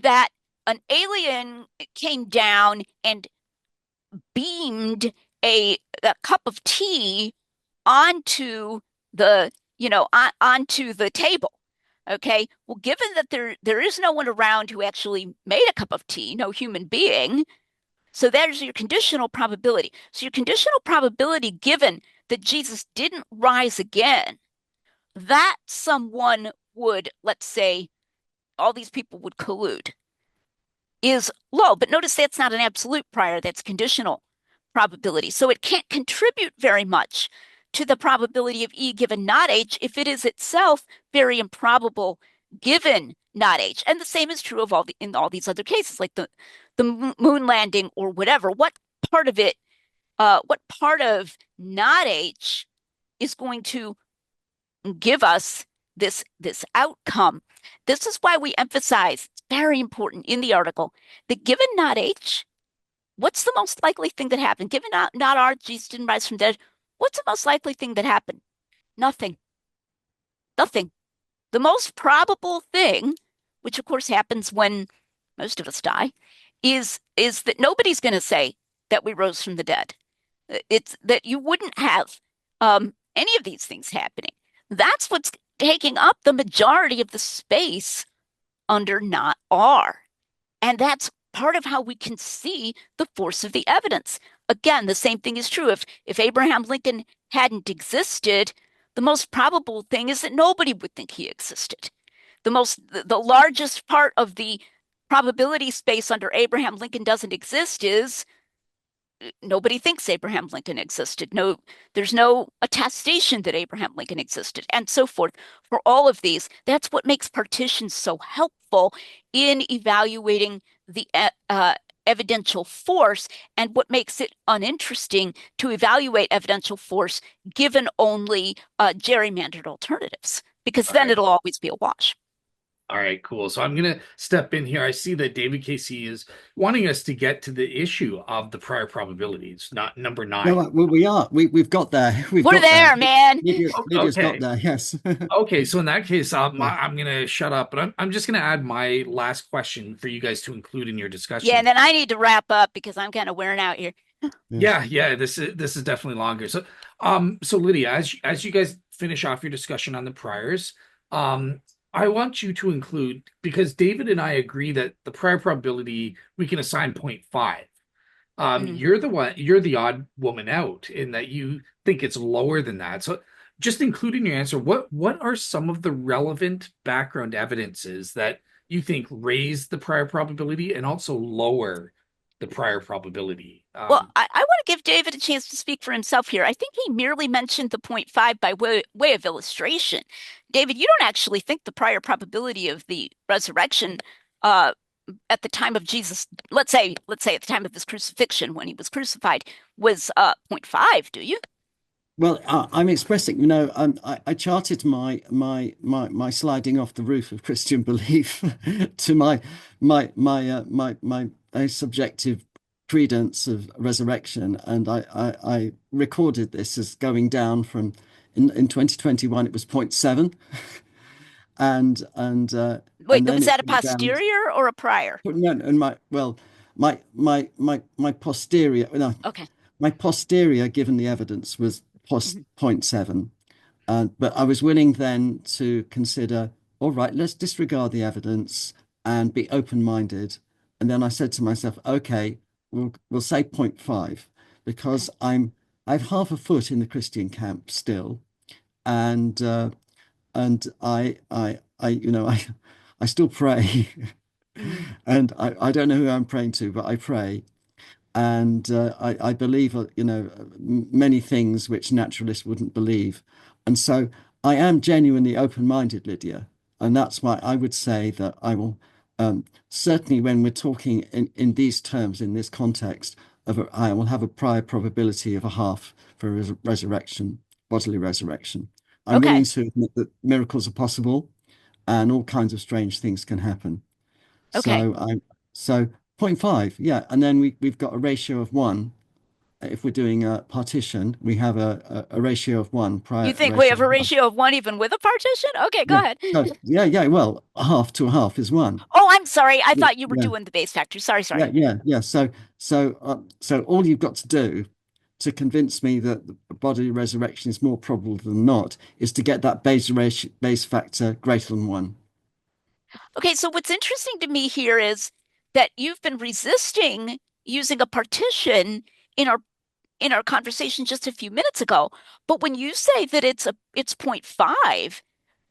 that an alien came down and beamed a cup of tea onto onto the table? Okay. Well, given that there is no one around who actually made a cup of tea, no human being, so there's your conditional probability. So your conditional probability given that Jesus didn't rise again, that someone would, let's say, all these people would collude, is low. But notice that's not an absolute prior, that's conditional probability. So it can't contribute very much to the probability of E given not H if it is itself very improbable given not H. And the same is true of in all these other cases, like the moon landing or whatever. What part of not H is going to give us this outcome? This is why we emphasize, it's very important in the article, that given not H, what's the most likely thing that happened? Given not R, Jesus didn't rise from dead, what's the most likely thing that happened? Nothing. Nothing. The most probable thing, which of course happens when most of us die, is that nobody's going to say that we rose from the dead. It's that you wouldn't have any of these things happening. That's what's taking up the majority of the space under not R. And that's part of how we can see the force of the evidence. Again, the same thing is true. If Abraham Lincoln hadn't existed, the most probable thing is that nobody would think he existed. The largest part of the probability space under Abraham Lincoln doesn't exist is nobody thinks Abraham Lincoln existed. No, there's no attestation that Abraham Lincoln existed, and so forth. For all of these, that's what makes partitions so helpful in evaluating the evidential force, and what makes it uninteresting to evaluate evidential force given only gerrymandered alternatives, because All then right. it'll always be a wash. All right, cool. So I'm gonna step in here. I see that David KC is wanting us to get to the issue of the prior probabilities, not number No, nine. we are. We've got there. We've We're got there. there, man. Lydia's got Okay. there. Yes. Okay, so in that case, Yeah. I'm gonna shut up, but I'm just gonna add my last question for you guys to include in your Yeah, and discussion. then I need to wrap up because I'm kind of wearing out here. Yes. Yeah, this is definitely longer. So Lydia, as you guys finish off your discussion on the priors, um, I want you to include because David and I agree that the prior probability we can assign zero point 0.5. Mhm. You're the odd woman out in that you think it's lower than that. So just include in your answer, what are some of the relevant background evidences that you think raise the prior probability and also lower the prior probability? Well, I want to give David a chance to speak for himself here. I think he merely mentioned the 0.5 by way of illustration. David, you don't actually think the prior probability of the resurrection uh, at the time of Jesus, let's say at the time of his crucifixion when he was crucified, was zero point 0.5, do you? Well, I'm expressing, I charted my sliding off the roof of Christian belief to my subjective credence of resurrection, and I recorded this as going down from in 2021 it was zero point 0.7, Wait, and then was it that a went down. posterior or a prior? No, and my posterior, no, Okay. my posterior, given the evidence, was plus Mhm. zero point 0.7. But I was willing then to consider, all right, let's disregard the evidence and be open-minded. And then I said to myself, okay, we'll say zero point 0.5 Okay. because I have half a foot in the Christian camp still, and I still pray, Mm. and I don't know who I'm praying to, but I pray. And I believe, many things which naturalists wouldn't believe. And so I am genuinely open-minded, Lydia. And that's why I would say that I will, certainly when we're talking in these terms, in this context, I will have a prior probability of a half for resurrection, bodily resurrection. I'm willing Okay. to admit that miracles are possible and all kinds of strange things can happen. Okay. So zero point 0.5, yeah. And then we've got a ratio of one. If we're doing a partition, we have a ratio of one, You prior think we ratio have a of one. ratio of one even with a partition? Okay, go Yeah. ahead. No, yeah, yeah. Well, a half to a half is one. Oh, I'm sorry. I Yeah, thought you were yeah, doing the base factor. Sorry, yeah, sorry. yeah, yeah. So all you've got to do to convince me that the bodily resurrection is more probable than not is to get that base factor greater than one. Okay, so what's interesting to me here is that you've been resisting using a partition in our conversation just a few minutes ago. But when you say that it's zero point 0.5,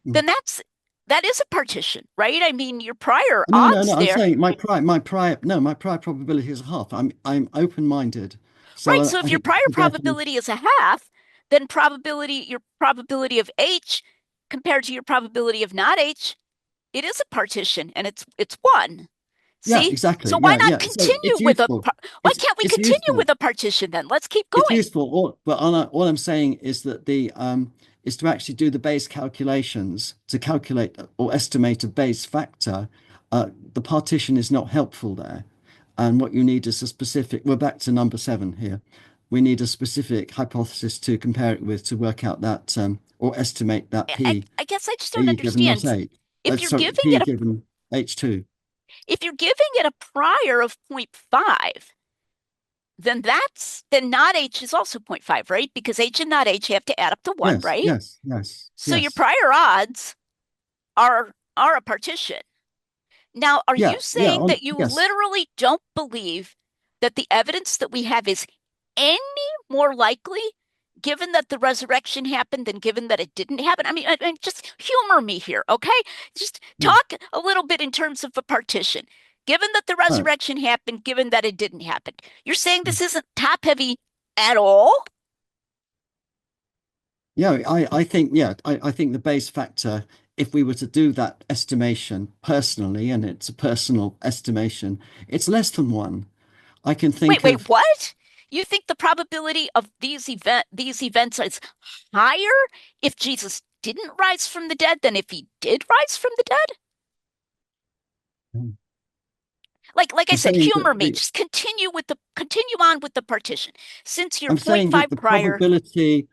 Mm. then that is a partition, right? I mean, your prior No, no, no. odds I'm there, saying my prior probability is a half. I'm open-minded. So right? So if I your think prior it's there to be. probability is a half, then your probability of H compared to your probability of not H, it is a partition and it's one. Yeah, See? exactly. So why Yeah, not yeah. So continue it's with useful. why can't we It's continue useful. with a partition then? Let's keep It's going. useful. But all I'm saying is that the is to actually do the base calculations to calculate or estimate a base factor. The partition is not helpful there, and what you need is a specific. We're back to number 7 here. We need a specific hypothesis to compare it with to work out that or estimate that P I guess I just don't P given not understand. H. If you're Sorry, giving P it a given H2. if you're giving it a prior of zero point 0.5, then not H is also zero point 0.5, right? Because H and not H have to add up to one, Yes, right? yes, yes, So your yes. prior odds are a partition. Now, are you Yeah, yeah, saying that you yes. literally don't believe that the evidence that we have is any more likely given that the resurrection happened than given that it didn't happen? I mean, just humor me here, okay? Just Mm. talk a little bit in terms of a partition. Given that the Oh, resurrection happened, given that it didn't happen, you're saying this isn't top heavy at all? yeah, I think the base factor, if we were to do that estimation personally, and it's a personal estimation, it's less than one. I can Wait, think wait, of, what? You think the probability of these events is higher if Jesus didn't rise from the dead than if he did rise from the dead? Mm. Like I I'm said, saying humor that me. Just continue on with the partition. Since you're I'm point saying that 0.5 the prior, probability,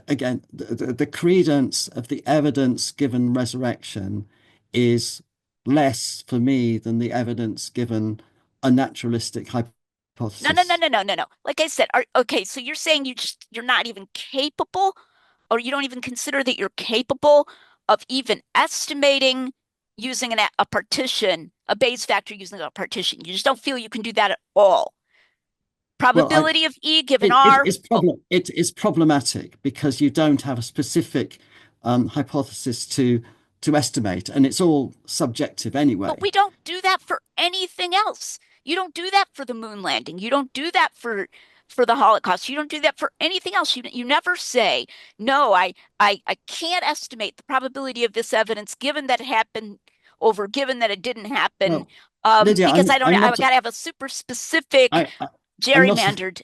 again, the credence of the evidence given resurrection is less for me than the evidence given a naturalistic hypothesis. no. Like I said, okay, so you're saying you're not even capable, or you don't even consider that you're capable of even estimating using a partition, a Bayes factor using a partition. You just don't feel you can do that at all. Well, Probability of E given R. Oh, it's problematic because you don't have a specific hypothesis to estimate, and it's all subjective but anyway. we don't do that for anything else. You don't do that for the moon landing. You don't do that for the Holocaust. You don't do that for anything else. You never say, no, I can't estimate the probability of this evidence given that it happened over given that it didn't happen. Well, Lydia, Because I'm I not got to have a super specific I'm not gerrymandered.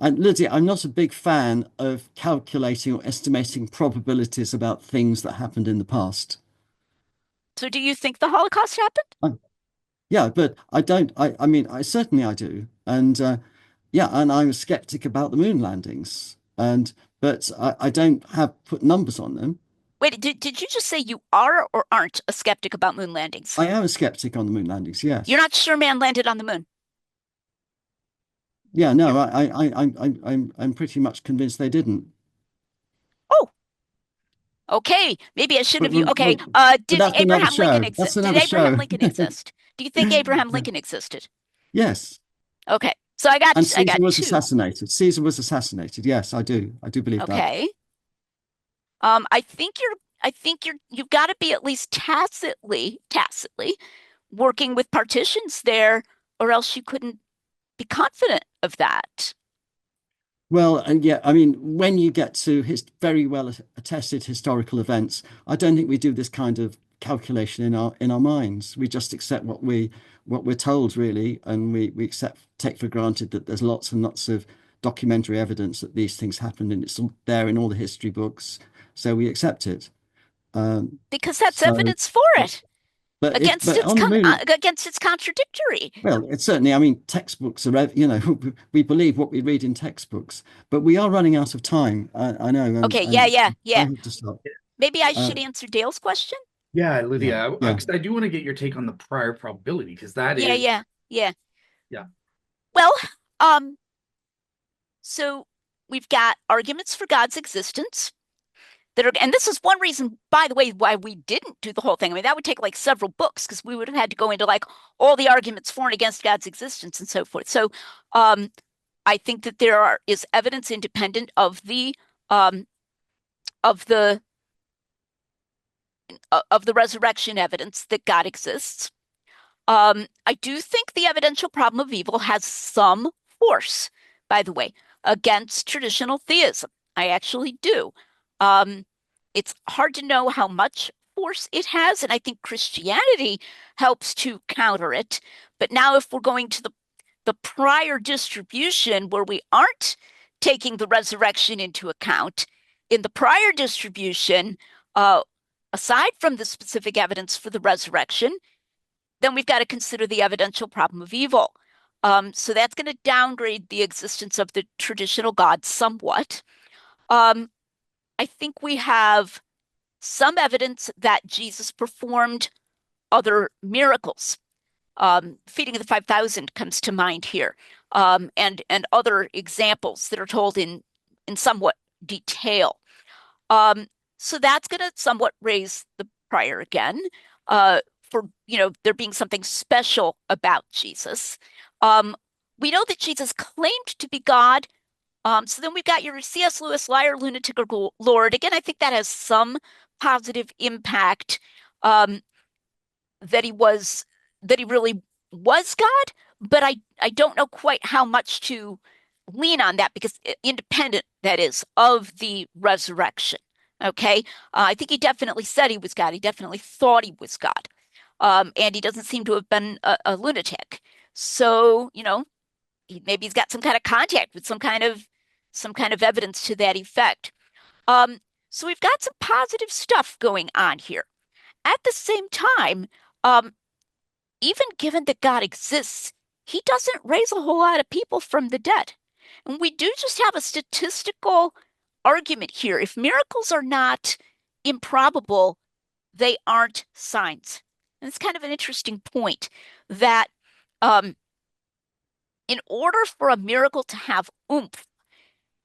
Lydia, I'm not a big fan of calculating or estimating probabilities about things that happened in the past. So do you think the Holocaust happened? I, yeah, but I don't. I mean, I certainly I do, and yeah, and I'm a skeptic about the moon landings, and but I don't have put numbers on them. Wait, did you just say you are or aren't a skeptic about moon landings? I am a skeptic on the moon landings. You're Yes. not sure man landed on the moon. Yeah. You're, No. I'm pretty much convinced they didn't. oh, okay, maybe I shouldn't But, have you. Okay, but did that's another Abraham Lincoln show. exist? That's Did another Abraham show. Lincoln exist? Do you think Abraham Yeah. Lincoln existed? Yes. Okay, so And I Caesar got was two. assassinated. Caesar was assassinated. Yes, I do. I do believe that. Okay, I think you've got to be at least tacitly working with partitions there, or else you couldn't be confident of that. Well, and yeah, I mean, when you get to his very well attested historical events, I don't think we do this kind of calculation in our minds. We just accept what we're told, really, and we accept take for granted that there's lots and lots of documentary evidence that these things happened, and it's all there in all the history books, so we accept it. Um, Because that's so, evidence for but it but on the moon, against its contradictory. well, it's certainly, I mean, textbooks are, we believe what we read in textbooks, but we are running out of time. I know, Okay, and I yeah. have to stop. Maybe I Uh, should answer Dale's question. Yeah, yeah, Lydia, yeah. 'cause I do want to get your take on the prior probability because that Yeah, is, yeah. yeah. Well, um, so we've got arguments for God's existence that are, and this is one reason, by the way, why we didn't do the whole thing. I mean, that would take like several books because we would have had to go into like all the arguments for and against God's existence and so forth. So, um, I think that is evidence independent um of the resurrection evidence that God exists. I do think the evidential problem of evil has some force, by the way, against traditional theism. I actually do. Um, it's hard to know how much force it has, and I think Christianity helps to counter it. But now, if we're going to the prior distribution where we aren't taking the resurrection into account, in the prior distribution, uh, aside from the specific evidence for the resurrection, then we've got to consider the evidential problem of evil. So that's going to downgrade the existence of the traditional God somewhat. Um, I think we have some evidence that Jesus performed other miracles. Feeding of the 5,000 comes to mind here, and other examples that are told in somewhat detail. Um, so that's going to somewhat raise the prior again, for there being something special about Jesus. Um, we know that Jesus claimed to be God. So then we've got your C.S. Lewis, liar, lunatic, or Lord. Again, I think that has some positive impact, um, that he was that he really was God, but I don't know quite how much to lean on that because independent, that is, of the resurrection. Okay. I think he definitely said he was God. He definitely thought he was God. And he doesn't seem to have been a lunatic. So, maybe he's got some kind of contact with some kind of evidence to that effect. Um, so we've got some positive stuff going on here. At the same time, um, even given that God exists, he doesn't raise a whole lot of people from the dead. And we do just have a statistical argument here. If miracles are not improbable, they aren't signs. And it's kind of an interesting point that um, in order for a miracle to have oomph,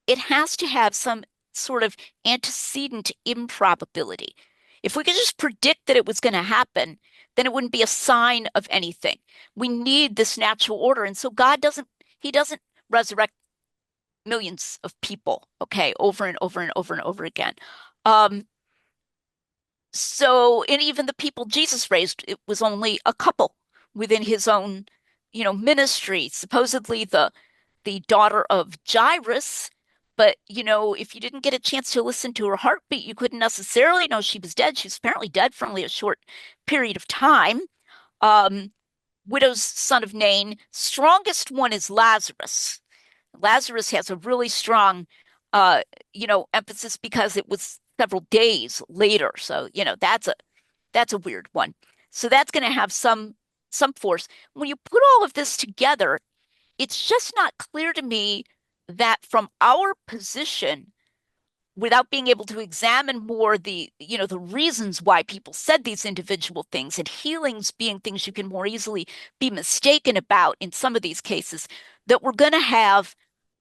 it has to have some sort of antecedent improbability. If we could just predict that it was going to happen, then it wouldn't be a sign of anything. We need this natural order. And so he doesn't resurrect millions of people, okay, over and over and over and over again. Um, and even the people Jesus raised, it was only a couple within his own, ministry. Supposedly the daughter of Jairus, but if you didn't get a chance to listen to her heartbeat, you couldn't necessarily know she was dead. She was apparently dead for only a short period of time. Um, Widow's son of Nain, strongest one is Lazarus. Lazarus has a really strong, emphasis because it was several days later. So, that's a weird one. So that's going to have some force. When you put all of this together, it's just not clear to me that from our position, without being able to examine more the reasons why people said these individual things and healings being things you can more easily be mistaken about in some of these cases, that we're going to have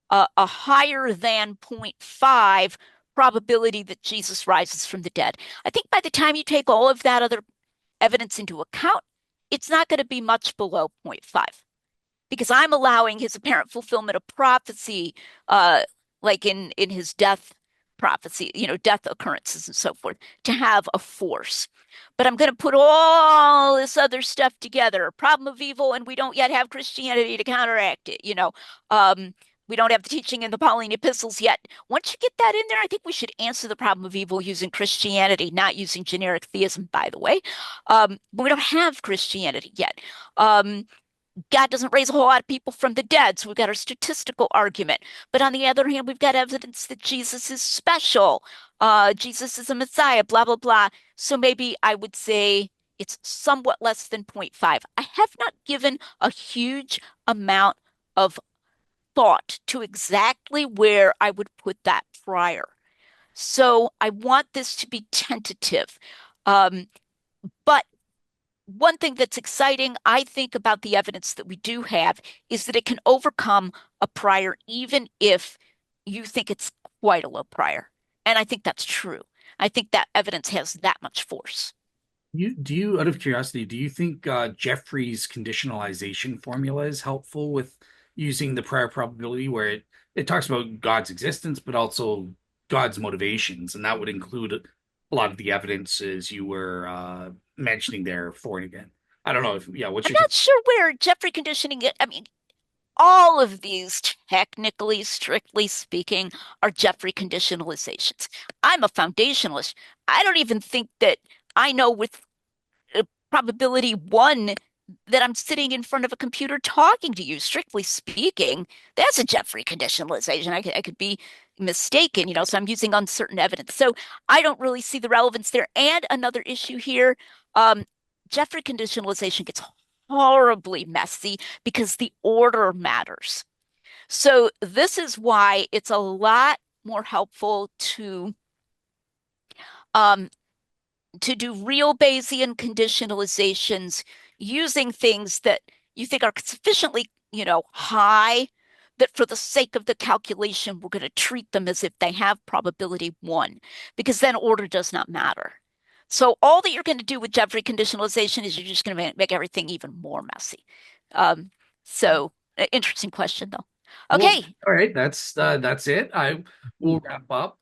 a higher than 0.5 probability that Jesus rises from the dead. I think by the time you take all of that other evidence into account, it's not going to be much below 0.5 because I'm allowing his apparent fulfillment of prophecy, like in his death prophecy, death occurrences and so forth, to have a force. But I'm going to put all this other stuff together, problem of evil, and we don't yet have Christianity to counteract it. We don't have the teaching in the Pauline epistles yet. Once you get that in there, I think we should answer the problem of evil using Christianity, not using generic theism, by the way. But we don't have Christianity yet. God doesn't raise a whole lot of people from the dead, so we've got our statistical argument. But on the other hand, we've got evidence that Jesus is special. Jesus is a Messiah, blah, blah, blah. So maybe I would say it's somewhat less than 0.5. I have not given a huge amount of thought to exactly where I would put that prior. So I want this to be tentative. But one thing that's exciting, I think, about the evidence that we do have is that it can overcome a prior, even if you think it's quite a low prior. And I think that's true. I think that evidence has that much force. Out of curiosity, do you think Jeffrey's conditionalization formula is helpful with using the prior probability where it talks about God's existence, but also God's motivations, and that would include a lot of the evidences you were mentioning there for and again. I don't know if, yeah, what's I'm your take? not sure where Jeffrey conditioning it. I mean, all of these, technically, strictly speaking, are Jeffrey conditionalizations. I'm a foundationalist. I don't even think that I know with probability one that I'm sitting in front of a computer talking to you. Strictly speaking, that's a Jeffrey conditionalization. I could be mistaken, so I'm using uncertain evidence. So I don't really see the relevance there. And another issue here, um, Jeffrey conditionalization gets horribly messy because the order matters. So this is why it's a lot more helpful um, to do real Bayesian conditionalizations using things that you think are sufficiently, high that for the sake of the calculation, we're going to treat them as if they have probability one, because then order does not matter. So all that you're going to do with Jeffrey conditionalization is you're just going to make everything even more messy. Um, so interesting question though. Well, Okay, all right, that's it. I will wrap up.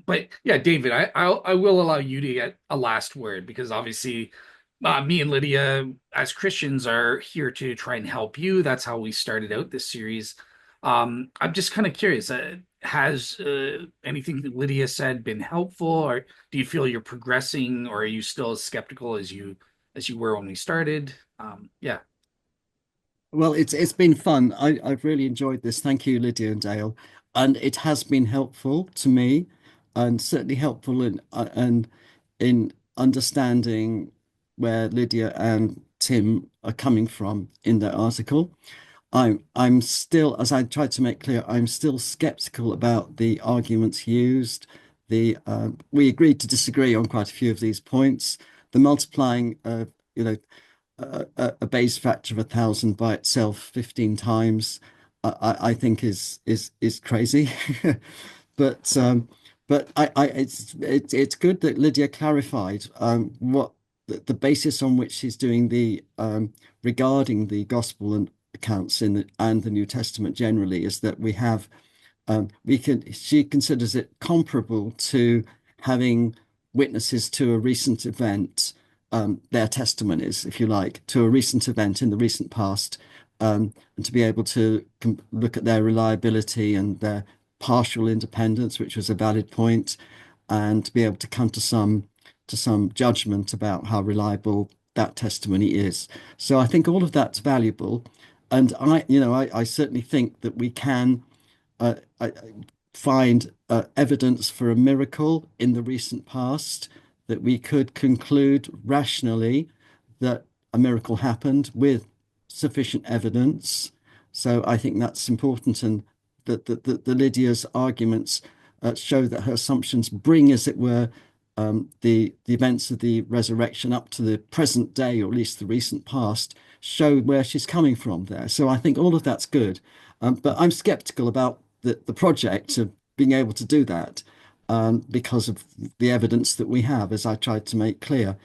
But yeah, David, I will allow you to get a last word because obviously, me and Lydia, as Christians, are here to try and help you. That's how we started out this series. I'm just kind of curious. Has anything that Lydia said been helpful, or do you feel you're progressing, or are you still as skeptical as you were when we started? Yeah. Well, it's been fun. I've really enjoyed this. Thank you, Lydia and Dale. And it has been helpful to me, and certainly helpful in understanding where Lydia and Tim are coming from in their article. I'm still, as I tried to make clear, I'm still skeptical about the arguments used. We agreed to disagree on quite a few of these points. The multiplying, you know, a base factor of 1,000 by itself 15 times, I think is crazy. But it's good that Lydia clarified what the basis on which she's doing the regarding the gospel and accounts in and the New Testament generally is that we have she considers it comparable to having witnesses to a recent event, their testimonies, if you like, to a recent event in the recent past, and to be able to look at their reliability and their partial independence, which was a valid point, and to be able to come to some judgment about how reliable that testimony is. So I think all of that's valuable, and I certainly think that we can I find evidence for a miracle in the recent past that we could conclude rationally that a miracle happened with sufficient evidence. So I think that's important, and that the Lydia's arguments show that her assumptions bring, as it were, the events of the resurrection up to the present day, or at least the recent past, show where she's coming from there. So I think all of that's good. But I'm skeptical about the project of being able to do that because of the evidence that we have, as I tried to make clear.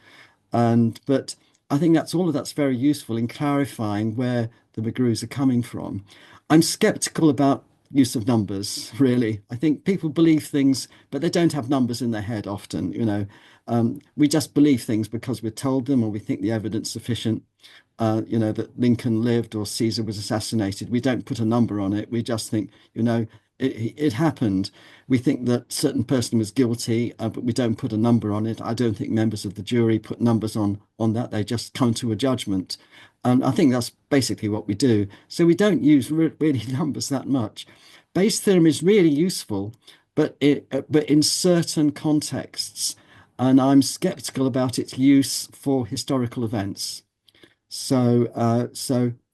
But I think that's very useful in clarifying where the McGrews are coming from. I'm skeptical about use of numbers, really. I think people believe things, but they don't have numbers in their head often, We just believe things because we're told them, or we think the evidence sufficient. That Lincoln lived or Caesar was assassinated. We don't put a number on it. We just think, it happened. We think that certain person was guilty, but we don't put a number on it. I don't think members of the jury put numbers on that. They just come to a judgment. And I think that's basically what we do. So we don't use really numbers that much. Bayes' theorem is really useful, but in certain contexts, and I'm skeptical about its use for historical events. So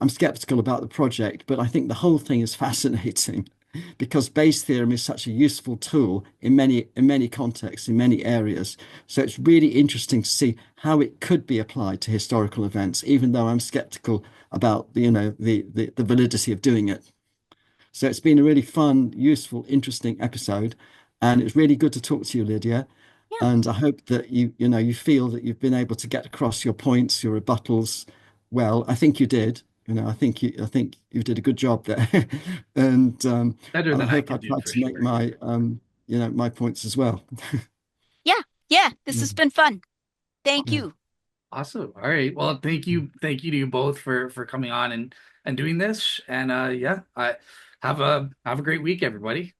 I'm skeptical about the project, but I think the whole thing is fascinating because Bayes' theorem is such a useful tool in many contexts, in many areas. So it's really interesting to see how it could be applied to historical events, even though I'm skeptical about the validity of doing it. So it's been a really fun, useful, interesting episode, and it's really good to talk to you, Lydia. Yeah. And I hope that you feel that you've been able to get across your points, your rebuttals. Well, I think you did. I think you did a good job there. And Better I than I hope I could do tried for to make sure. my my points as well. Yeah. Yeah. This Yeah, has been fun. Thank yeah, you. Awesome. All right. Well, thank you to you both for coming on and doing this. And yeah, I have a great week, everybody.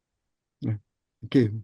yeah. Thank you.